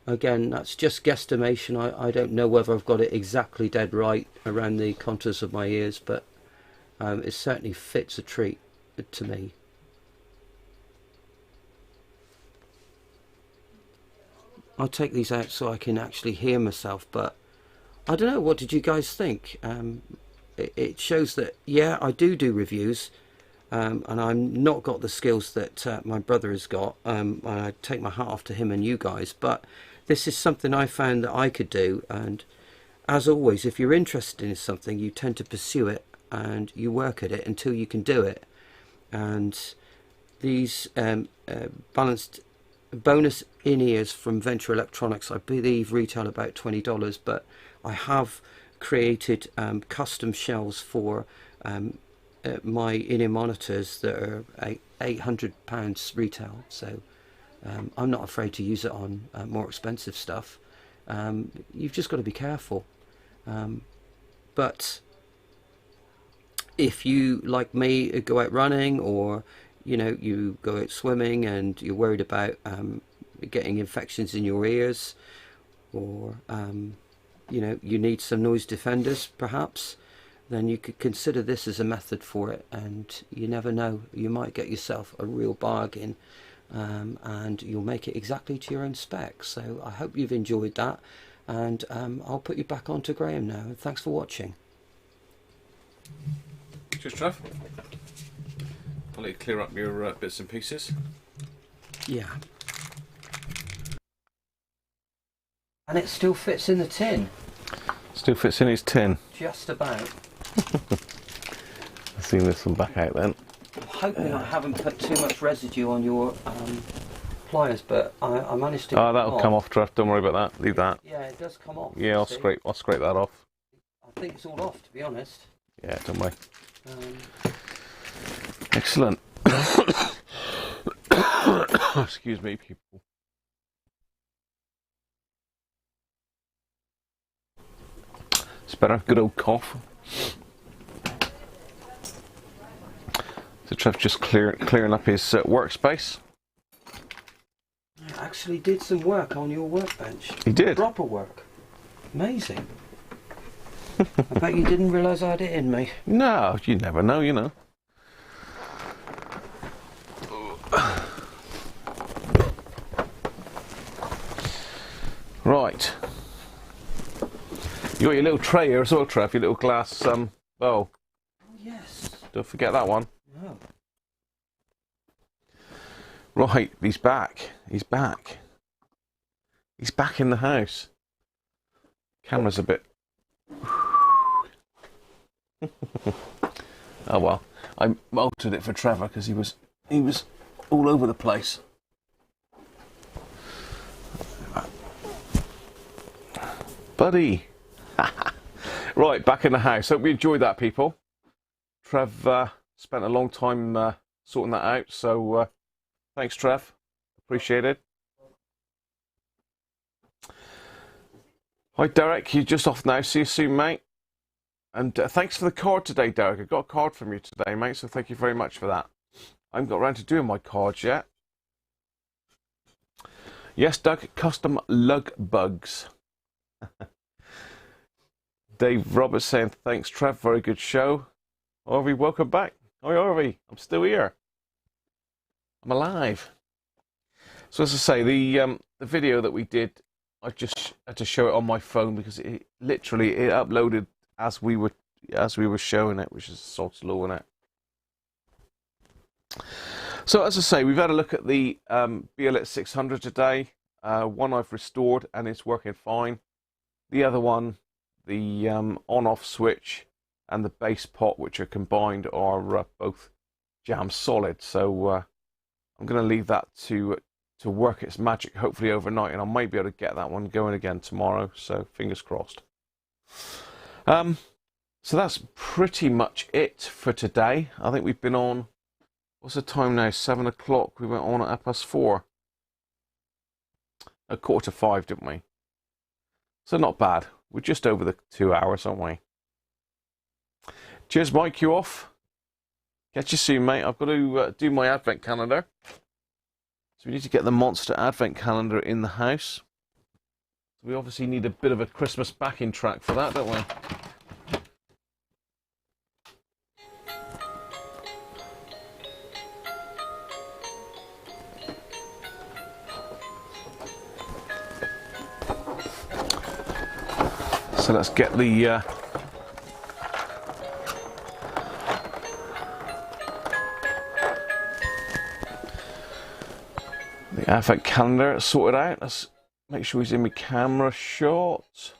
Again, that's just guesstimation. I don't know whether I've got it exactly dead right around the contours of my ears, but it certainly fits a treat to me. I'll take these out so I can actually hear myself, but I don't know, what did you guys think? It shows that, yeah, I do reviews, and I'm not got the skills that my brother has got. I take my hat off to him and you guys, but this is something I found that I could do, and as always, if you're interested in something, you tend to pursue it and you work at it until you can do it. And these balanced bonus in-ears from Venture Electronics, I believe retail about $20, but I have created custom shells for my in-ear monitors that are £800 retail, so I'm not afraid to use it on more expensive stuff. You've just got to be careful, but if you, like me, go out running, or you know, you go out swimming and you're worried about getting infections in your ears, or you know, you need some noise defenders perhaps, then you could consider this as a method for it. And you never know, you might get yourself a real bargain, and you'll make it exactly to your own spec. So I hope you've enjoyed that, and I'll put you back on to Graham now, and thanks for watching. Cheers, Trev. I'll let you clear up your bits and pieces. Yeah. And it still fits in the tin. Still fits in his tin. Just about. I'll see this one back out then. I'm hoping I haven't put too much residue on your pliers, but I managed to. Oh, that'll come off, Trev. Don't worry about that. Leave that. Yeah, it does come off. Yeah, I'll scrape that off. I think it's all off, to be honest. Yeah, don't worry. Excellent. Excuse me, people. It's better. Good old cough. So Trev's just clearing up his workspace. I actually did some work on your workbench. He did? Proper work. Amazing. I bet you didn't realise I had it in me. No, you never know, you know. Right. You got your little tray here as well, Trev, your little glass bowl. Oh, yes. Don't forget that one. No. Right, he's back. He's back. He's back in the house. Camera's a bit... Oh well, I altered it for Trevor because he was all over the place. Buddy. Right, back in the house. Hope you enjoyed that, people. Trev spent a long time sorting that out, so thanks, Trev. Appreciate it. Hi, Derek. You're just off now. See you soon, mate. And thanks for the card today, Derek. I got a card from you today, mate, so thank you very much for that. I haven't got around to doing my cards yet. Yes, Doug, custom lug bugs. Dave Roberts saying, thanks, Trev. Very good show. Harvey, welcome back. Hi, Harvey. I'm still here. I'm alive. So as I say, the video that we did, I just had to show it on my phone because it literally uploaded as we were showing it, which is sod's law, isn't it? So as I say, we've had a look at the Beolit 600 today. One I've restored and it's working fine. The other one, the on-off switch and the base pot, which are combined, are both jam solid. So I'm going to leave that to work its magic, hopefully overnight, and I might be able to get that one going again tomorrow. So fingers crossed. So that's pretty much it for today. I think we've been on, what's the time now? 7 o'clock. We went on at 4:30. 4:45, didn't we? So not bad. We're just over the 2 hours, aren't we? Cheers, Mike. You off? Catch you soon, mate. I've got to do my advent calendar. So we need to get the monster advent calendar in the house. So we obviously need a bit of a Christmas backing track for that, don't we? So let's get the advent calendar sorted out. Let's make sure he's in my camera shot.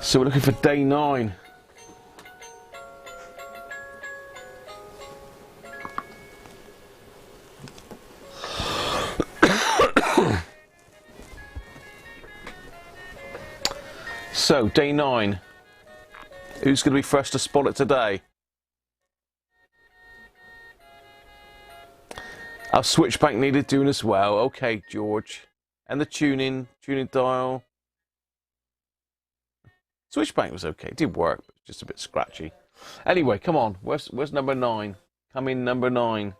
So we're looking for day 9. So, day 9. Who's going to be first to spot it today? Our switchback needed doing as well. Okay, George. And the tuning dial. Switchback was okay. It did work, but just a bit scratchy. Anyway, come on. Where's number 9? Come in, number 9.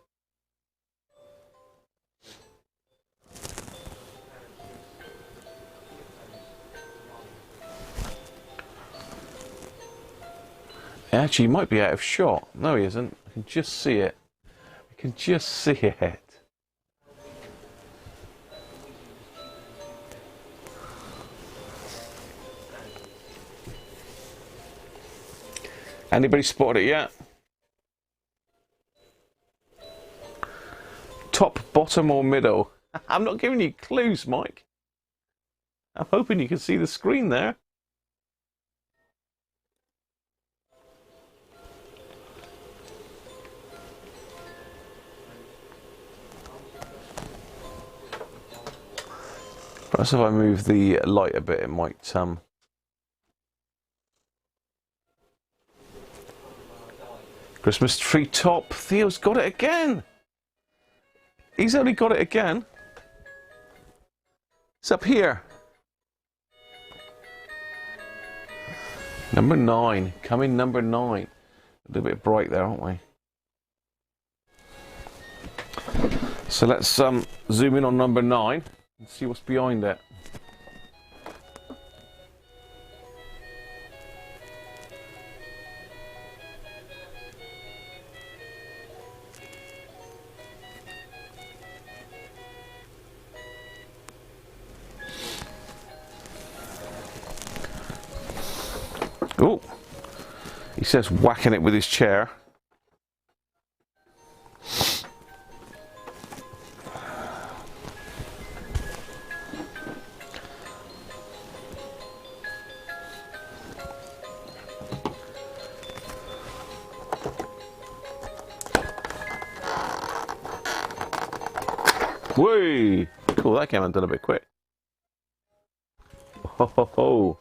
Actually, he might be out of shot. No, he isn't. I can just see it. I can just see it. Anybody spotted it yet? Top, bottom, or middle? I'm not giving you clues, Mike. I'm hoping you can see the screen there. Perhaps if I move the light a bit, it might Christmas tree top. Theo's got it again. He's only got it again. It's up here. Number 9. Coming number 9. A little bit bright there, aren't we? So let's zoom in on number 9 and see what's behind it. says whacking it with his chair. Whee! Cool, that came undone a bit quick. Ho ho ho!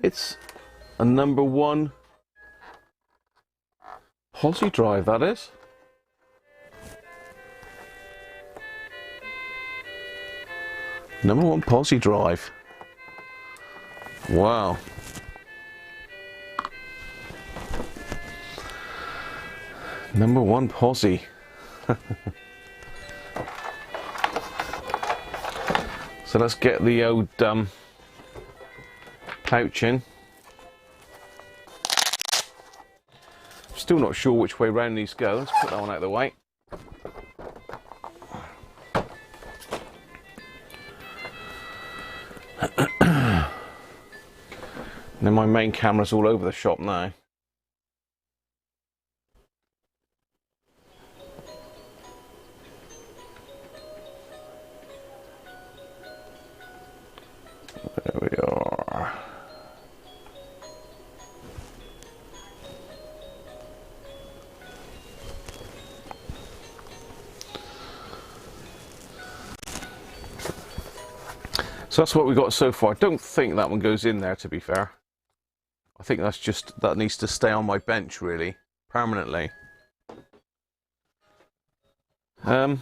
It's a #1 posi drive, that is. #1 posi drive. Wow. #1 posi. So let's get the old pouch in. Still not sure which way round these go. Let's put that one out of the way. And then my main camera's all over the shop now. There we are. So that's what we got so far. I don't think that one goes in there, to be fair. I think that's just, that needs to stay on my bench, really, permanently. It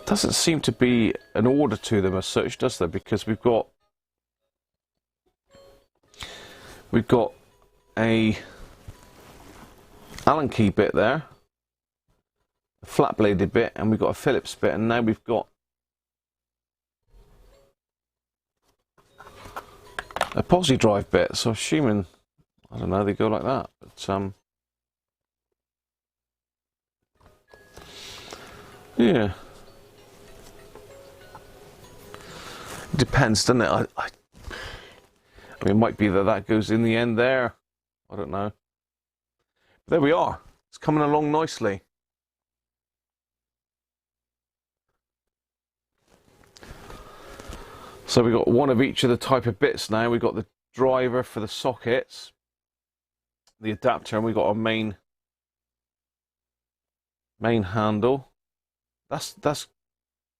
doesn't seem to be an order to them as such, does there? Because we've got a Allen key bit there, a flat bladed bit, and we've got a Phillips bit, and now we've got a posi drive bit. So assuming, I don't know, they go like that, but yeah, it depends, doesn't it? I mean, it might be that that goes in the end there. I don't know. There we are. It's coming along nicely. So we've got one of each of the type of bits now. We've got the driver for the sockets, the adapter, and we've got our main handle. That's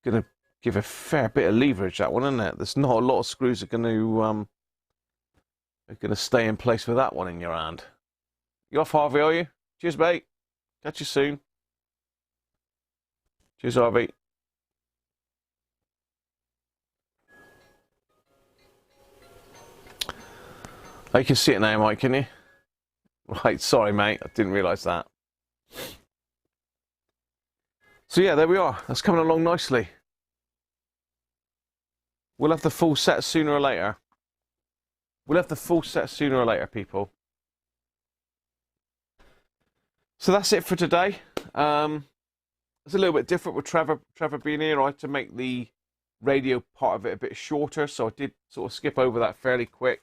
going to give a fair bit of leverage, that one, isn't it? There's not a lot of screws that are going to stay in place with that one in your hand. You off, Harvey, are you? Cheers, mate. Catch you soon. Cheers, Harvey. Oh, you can see it now, Mike, can you? Right, sorry, mate. I didn't realise that. So, yeah, there we are. That's coming along nicely. We'll have the full set sooner or later. We'll have the full set sooner or later, people. So that's it for today. It's a little bit different with Trevor being here. I had to make the radio part of it a bit shorter, so I did sort of skip over that fairly quick.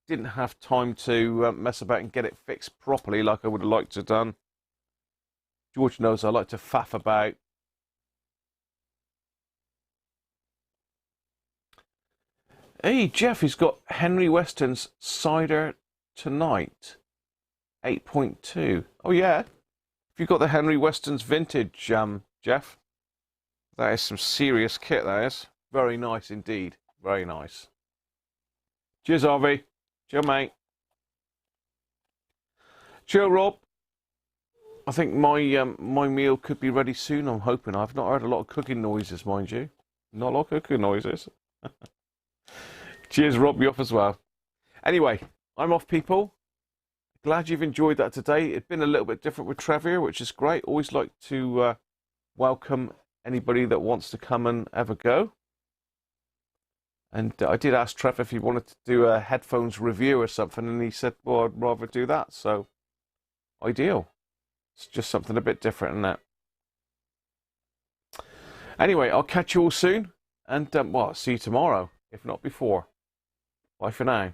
Didn't have time to mess about and get it fixed properly like I would have liked to have done. George knows I like to faff about. Hey, Jeff, he's got Henry Weston's Cider Tonight 8.2. Oh, yeah. If you've got the Henry Weston's vintage, Jeff, that is some serious kit, that is. Very nice indeed. Very nice. Cheers, Harvey. Cheers, mate. Cheers, Rob. I think my meal could be ready soon, I'm hoping. I've not heard a lot of cooking noises, mind you. Not a lot of cooking noises. Cheers, Rob. You off as well. Anyway, I'm off, people. Glad you've enjoyed that today. It's been a little bit different with Trev, which is great. Always like to welcome anybody that wants to come and have a go. And I did ask Trev if he wanted to do a headphones review or something, and he said, well, I'd rather do that. So, ideal. It's just something a bit different, isn't it? Anyway, I'll catch you all soon, and well, I'll see you tomorrow, if not before. Bye for now.